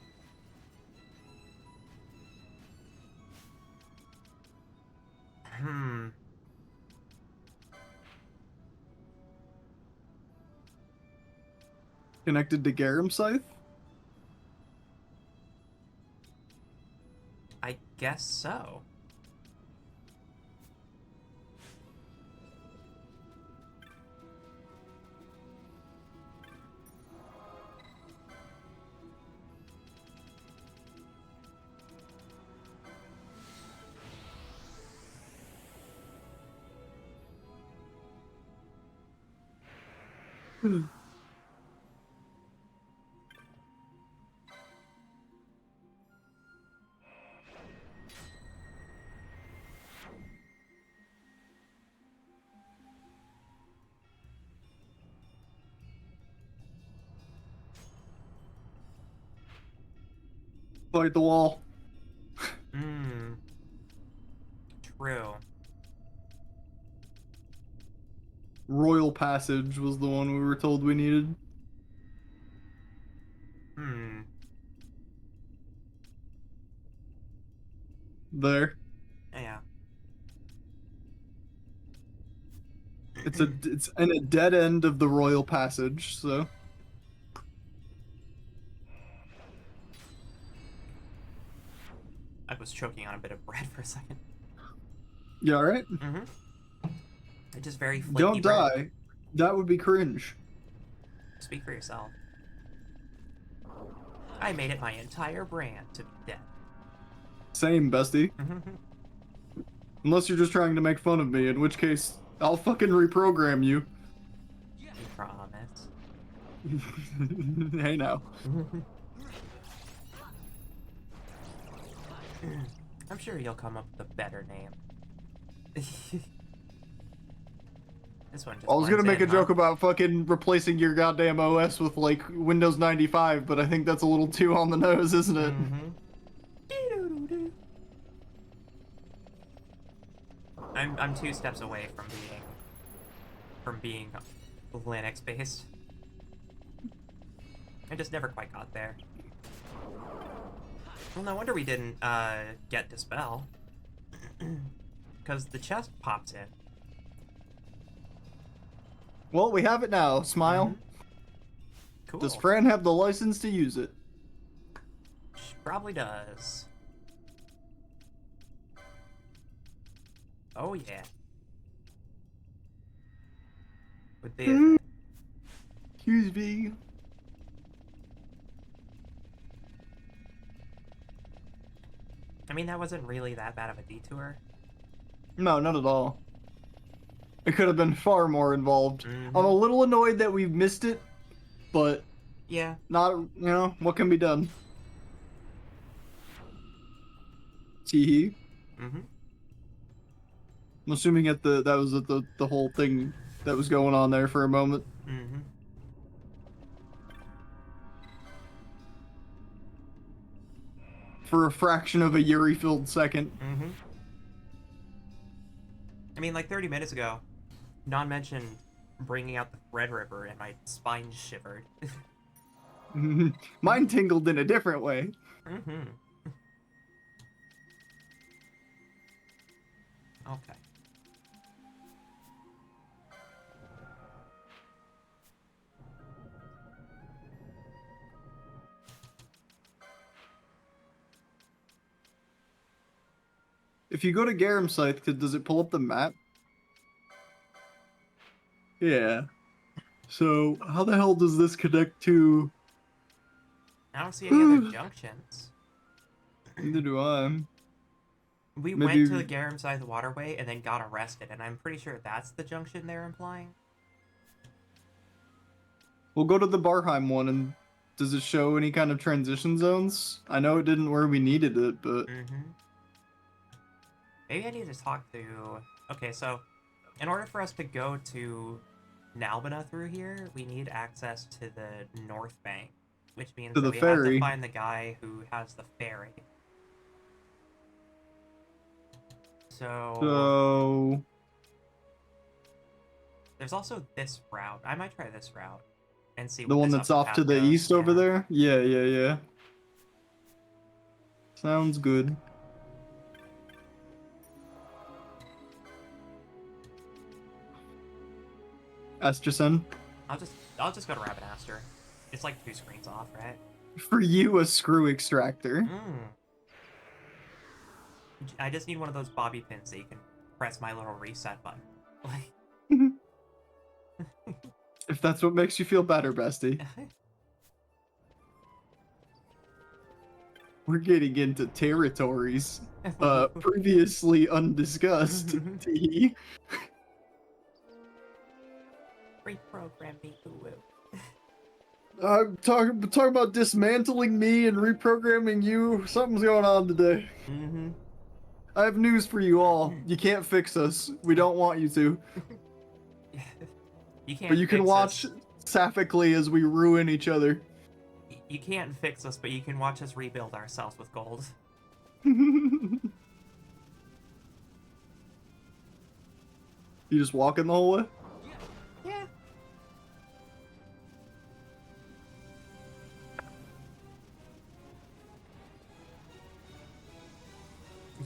Connected to Garum Scythe? I guess so. Fight the wall. True. Royal Passage was the one we were told we needed. There. Yeah. It's in a dead end of the Royal Passage, so. I was choking on a bit of bread for a second. You alright? It's just very flaky Don't bread. die. That would be cringe. Speak for yourself. I made it my entire brand to be dead. Same, bestie. Unless you're just trying to make fun of me, in which case, I'll fucking reprogram you. You promise. Hey now. I'm sure you'll come up with a better name. This one just I was gonna blends make in, a joke huh? about fucking replacing your goddamn OS with like Windows 95, but I think that's a little too on the nose, isn't it? I'm 2 steps away from being Linux based. I just never quite got there. Well, no wonder we didn't get Dispel. Because the chest pops in. Well, we have it now. Smile. Cool. Does Fran have the license to use it? She probably does. Oh yeah. With the Excuse me. I mean, that wasn't really that bad of a detour. No, not at all. It could have been far more involved. Mm-hmm. I'm a little annoyed that we've missed it, but Yeah. not, what can be done? Teehee. Mm-hmm. I'm assuming that was the whole thing that was going on there for a moment. Mm-hmm. For a fraction of a Yuri-filled second. Mm-hmm. I mean, like 30 minutes ago, non mentioned bringing out the Red River and my spine shivered. Mine tingled in a different way. Mm-hmm. Okay. If you go to Garum Scythe, does it pull up the map? Yeah. So, how the hell does this connect to... I don't see any other junctions. Neither do I. We Maybe... went to the Garum Side of the waterway and then got arrested, and I'm pretty sure that's the junction they're implying. We'll go to the Barheim one, and does it show any kind of transition zones? I know it didn't where we needed it, but... Mm-hmm. Maybe I need to talk to... Okay, so, in order for us to go to Nalbina through here, we need access to the North Bank, which means to that the we ferry. have to find the guy who has the ferry. So... There's also this route. I might try this route and see The what one this that's off to path the goes. east over there? Yeah. Sounds good. Asterson? I'll just go to Rabbit Aster. It's like 2 screens off, right? For you, a screw extractor. I just need one of those bobby pins that you can press my little reset button. Like... If that's what makes you feel better, bestie. We're getting into territories previously undiscussed. T. Reprogram me, ooh. I'm talking about dismantling me and reprogramming you. Something's going on today. Mm-hmm. I have news for you all. You can't fix us. We don't want you to. You can't. But you can watch sappically as we ruin each other. You can't fix us, but you can watch us rebuild ourselves with gold. You just walking the whole way? Yeah.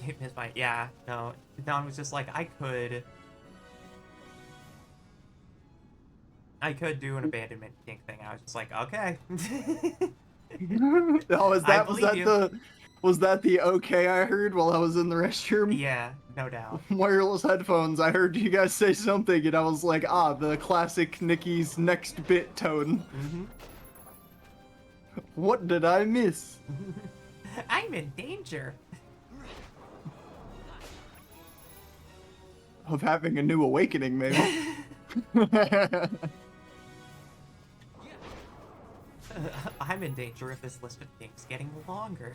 You missed my... Yeah, no. Don was just like, I could do an abandonment kink thing. I was just like, okay. Oh, was that the okay I heard while I was in the restroom? Yeah, no doubt. Wireless headphones. I heard you guys say something, and I was like, the classic Nikki's next bit tone. Mm-hmm. What did I miss? I'm in danger. Of having a new awakening, maybe. I'm in danger of this list of kinks getting longer.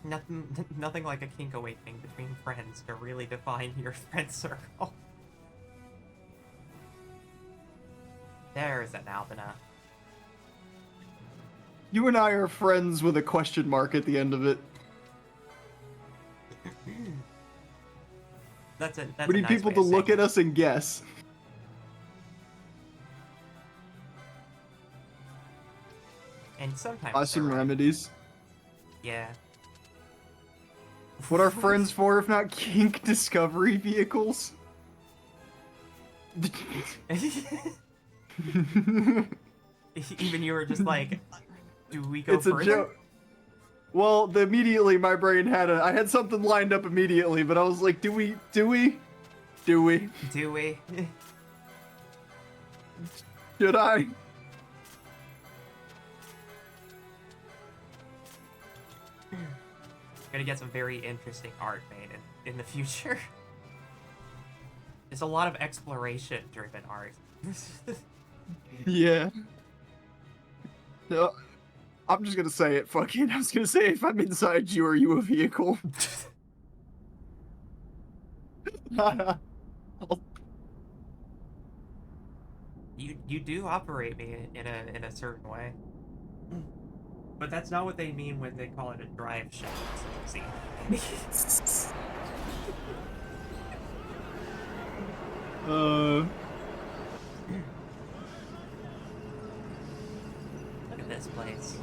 Nothing like a kink awakening between friends to really define your friend circle. There's an Albina. You and I are friends with a question mark at the end of it. That's we need people to look at us and guess. And sometimes Buy some remedies. Yeah. What are friends for if not kink discovery vehicles? Even you were just like, do we go It's further? a joke. Well, immediately my brain I had something lined up immediately, but I was like, do we? Do we? Should I? Gonna get some very interesting art made in the future. It's a lot of exploration-driven art. Yeah. No, I'm just gonna say it. Fuck it. I was gonna say, if I'm inside you, are you a vehicle? You do operate me in a certain way. But that's not what they mean when they call it a drive shaft. See? Look at this place.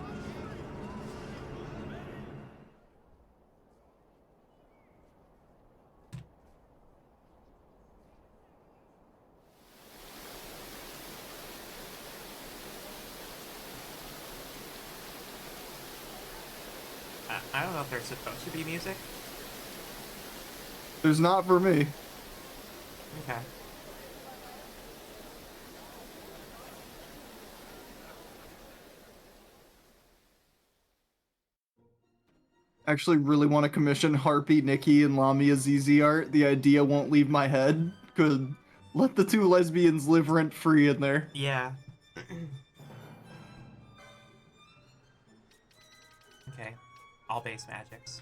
I don't know if there's supposed to be music. There's not for me. Okay. Actually really want to commission Harpy, Nikki, and Lamia ZZ art. The idea won't leave my head. Could let the two lesbians live rent-free in there. Yeah. Okay. All base magics.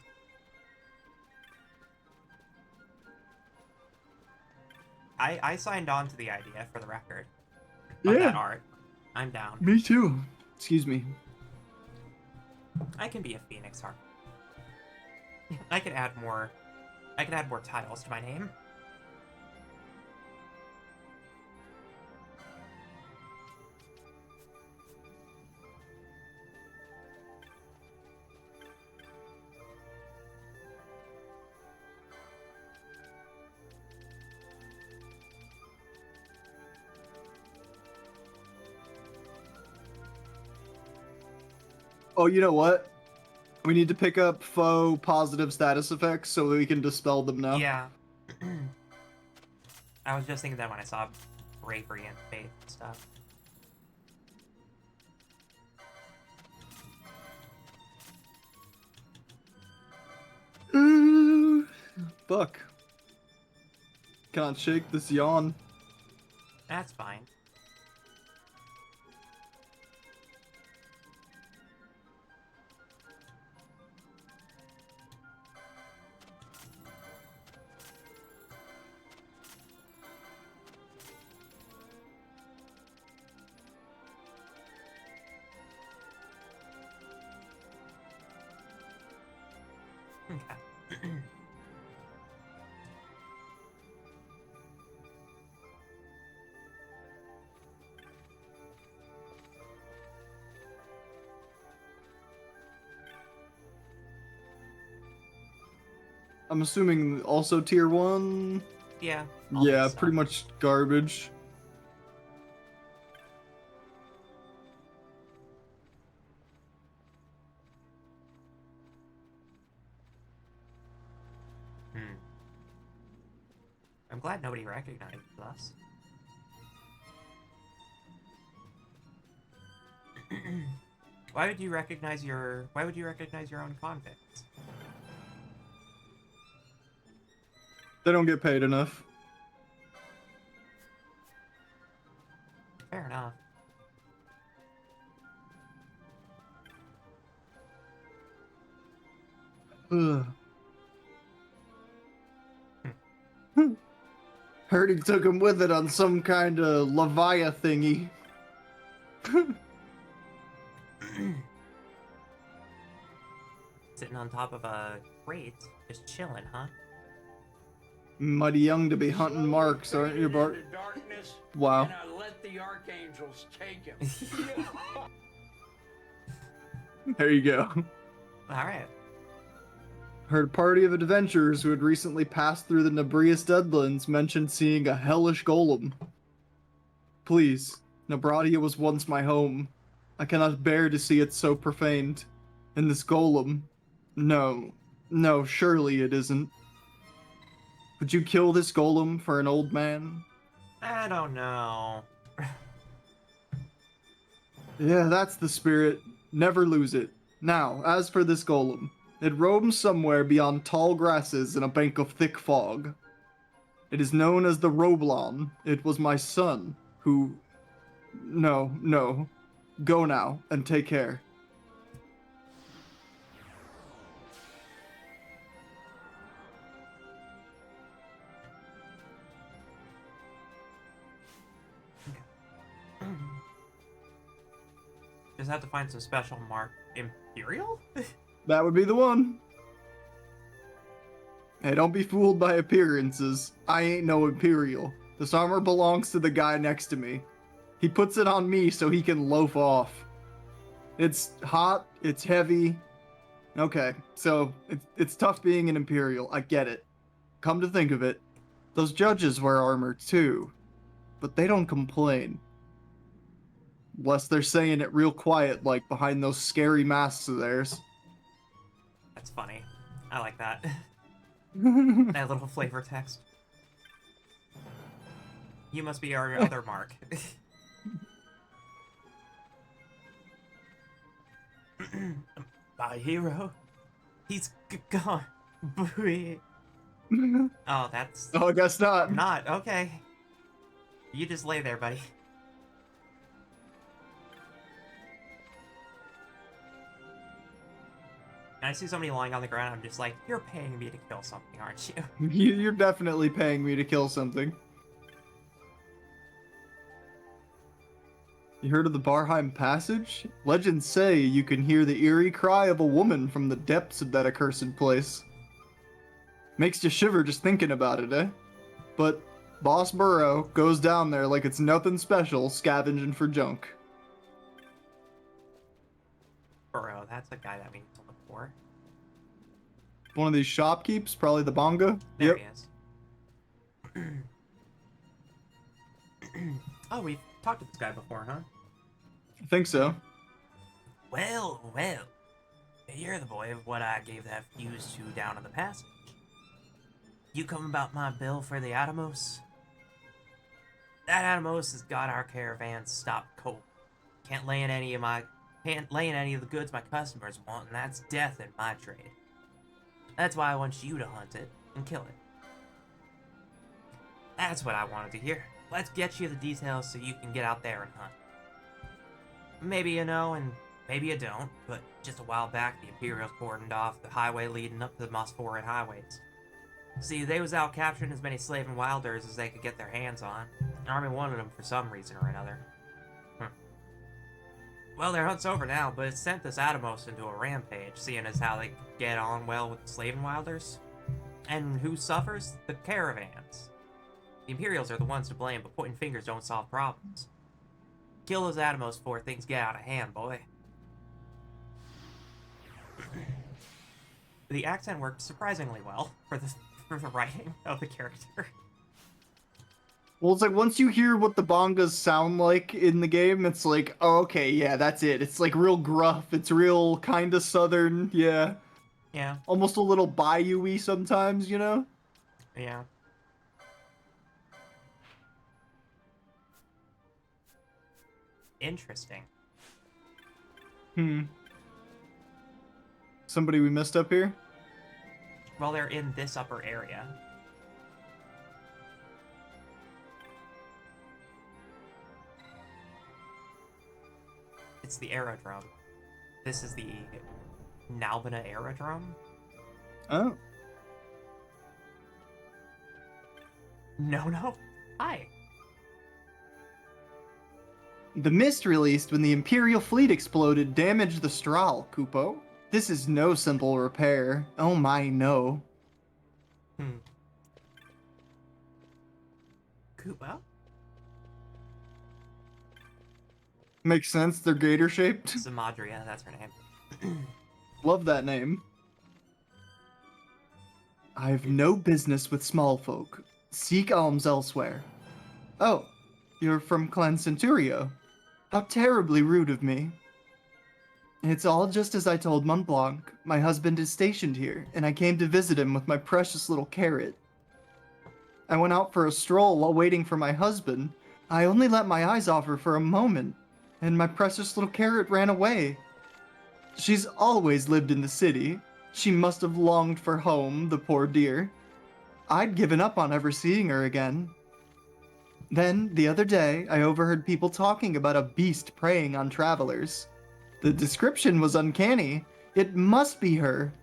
I signed on to the idea, for the record. Of that art. I'm down. Me too. Excuse me. I can be a Phoenix Heart. I could add more titles to my name. Oh, you know what? We need to pick up faux positive status effects so that we can dispel them now. Yeah. I was just thinking that when I saw bravery and faith and stuff. Fuck. Can't shake this yawn. That's fine. Okay. I'm assuming also tier 1? Yeah. Yeah, So. pretty much garbage. I'm glad nobody recognized us. Why would you recognize your own convicts? They don't get paid enough. Fair enough. Ugh. Heard he took him with it on some kind of Leviathan thingy. Sitting on top of a crate, just chilling, huh? Mighty young to be hunting marks, aren't you, Bart? Wow. And I let the archangels take him. There you go. All right. Heard a party of adventurers who had recently passed through the Nebrius Deadlands mentioned seeing a hellish golem. Please, Nebradia was once my home. I cannot bear to see it so profaned. And this golem... No, surely it isn't. Would you kill this golem for an old man? I don't know. Yeah, that's the spirit. Never lose it. Now, as for this golem, it roams somewhere beyond tall grasses in a bank of thick fog. It is known as the Roblon. It was my son who... No. Go now, and take care. Just have to find some special mark. Imperial? That would be the one. Hey, don't be fooled by appearances. I ain't no Imperial. This armor belongs to the guy next to me. He puts it on me so he can loaf off. It's hot, it's heavy. Okay, so it's tough being an Imperial, I get it. Come to think of it, those judges wear armor too, but they don't complain. Unless they're saying it real quiet, like behind those scary masks of theirs. That's funny. I like that. That little flavor text. You must be our other mark. My hero? He's gone. Oh, that's... Oh, I guess not. Not. Okay. You just lay there, buddy. And I see somebody lying on the ground, I'm just like, you're paying me to kill something, aren't you? You're definitely paying me to kill something. You heard of the Barheim Passage? Legends say you can hear the eerie cry of a woman from the depths of that accursed place. Makes you shiver just thinking about it, eh? But Boss Burrow goes down there like it's nothing special, scavenging for junk. Burrow, that's the guy that we need to look for. One of these shopkeepers, probably the Bonga. There Yep. he is. Oh, we've talked to this guy before, huh? I think so. Well. You're the boy of what I gave that fuse to down in the passage. You come about my bill for the Atomos? That Atomos has got our caravan stopped cold. Can't lay in any of the goods my customers want, and that's death in my trade. That's why I want you to hunt it and kill it. That's what I wanted to hear. Let's get you the details so you can get out there and hunt. Maybe you know, and maybe you don't, but just a while back the Imperials cordoned off the highway leading up to the Mosphoran highways. See, they was out capturing as many slave and wilders as they could get their hands on. The army wanted them for some reason or another. Well, their hunt's over now, but it sent this Atomos into a rampage, seeing as how they get on well with the slave and wilders. And who suffers? The caravans. The Imperials are the ones to blame, but pointing fingers don't solve problems. Kill those Atomos before things get out of hand, boy. The accent worked surprisingly well for the writing of the character. Well, it's like once you hear what the Bongas sound like in the game, it's like, oh, okay, yeah, that's it. It's like real gruff. It's real kind of southern, yeah. Yeah. Almost a little bayou-y sometimes, you know? Yeah. Interesting. Somebody we missed up here? Well, they're in this upper area. It's the aerodrome. This is the Nalbina aerodrome. Oh. No. Hi. The mist released when the Imperial fleet exploded damaged the Strahl, Kupo. This is no simple repair. Oh my, no. Kupo? Makes sense, they're gator-shaped. Zamadria, that's her name. Love that name. I've no business with small folk. Seek alms elsewhere. Oh, you're from Clan Centurio. How terribly rude of me. It's all just as I told Montblanc. My husband is stationed here, and I came to visit him with my precious little carrot. I went out for a stroll while waiting for my husband. I only let my eyes off her for a moment, and my precious little carrot ran away. She's always lived in the city. She must have longed for home, the poor dear. I'd given up on ever seeing her again. Then, the other day, I overheard people talking about a beast preying on travelers. The description was uncanny. It must be her.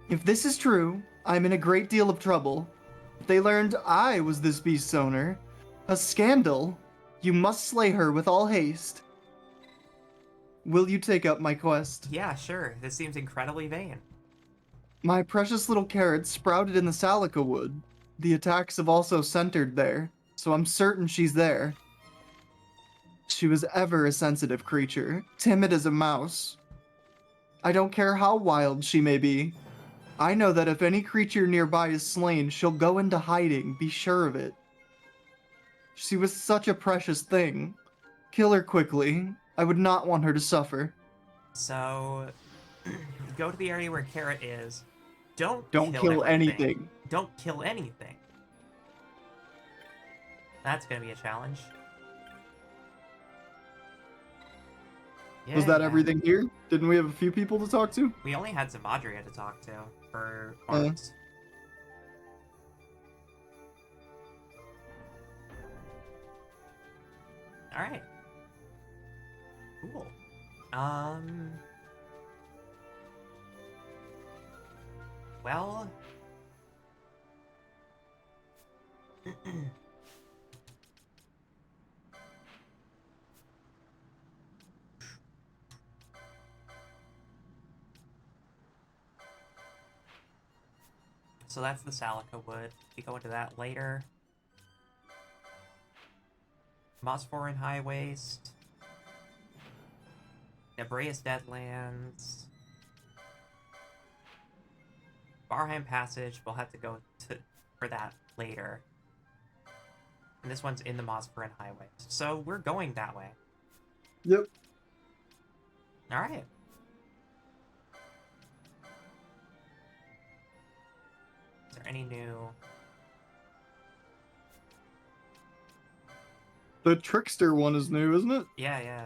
If this is true, I'm in a great deal of trouble. If they learned I was this beast's owner, a scandal. You must slay her with all haste. Will you take up my quest? Yeah, sure. This seems incredibly vain. My precious little carrot sprouted in the Salica wood. The attacks have also centered there, so I'm certain she's there. She was ever a sensitive creature, timid as a mouse. I don't care how wild she may be. I know that if any creature nearby is slain, she'll go into hiding, be sure of it. She was such a precious thing. Kill her quickly. I would not want her to suffer. So, go to the area where Carrot is. Don't kill anything. Don't kill anything. That's gonna be a challenge. Was that Yeah. everything here? Didn't we have a few people to talk to? We only had Zamadria to talk to for arts. Alright. Cool. Well... So that's the Salica Wood. We go into that later. Mosphorin High Waste. Nebraeus Deadlands. Barheim Passage. We'll have to go for that later. And this one's in the Mosphorin High Waste. So we're going that way. Yep. Alright. Is there any new... The Trickster one is new, isn't it? Yeah, yeah.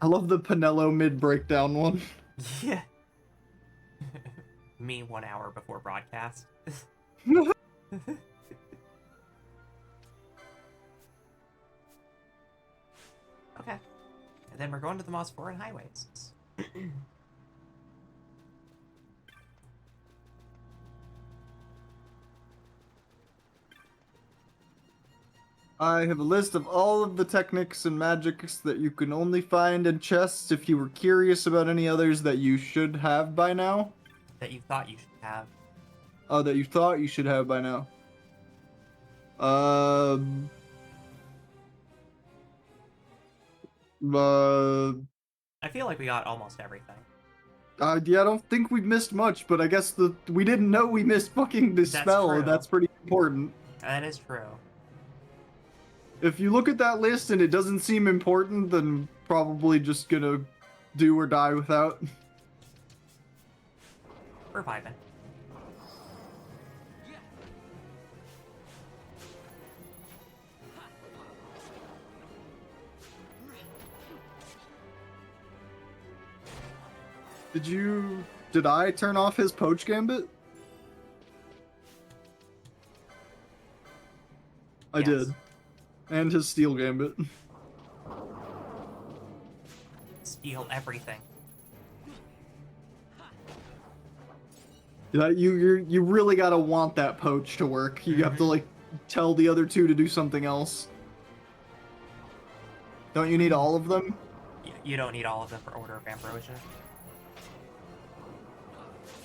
I love the Pinello mid-breakdown one. Yeah. Me 1 hour before broadcast. Okay. And then we're going to the Mosphorin Highways. I have a list of all of the techniques and magics that you can only find in chests. If you were curious about any others that you should have by now. That you thought you should have. Oh, that you thought you should have by now. I feel like we got almost everything. Yeah, I don't think we've missed much, but I guess we didn't know we missed fucking Dispel. True. That's pretty important. That is true. If you look at that list and it doesn't seem important, then probably just gonna do or die without. We're vibing. Did I turn off his Poach Gambit? I Yes. did. And his Steel Gambit. Steal everything. Yeah, you really gotta want that Poach to work. You have to, like, tell the other two to do something else. Don't you need all of them? You don't need all of them for Order of Ambrosia.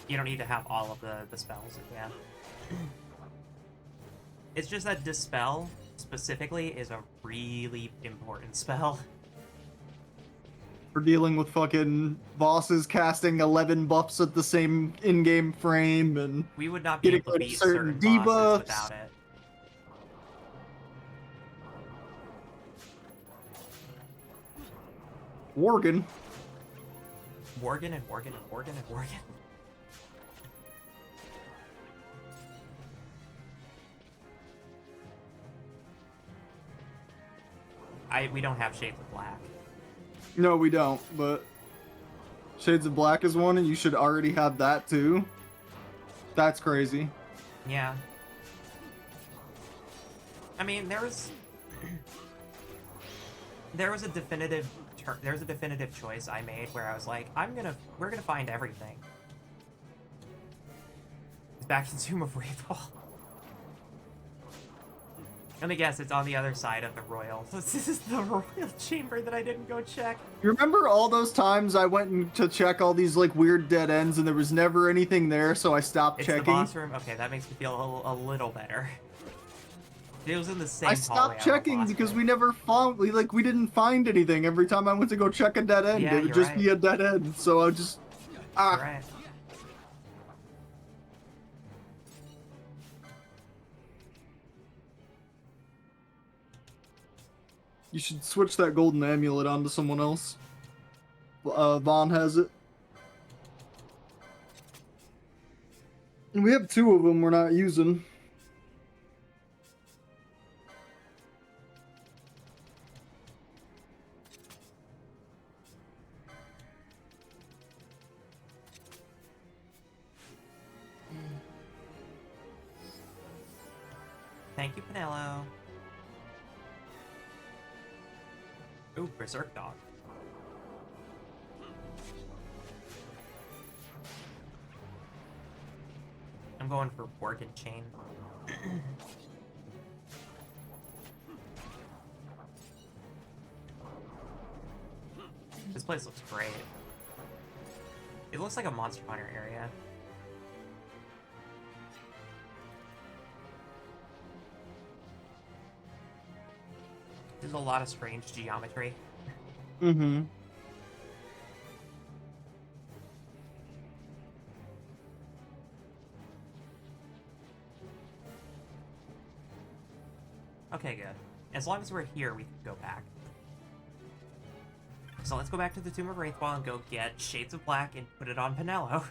You don't need to have all of the spells, yeah. It's just that Dispel, specifically, is a really important spell. We're dealing with fucking bosses casting 11 buffs at the same in-game frame and We would not be getting able to rid of beat certain certain bosses debuffs. without it. Worgen. Worgen and Worgen and Worgen and Worgen. We don't have Shades of Black. No, we don't, but Shades of Black is one, and you should already have that too. That's crazy. Yeah. I mean, there was a definitive choice I made where I was like, we're gonna find everything. It's back in Tomb of Wraithfall. Let me guess, it's on the other side of the royal. This is the royal chamber that I didn't go check. You remember all those times I went to check all these like weird dead ends and there was never anything there, so I stopped It's checking? the boss room? Okay, that makes me feel a little better. It was in the same I hallway stopped on the checking boss because room. we never found, we didn't find anything every time I went to go check a dead end. Yeah, It would you're just right. be a dead end, so I just... You're right. You should switch that golden amulet onto someone else. Vaughn has it. And we have 2 of them we're not using. Thank you, Pinello. Ooh, Berserk Dog. I'm going for Worgen Chain. This place looks great. It looks like a Monster Hunter area. There's a lot of strange geometry. Mm-hmm. Okay, good. As long as we're here, we can go back. So let's go back to the Tomb of Wraithfall and go get Shades of Black and put it on Pinello.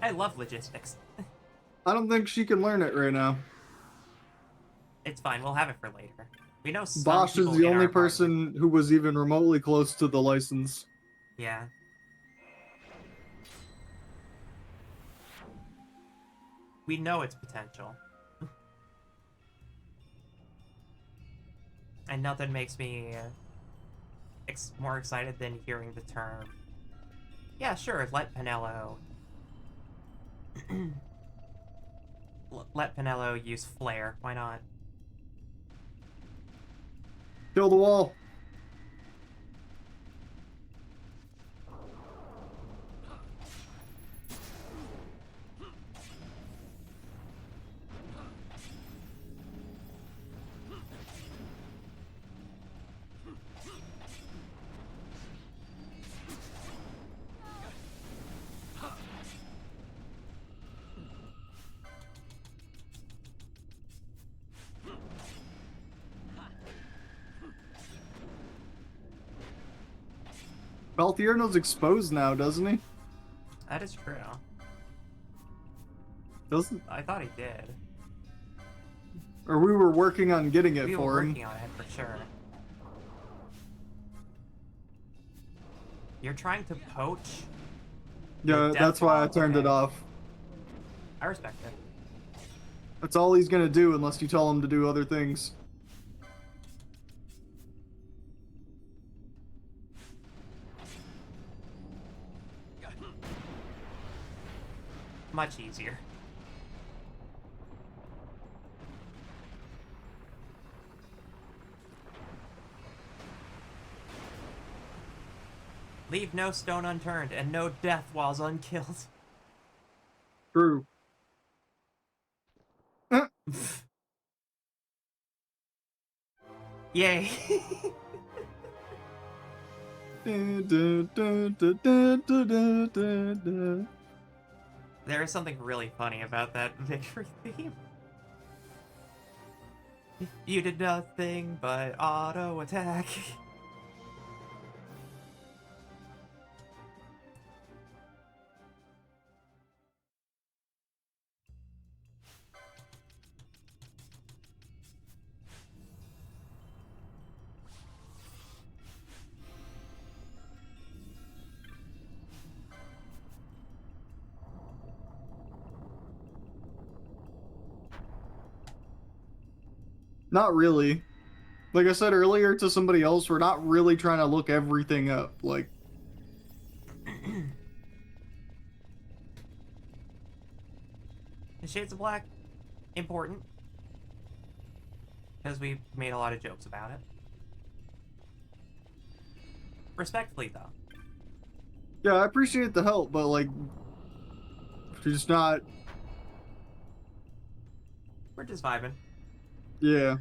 I love logistics. I don't think she can learn it right now. It's fine, we'll have it for later. We know some Bosch is people the in only our party- person who was even remotely close to the license. Yeah. We know its potential. And nothing makes me more excited than hearing the term. Yeah, sure, let Pinello... let Pinello use Flare, why not? Kill the wall. Balthierno's exposed now, doesn't he? That is true. Doesn't? I thought he did. Or we were working on getting it We were for him. working on it, for sure. You're trying to poach? Yeah, the that's why I Death turned Claw? it off. I respect it. That's all he's gonna do unless you tell him to do other things. Much easier. Leave no stone unturned, and no death whiles unkilled. True. Yay! There is something really funny about that victory theme. You did nothing but auto attack. Not really. Like I said earlier to somebody else, we're not really trying to look everything up. Like, The Shades of Black, important. Because we made a lot of jokes about it. Respectfully, though. yeah, I appreciate the help, but like, just not. We're just vibing. Yeah.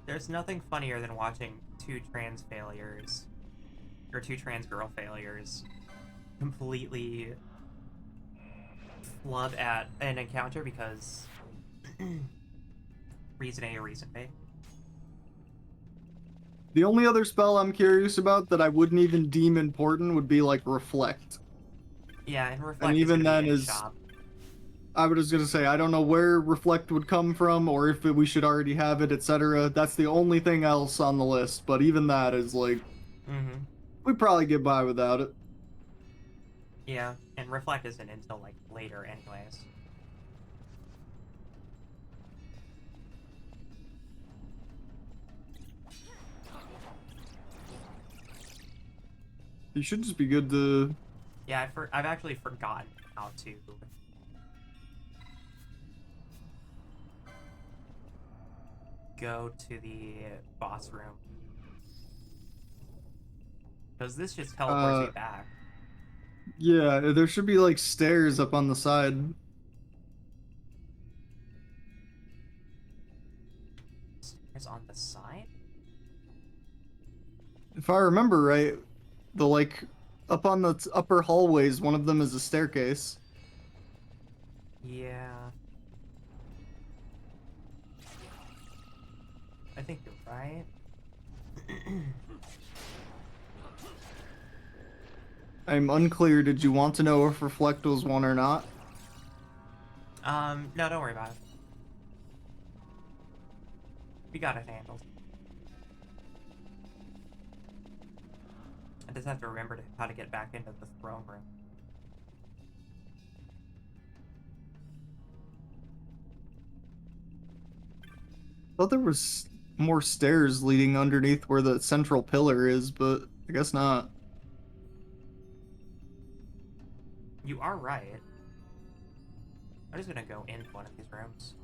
There's nothing funnier than watching two trans failures, or two trans girl failures, completely flub at an encounter because reason A or reason B. The only other spell I'm curious about that I wouldn't even deem important would be like Reflect. Yeah, and Reflect And is even gonna then be in is, shop. I was just gonna say, I don't know where Reflect would come from or if we should already have it, etc. That's the only thing else on the list, but even that is like, Mm-hmm. we'd probably get by without it. Yeah, and Reflect isn't until like later anyways. You should just be good to... Yeah, I've actually forgotten how to go to the boss room. Because this just teleports me back. Yeah, there should be like stairs up on the side. Stairs on the side? If I remember right, the like up on the upper hallways, one of them is a staircase. Yeah. I think you're right. I'm unclear. Did you want to know if Reflect was one or not? No, don't worry about it. We got it handled. I just have to remember how to get back into the throne room. Thought there was more stairs leading underneath where the central pillar is, but I guess not. You are right. I'm just gonna go into one of these rooms.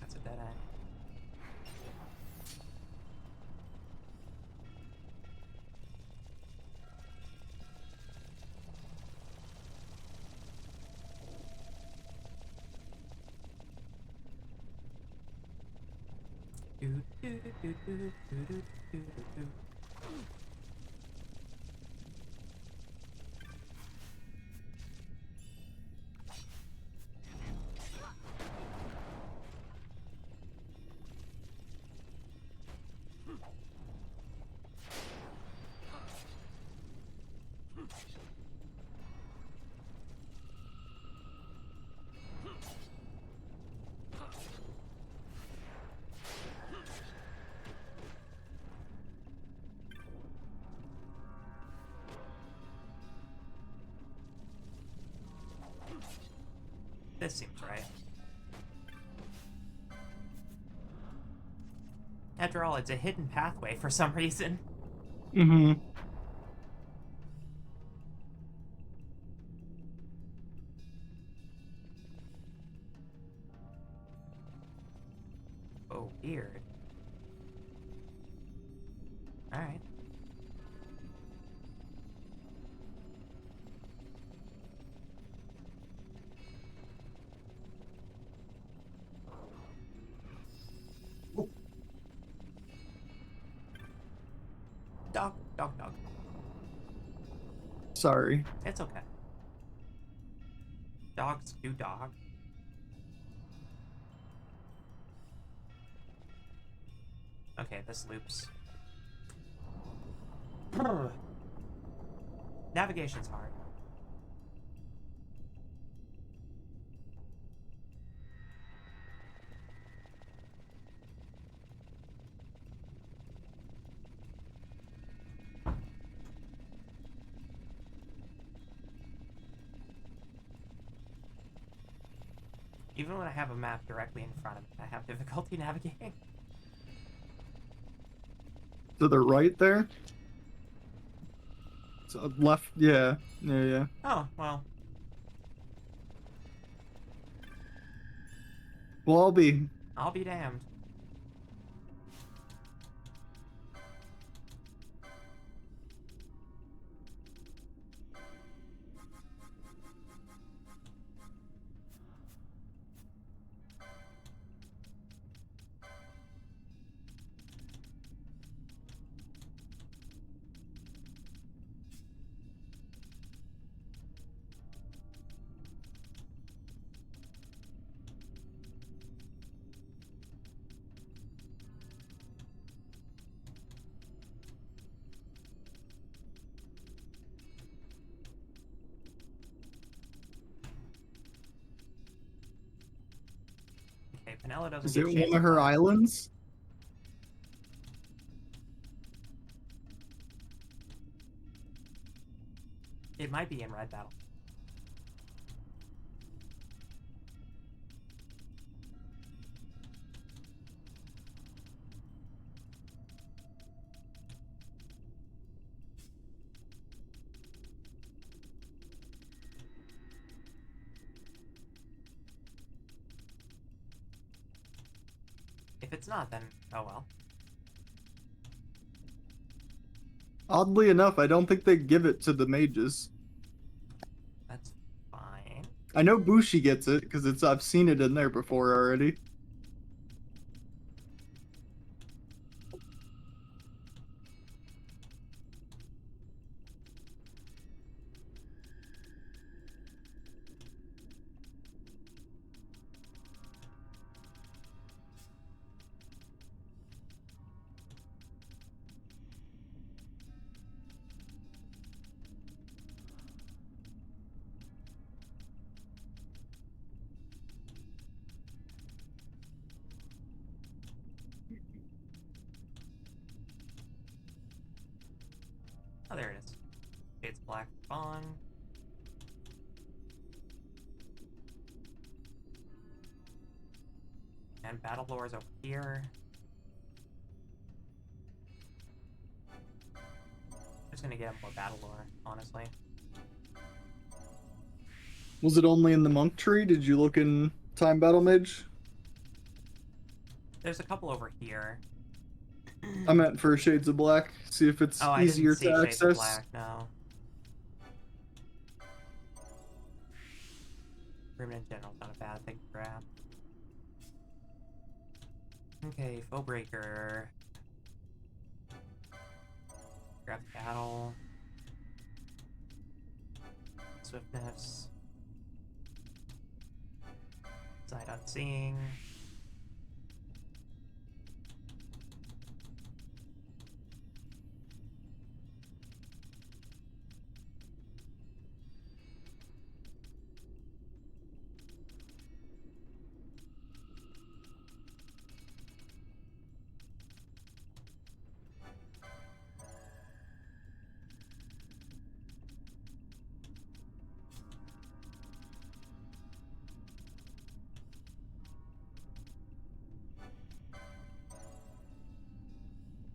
That's a dead end. This seems right. After all, it's a hidden pathway for some reason. Mm-hmm. disappeared. Alright. Dog, dog, dog. Sorry. It's okay. Dogs do dog. Okay, this loops. Navigation's hard. Even when I have a map directly in front of me, I have difficulty navigating. To the right there? So left, yeah. Yeah. Oh, well. Well, I'll be damned. Okay, Penella doesn't Is get it shades one of her black. islands? It might be in Red Battle. If it's not, then oh well. Oddly enough, I don't think they give it to the mages. That's fine. I know Bushi gets it because I've seen it in there before already. Oh, there it is. Shades black on. And battle lore is over here. Just gonna get more battle lore, honestly. Was it only in the monk tree? Did you look in Time Battle Mage? There's a couple over here. I meant for Shades of Black. See if it's Oh, I didn't easier see to Shades of access. Black, no. Rumen in general is not a bad thing to grab. Okay, Foe Breaker. Grab Battle. Swiftness. Sight Unseeing.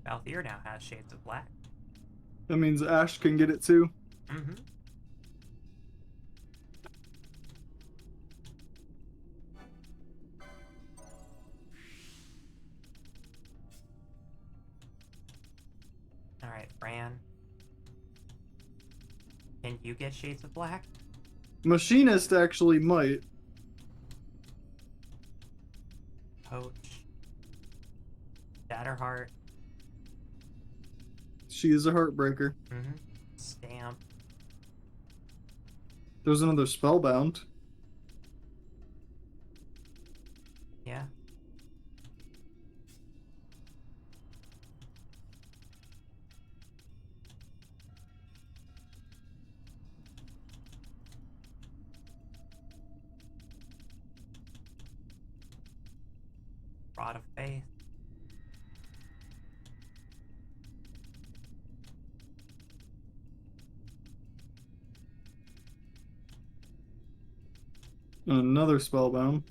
Valthier now has Shades of Black. That means Ash can get it too. Mm-hmm. Alright, Fran. Can you get Shades of Black? Machinist actually might. Poach. Shatterheart. She is a heartbreaker. Mm-hmm. Stamp. There's another Spellbound. Yeah. Rod of Faith. And another Spellbound.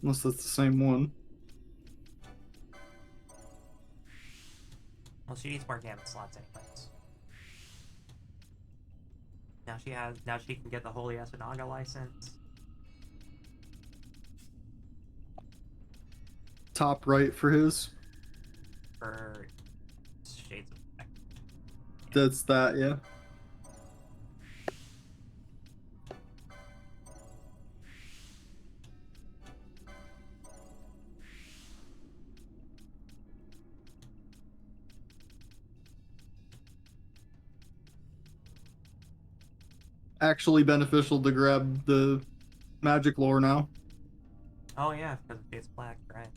Unless that's the same one. Well, she needs more damage slots anyways. Now she can get the Holy Esanaga license. Top right for his. For Shades of Black. That's that, yeah. Actually beneficial to grab the magic lore now. Oh yeah, because of Shades of Black, right.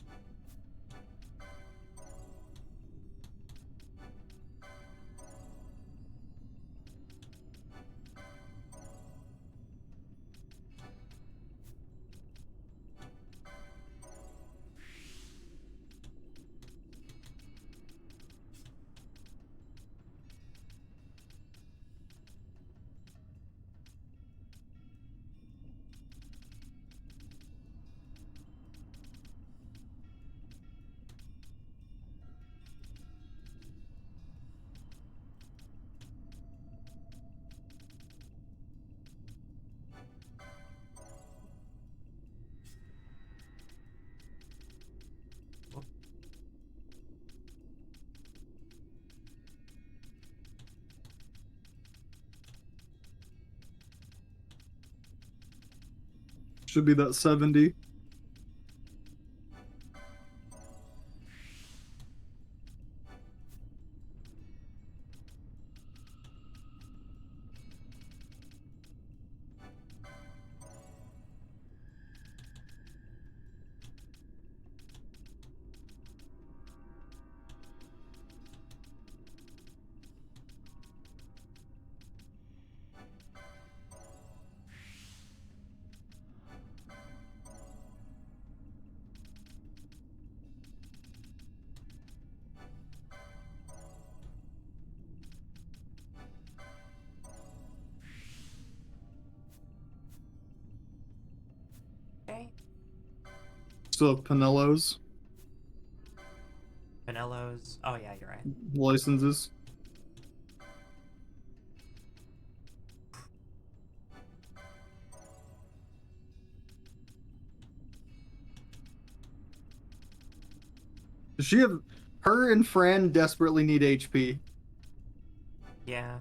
Should be that 70. Okay. Still have Pinello's Vanillo's. Oh yeah, you're right. licenses. Does she have... Her and Fran desperately need HP. Yeah.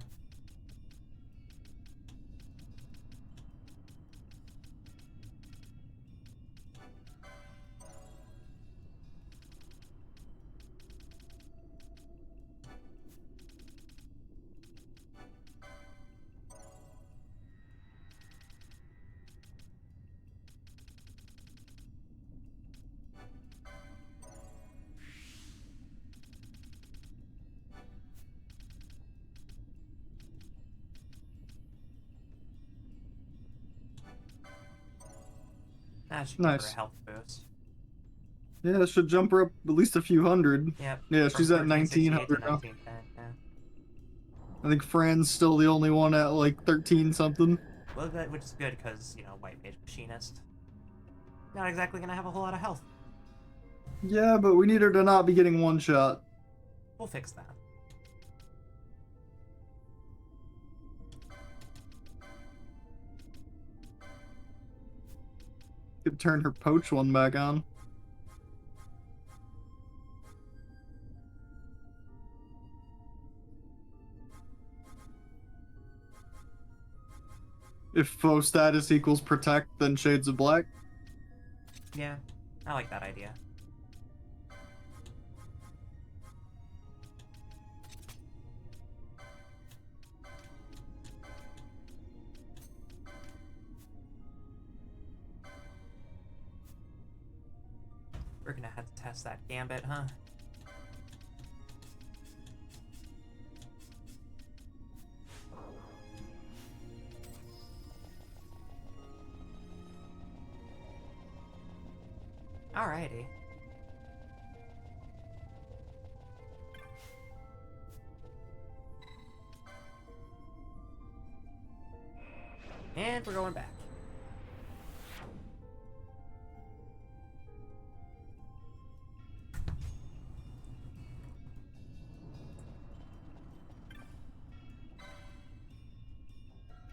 That should give her Nice. a health boost. Yeah, that should jump her up at least a few hundred. Yep. Yeah, from she's at 1368 to 1900 now. 1910, yeah. I think Fran's still the only one at like 13 something. Well, which is good because, you know, White Mage Machinist. Not exactly gonna have a whole lot of health. Yeah, but we need her to not be getting one shot. We'll fix that. Could turn her poach one back on. If foe status equals protect, then Shades of Black. Yeah, I like that idea. We're gonna have to test that gambit, huh? Alrighty. And we're going back.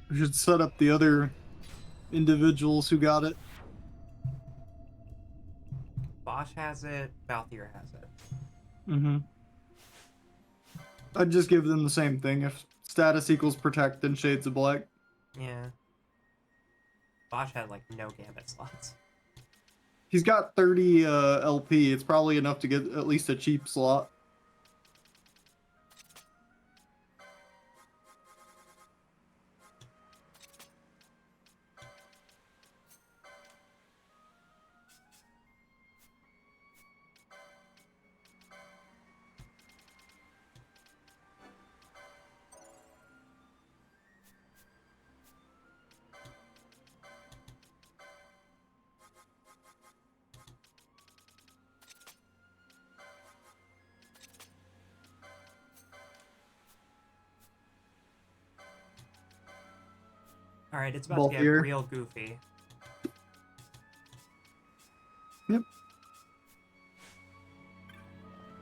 We should set up the other individuals who got it. Bosch has it, Balthier has it. Mm-hmm. I'd just give them the same thing. If status equals protect, then Shades of Black. Yeah. Bosch had, like, no gambit slots. He's got 30 LP. It's probably enough to get at least a cheap slot. Alright, it's about to get real goofy. Yep.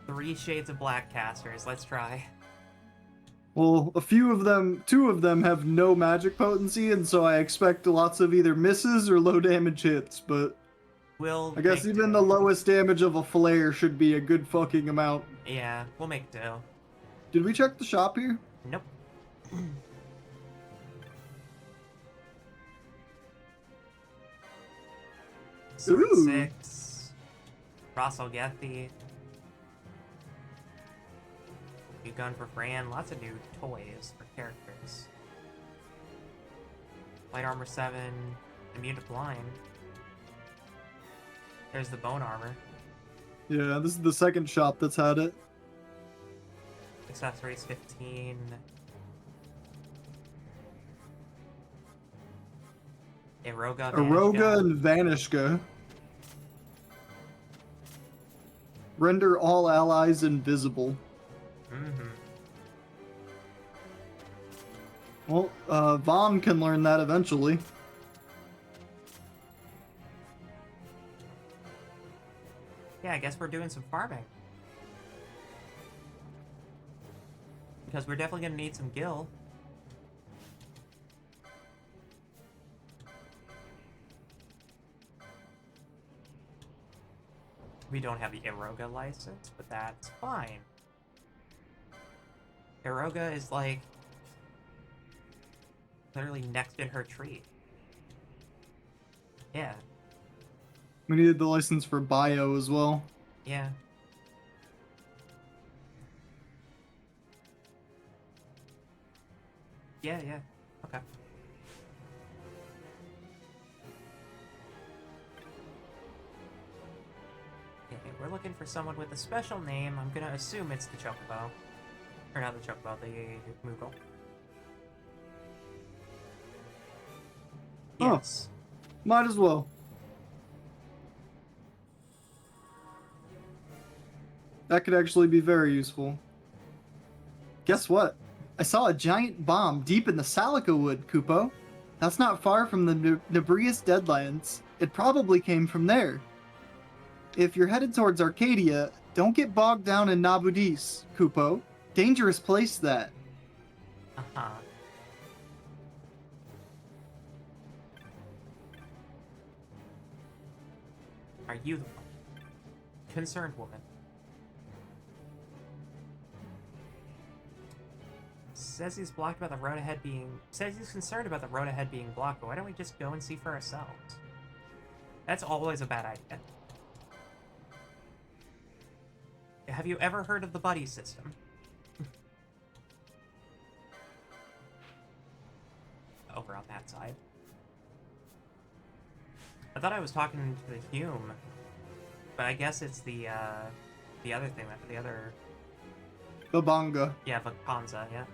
3 Shades of Black casters, let's try. Well, two of them have no magic potency, and so I expect lots of either misses or low damage hits, but I guess even the lowest damage of a flare should be a good fucking amount. Yeah, we'll make do. Did we check the shop here? Nope. Sword 6. Russell Gethy. New gun for Fran. Lots of new toys for characters. Light armor 7. Immune to blind. There's the bone armor. Yeah, this is the second shop that's had it. Accessories 15. Aroga and Vanishka. Render all allies invisible. Mm-hmm. Well, Vaughn can learn that eventually. Yeah, I guess we're doing some farming. Because we're definitely gonna need some gil. We don't have the Eroga license, but that's fine. Eroga is like literally next in her tree. Yeah. We needed the license for bio as well. Yeah. Yeah, yeah. Okay. Okay, we're looking for someone with a special name. I'm gonna assume it's the Chocobo. Or not the Chocobo, the Moogle. Oh, Yes. might as well. That could actually be very useful. Guess what? I saw a giant bomb deep in the Salica Wood, Kupo. That's not far from the Nebrius Deadlands. It probably came from there. If you're headed towards Arcadia, don't get bogged down in Nabudis, Kupo. Dangerous place, that. Uh-huh. Are you the one? Concerned woman. 6. says he's blocked about the road ahead being... Says he's concerned about the road ahead being blocked, but why don't we just go and see for ourselves? That's always a bad idea. Have you ever heard of the buddy system? Over on that side. I thought I was talking to the Hume, but I guess it's the other thing, the other... The Banga. Yeah, Vakanza, yeah.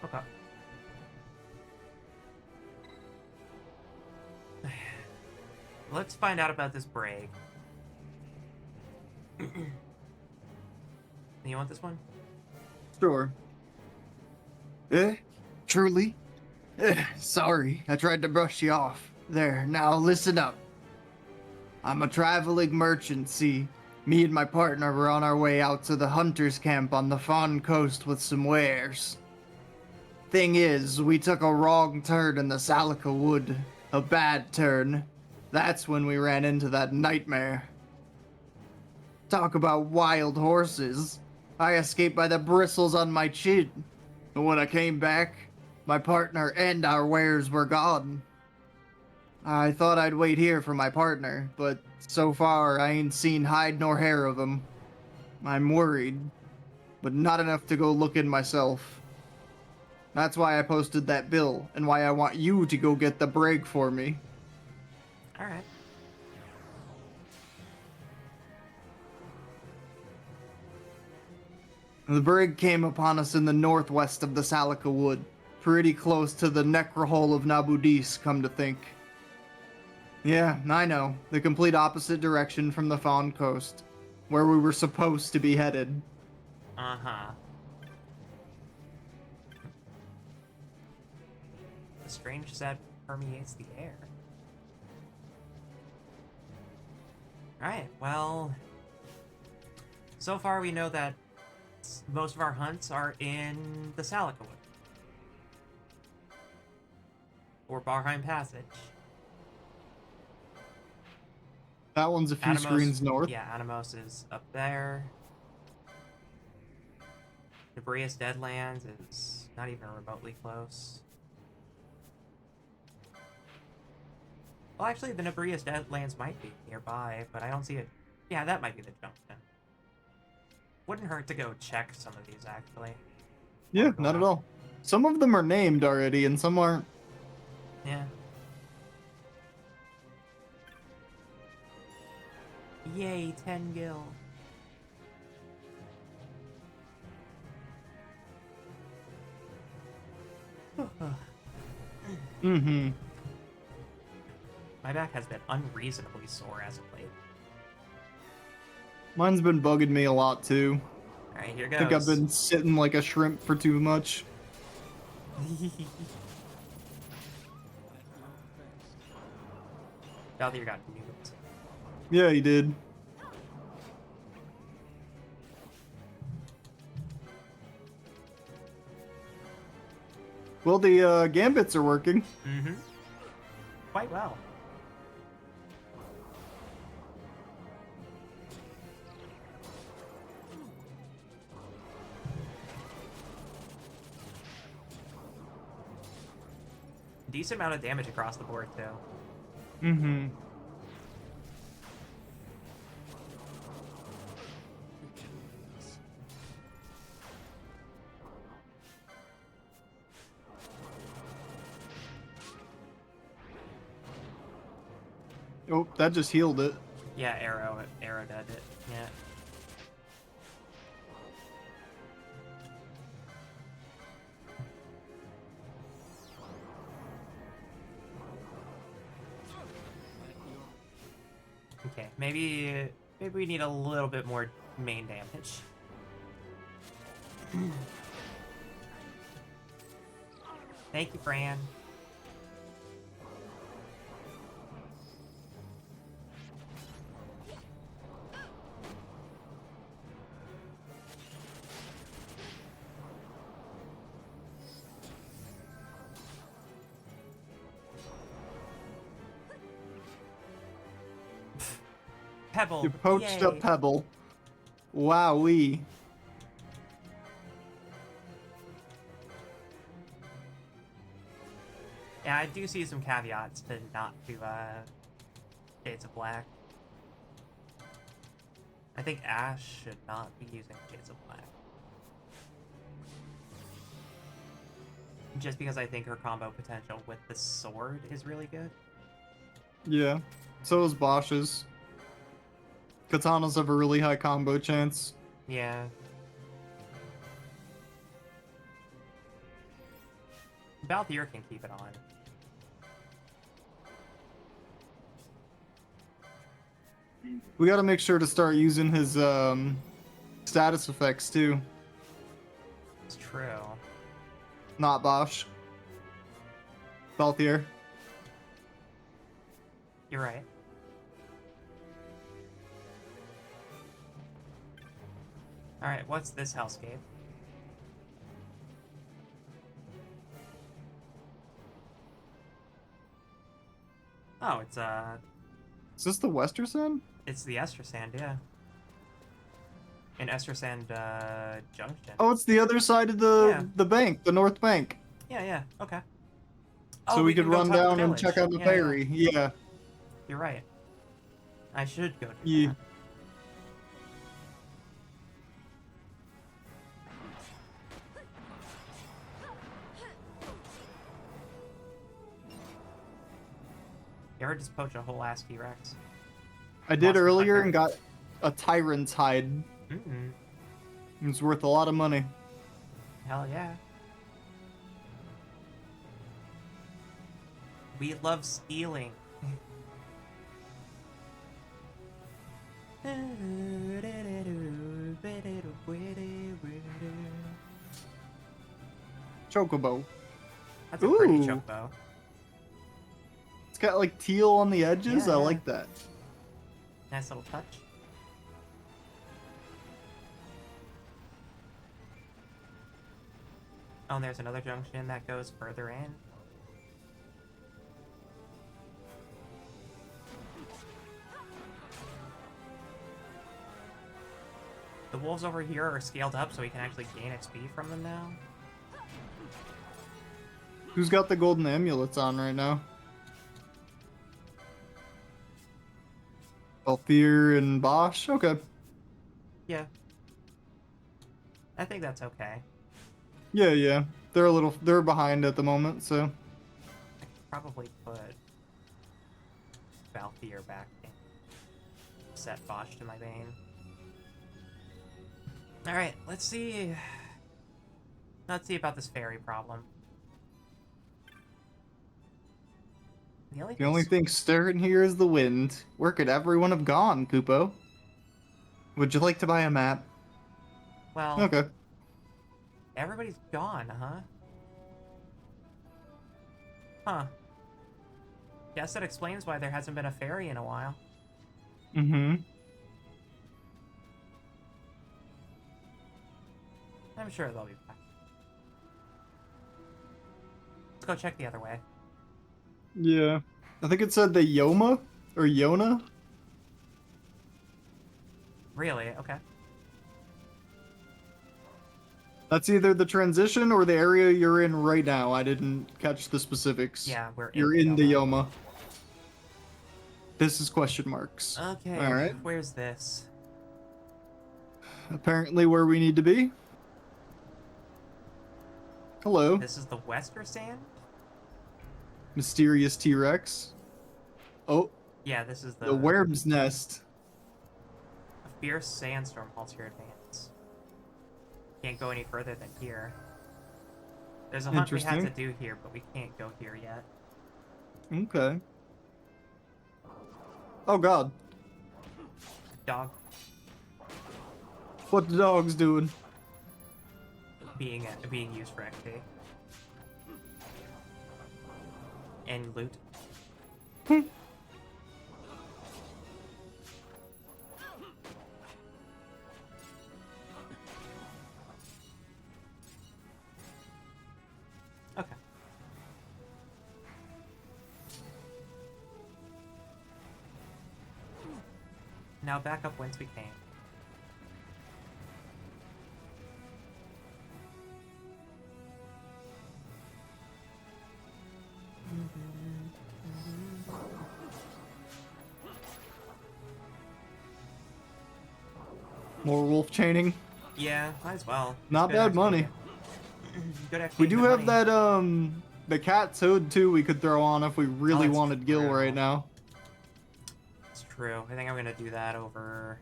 Okay. Let's find out about this break. You want this one? Sure. Truly? Sorry, I tried to brush you off. There, now listen up. I'm a traveling merchant, see. Me and my partner were on our way out to the hunter's camp on the Fawn Coast with some wares. Thing is, we took a wrong turn in the Salica Wood. A bad turn. That's when we ran into that nightmare. Talk about wild horses. I escaped by the bristles on my chin. But when I came back, my partner and our wares were gone. I thought I'd wait here for my partner, but so far I ain't seen hide nor hair of him. I'm worried, but not enough to go looking myself. That's why I posted that bill, and why I want you to go get the brig for me. Alright. The brig came upon us in the northwest of the Salica Wood, pretty close to the necrohole of Nabudis, come to think. Yeah, I know, the complete opposite direction from the Fawn Coast, where we were supposed to be headed. Uh-huh. The strange scent permeates the air. Alright, well... So far we know that most of our hunts are in the Salica Wood. Or Barheim Passage. That one's a few screens north. Yeah, Animos is up there. Nebrius Deadlands is not even remotely close. Well, actually, the Nebrius Deadlands might be nearby, but I don't see it. Yeah, that might be the junction. Wouldn't hurt to go check some of these, actually. Yeah, not at all. Some of them are named already, and some aren't. Yeah. Yay, 10 gil. Mm-hmm. My back has been unreasonably sore as of late. Mine's been bugging me a lot, too. Alright, here I goes. think I've been sitting like a shrimp for too much. Valdir got nuked. Yeah, he did. Well, the gambits are working. Mm-hmm. Quite well. Decent amount of damage across the board, too. Mm-hmm. Oh, that just healed it. Yeah, arrow did it. Yeah. Okay, maybe we need a little bit more main damage. Thank you, Fran. Pebble. You poached Yay. a pebble. Wowee. Yeah, I do see some caveats to not do Shades of Black. I think Ash should not be using Shades of Black. Just because I think her combo potential with the sword is really good. Yeah. So is Bosch's. Katanas have a really high combo chance. Yeah. Balthier can keep it on. We gotta make sure to start using his status effects too. It's true. Not Bosch. Balthier. You're right. Alright, what's this hellscape? Oh, it's Is this the Westersand? it's the Estersand, yeah. In Estersand Junction. Oh, it's the other side of the bank, the North Bank. Yeah, yeah, okay. So we could can go run talk to down and village. check out the Yeah, ferry. yeah. Yeah. You're right. I should go to Yeah. that. You ever just poach a whole ass T-Rex? I did Monster earlier Hunter. and got a Tyrant's hide. Mm-mm. It's worth a lot of money. Hell yeah. We love stealing. Chocobo. That's a pretty Ooh. chocobo. It's got like teal on the edges. Yeah, I yeah. like that. Nice little touch. Oh, and there's another junction that goes further in. The wolves over here are scaled up so we can actually gain XP from them now. Who's got the golden amulets on right now? Balthier and Bosch? Okay. Yeah. I think that's okay. Yeah, yeah. They're behind at the moment, so. Probably put Balthier back in. Set Bosch to my bane. Alright, let's see. Let's see about this ferry problem. The only thing stirring here is the wind. Where could everyone have gone, Kupo? Would you like to buy a map? Well, Okay. everybody's gone, huh? Huh. Guess that explains why there hasn't been a ferry in a while. Mm-hmm. I'm sure they'll be back. Let's go check the other way. Yeah. I think it said the Yoma or Yona. Really? Okay. That's either the transition or the area you're in right now. I didn't catch the specifics. Yeah, You're in the Yoma. This is question marks. Okay. All right. Where's this? Apparently where we need to be. Hello. This is the Westersand? Mysterious T-Rex. Oh, Yeah, this is the worm's nest. A fierce sandstorm halts your advance. Can't go any further than here. There's a hunt we had to Interesting. do here, but we can't go here yet. Okay. Oh god. Dog What the dog's doing? being used for XP. And loot. Okay. Now back up whence we came. More wolf chaining. Yeah, might as well. Not Good bad money. Good XP We do good have money. that, the cat's hood too we could throw on if we really that's wanted Gil true. right now. It's true. I think I'm gonna do that over.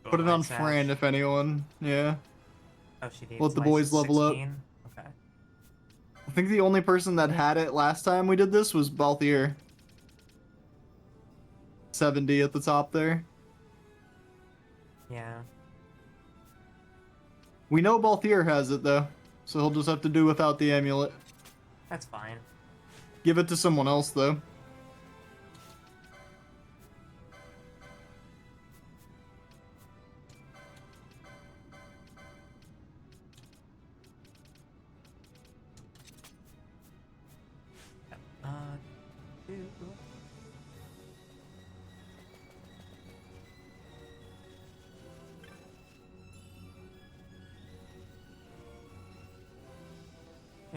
Put it on Sash. Fran if anyone. Yeah. Oh, she needs Let the boys level up. 16? Okay. I think the only person that had it last time we did this was Balthier. 70 at the top there. Yeah. We know Balthier has it though, so he'll just have to do without the amulet. That's fine. Give it to someone else though. Two.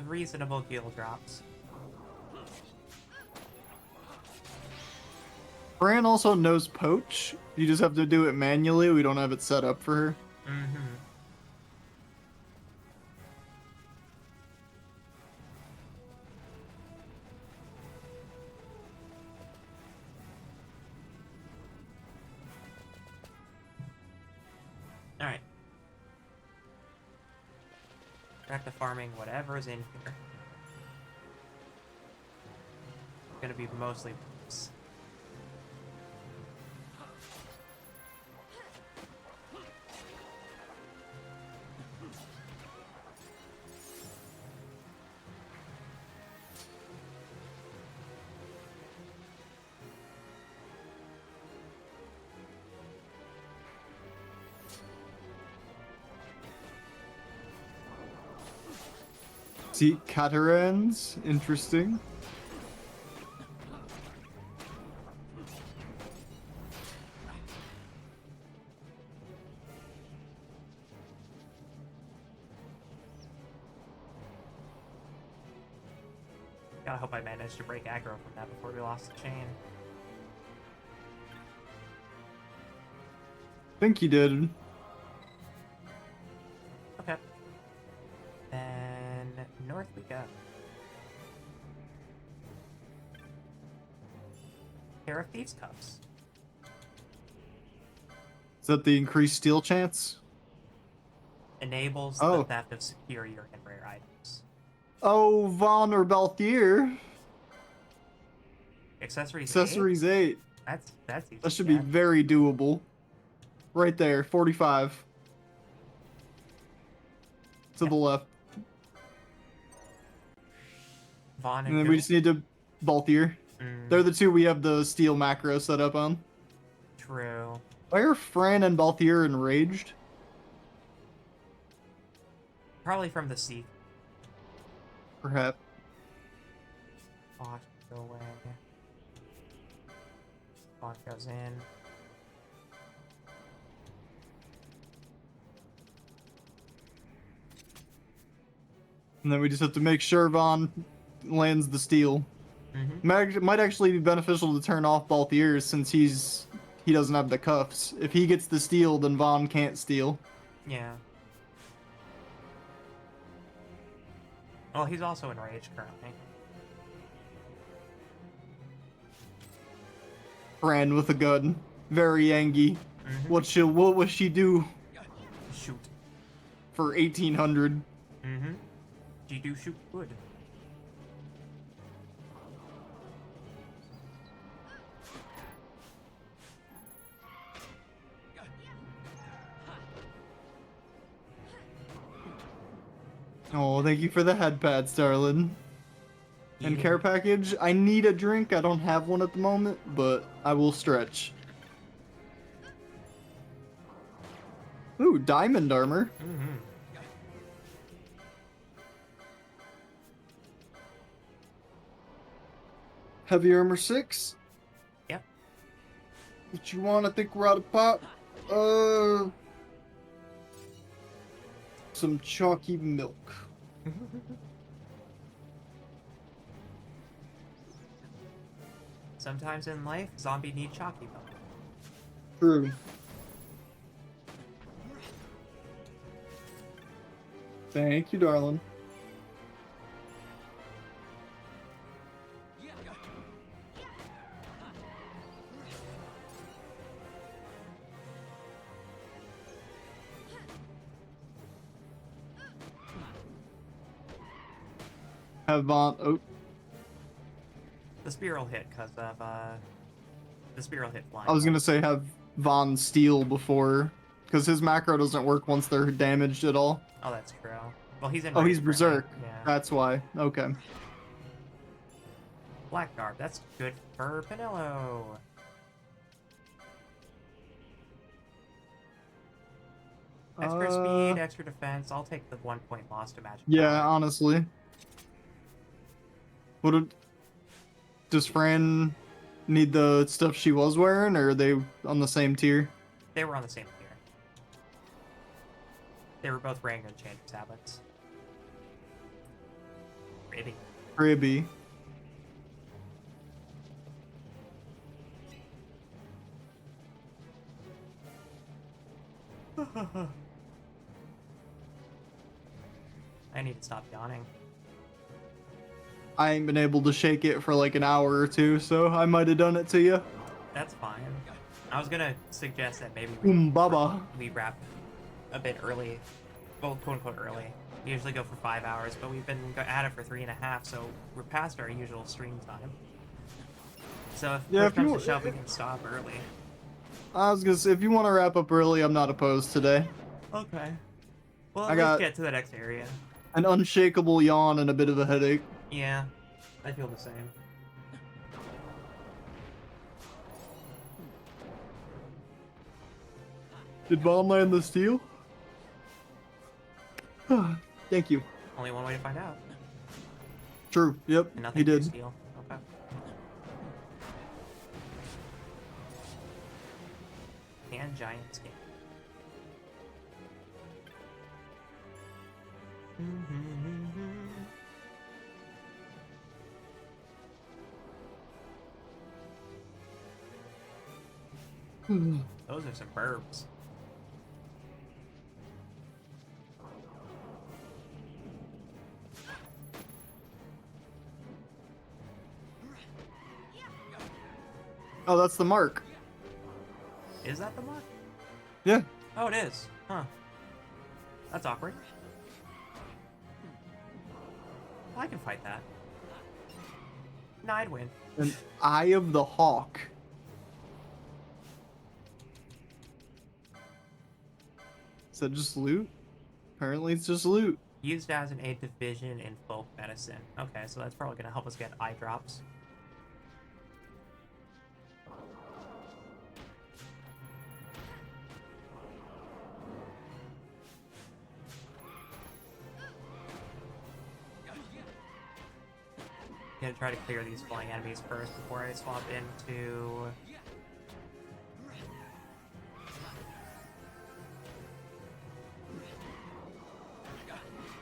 Reasonable gil drops. Fran also knows poach. You just have to do it manually. We don't have it set up for her. Mm-hmm. Alright. Back to farming whatever's in here. Gonna be mostly wolves. See, Catarans. Interesting. Gotta hope I managed to break aggro from that before we lost the chain. I think you did. Okay. Then north we go. Pair of thieves' cuffs. Is that the increased steal chance? Enables Oh. the theft of superior and rare items. Oh, Vaughn or Balthier. Accessories. Accessories 8. That's easy. That should to be get. very doable. Right there, 45. To the left. Vaughn And then we just need to Balthier. They're the two we have the steel macro set up on. True. Why are Fran and Balthier enraged? Probably from the sea. Perhaps. Vaughn, go away. Vaughn goes in. And then we just have to make sure Vaughn lands the steel. Might actually be beneficial to turn off Balthier's since he doesn't have the cuffs. If he gets the steal, then Vaughn can't steal. Yeah. Well, he's also enraged currently. Fran with a gun. Very angry. What will she do Shoot. for 1800? You do shoot good. Oh, thank you for the head pad, Starlin. And care package. I need a drink. I don't have one at the moment, but I will stretch. Ooh, diamond armor. Heavy armor 6. Yep. What you want? I think we're out of pop. Some chalky milk. Sometimes in life, zombie need chalky milk. True. Thank you, darling. Have Vaughn. Oh, The spear will hit because of the spear will hit flying. I was gonna say have Vaughn steal before, because his macro doesn't work once they're damaged at all. Oh, that's true. Well, he's in. Oh, he's range berserk. currently. Yeah. That's why. Okay. Black Garb. That's good for Penelo. Extra speed, extra defense. I'll take the 1 point loss to magic. Yeah, power. honestly. Does Fran need the stuff she was wearing, or are they on the same tier? They were on the same tier. They were both wearing enchanted tablets. Maybe. Ribby. I need to stop yawning. I ain't been able to shake it for like an hour or two, so I might have done it to you. That's fine. I was gonna suggest that maybe Baba. we wrap a bit early. Well, quote unquote early. We usually go for 5 hours, but we've been at it for 3.5, so we're past our usual stream time. So if Yeah, push if you- comes to shove, we can stop early. I was gonna say, if you want to wrap up early, I'm not opposed today. Okay. Well, I let's got- get to the next area. An unshakable yawn and a bit of a headache. Yeah, I feel the same. Did Vaughn land the steel? Thank you. Only one way to find out. True. Yep, And nothing he to did. steal. Okay. And giant skin. Those are some burbs. Oh, that's the mark. Is that the mark? Yeah. Oh, it is. Huh. That's awkward. I can fight that. No, I'd win. An Eye of the Hawk. Is that just loot? Apparently it's just loot. Used as an aid to vision in folk medicine. Okay, so that's probably gonna help us get eye drops. Gonna try to clear these flying enemies first before I swap into.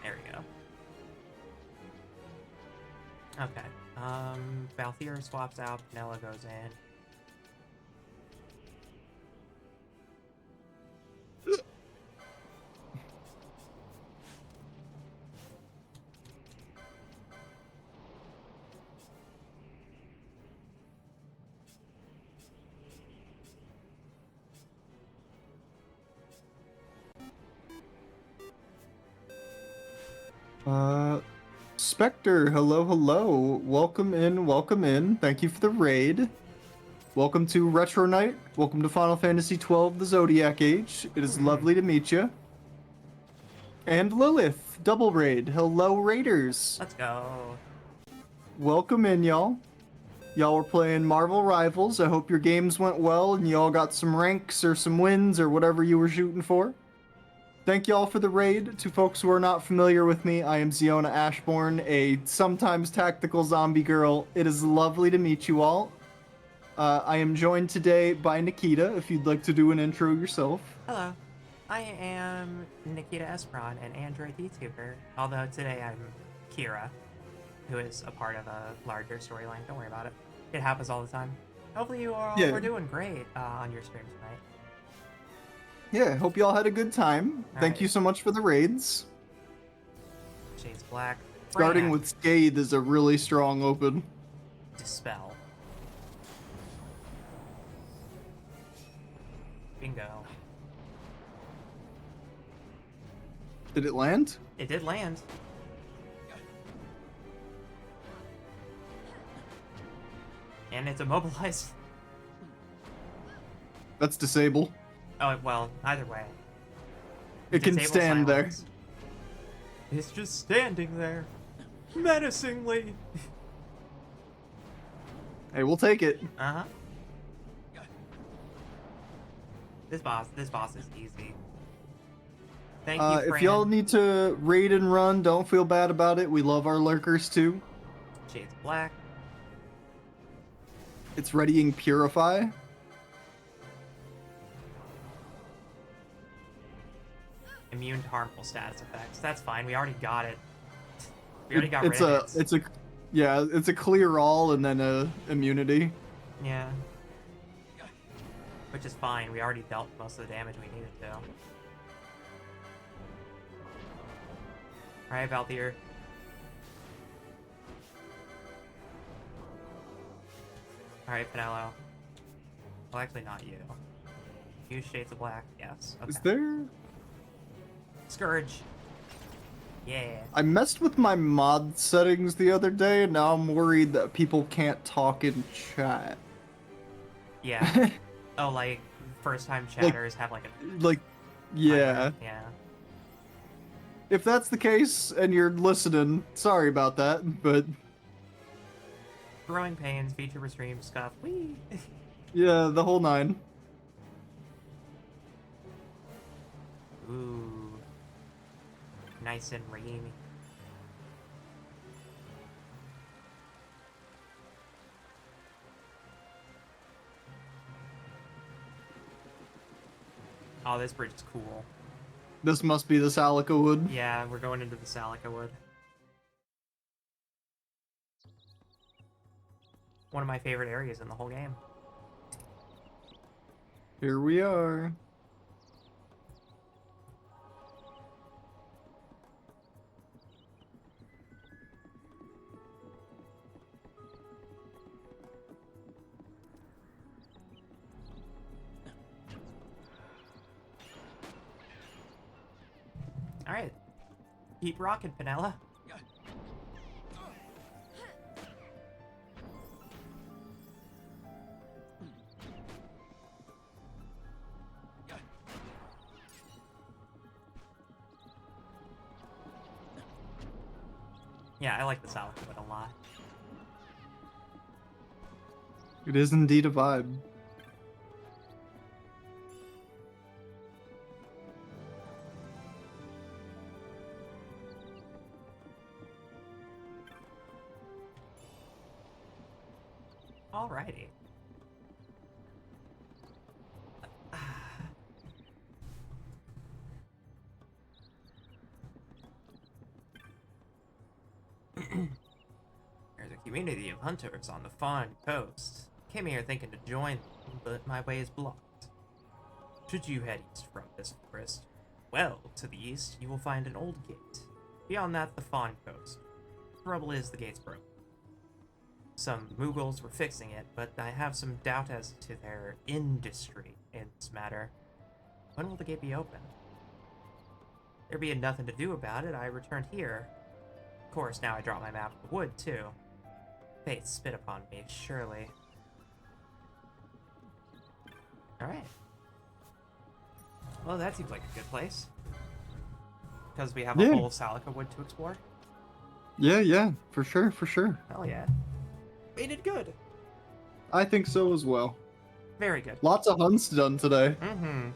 There we go. Okay. Balthier swaps out, Penelo goes in. Spectre, hello, hello. Welcome in, welcome in. Thank you for the raid. Welcome to Retro Night. Welcome to Final Fantasy XII, the Zodiac Age. It is lovely to meet you. And Lilith, double raid. Hello, raiders. Let's go. Welcome in, y'all. Y'all were playing Marvel Rivals. I hope your games went well and y'all got some ranks or some wins or whatever you were shooting for. Thank y'all for the raid. To folks who are not familiar with me, I am Ziona Ashbourne, a sometimes tactical zombie girl. It is lovely to meet you all. I am joined today by Nekita, if you'd like to do an intro yourself. Hello. I am Nekita Esperon, an Android VTuber. Although today I'm Kira, who is a part of a larger storyline. Don't worry about it. It happens all the time. Hopefully you all Yeah. were doing great on your stream tonight. Yeah, hope y'all had a good time. Thank Alright. you so much for the raids. Shades Black. Starting Brainiac. with Scathe is a really strong open. Dispel. Bingo. Did it land? It did land. And it's immobilized. That's disable. Oh, well, either way. It can Disable stand silence. It's just standing there. Menacingly. there. Hey, we'll take it. Uh-huh. This boss is easy. Thank you, Fran. If y'all need to raid and run, don't feel bad about it. We love our lurkers too. Shades Black. It's readying Purify. Immune to harmful status effects. That's fine. We already got it. We already got rid of it. It's a clear all and then a immunity. Yeah. Which is fine. We already dealt most of the damage we needed to. Alright, Valthier. Alright, Pinello. Well, actually not you. Use Shades of Black. Yes. Okay. Is there... Scourge. Yeah. I messed with my mod settings the other day, and now I'm worried that people can't talk in chat. Yeah. Oh, like, first-time chatters have, like, a... Like, yeah. timer. Yeah. If that's the case, and you're listening, sorry about that, but... Growing pains, feature restream, scuff. Whee! Yeah, the whole nine. Ooh. Nice and rainy. Oh, this bridge is cool. This must be the Salica Wood. Yeah, we're going into the Salica Wood. One of my favorite areas in the whole game. Here we are. Alright. Keep rocking, Pinella. Yeah, I like the Salica Wood a lot. It is indeed a vibe. Alrighty. There's a community of hunters on the Fawn Coast. Came here thinking to join them, but my way is blocked. Should you head east from this forest, well, to the east you will find an old gate. Beyond that, the Fawn Coast. Trouble is, the gate's broken. Some Mughals were fixing it, but I have some doubt as to their industry in this matter. When will the gate be open? There being nothing to do about it, I returned here. Of course, now I drop my map of the wood, too. Fate spit upon me, surely. Alright. Well, that seems like a good place. Because we have a whole Salica Wood to explore. Yeah, for sure, for sure. Hell yeah. We did good. I think so as well. Very good. Lots of hunts done today. Mm-hmm.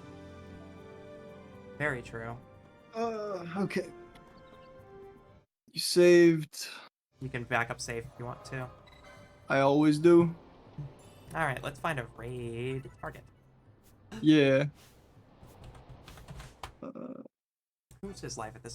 Very true. Okay. You saved. You can back up save if you want to. I always do. Alright, let's find a raid target. Yeah. Who's his life at this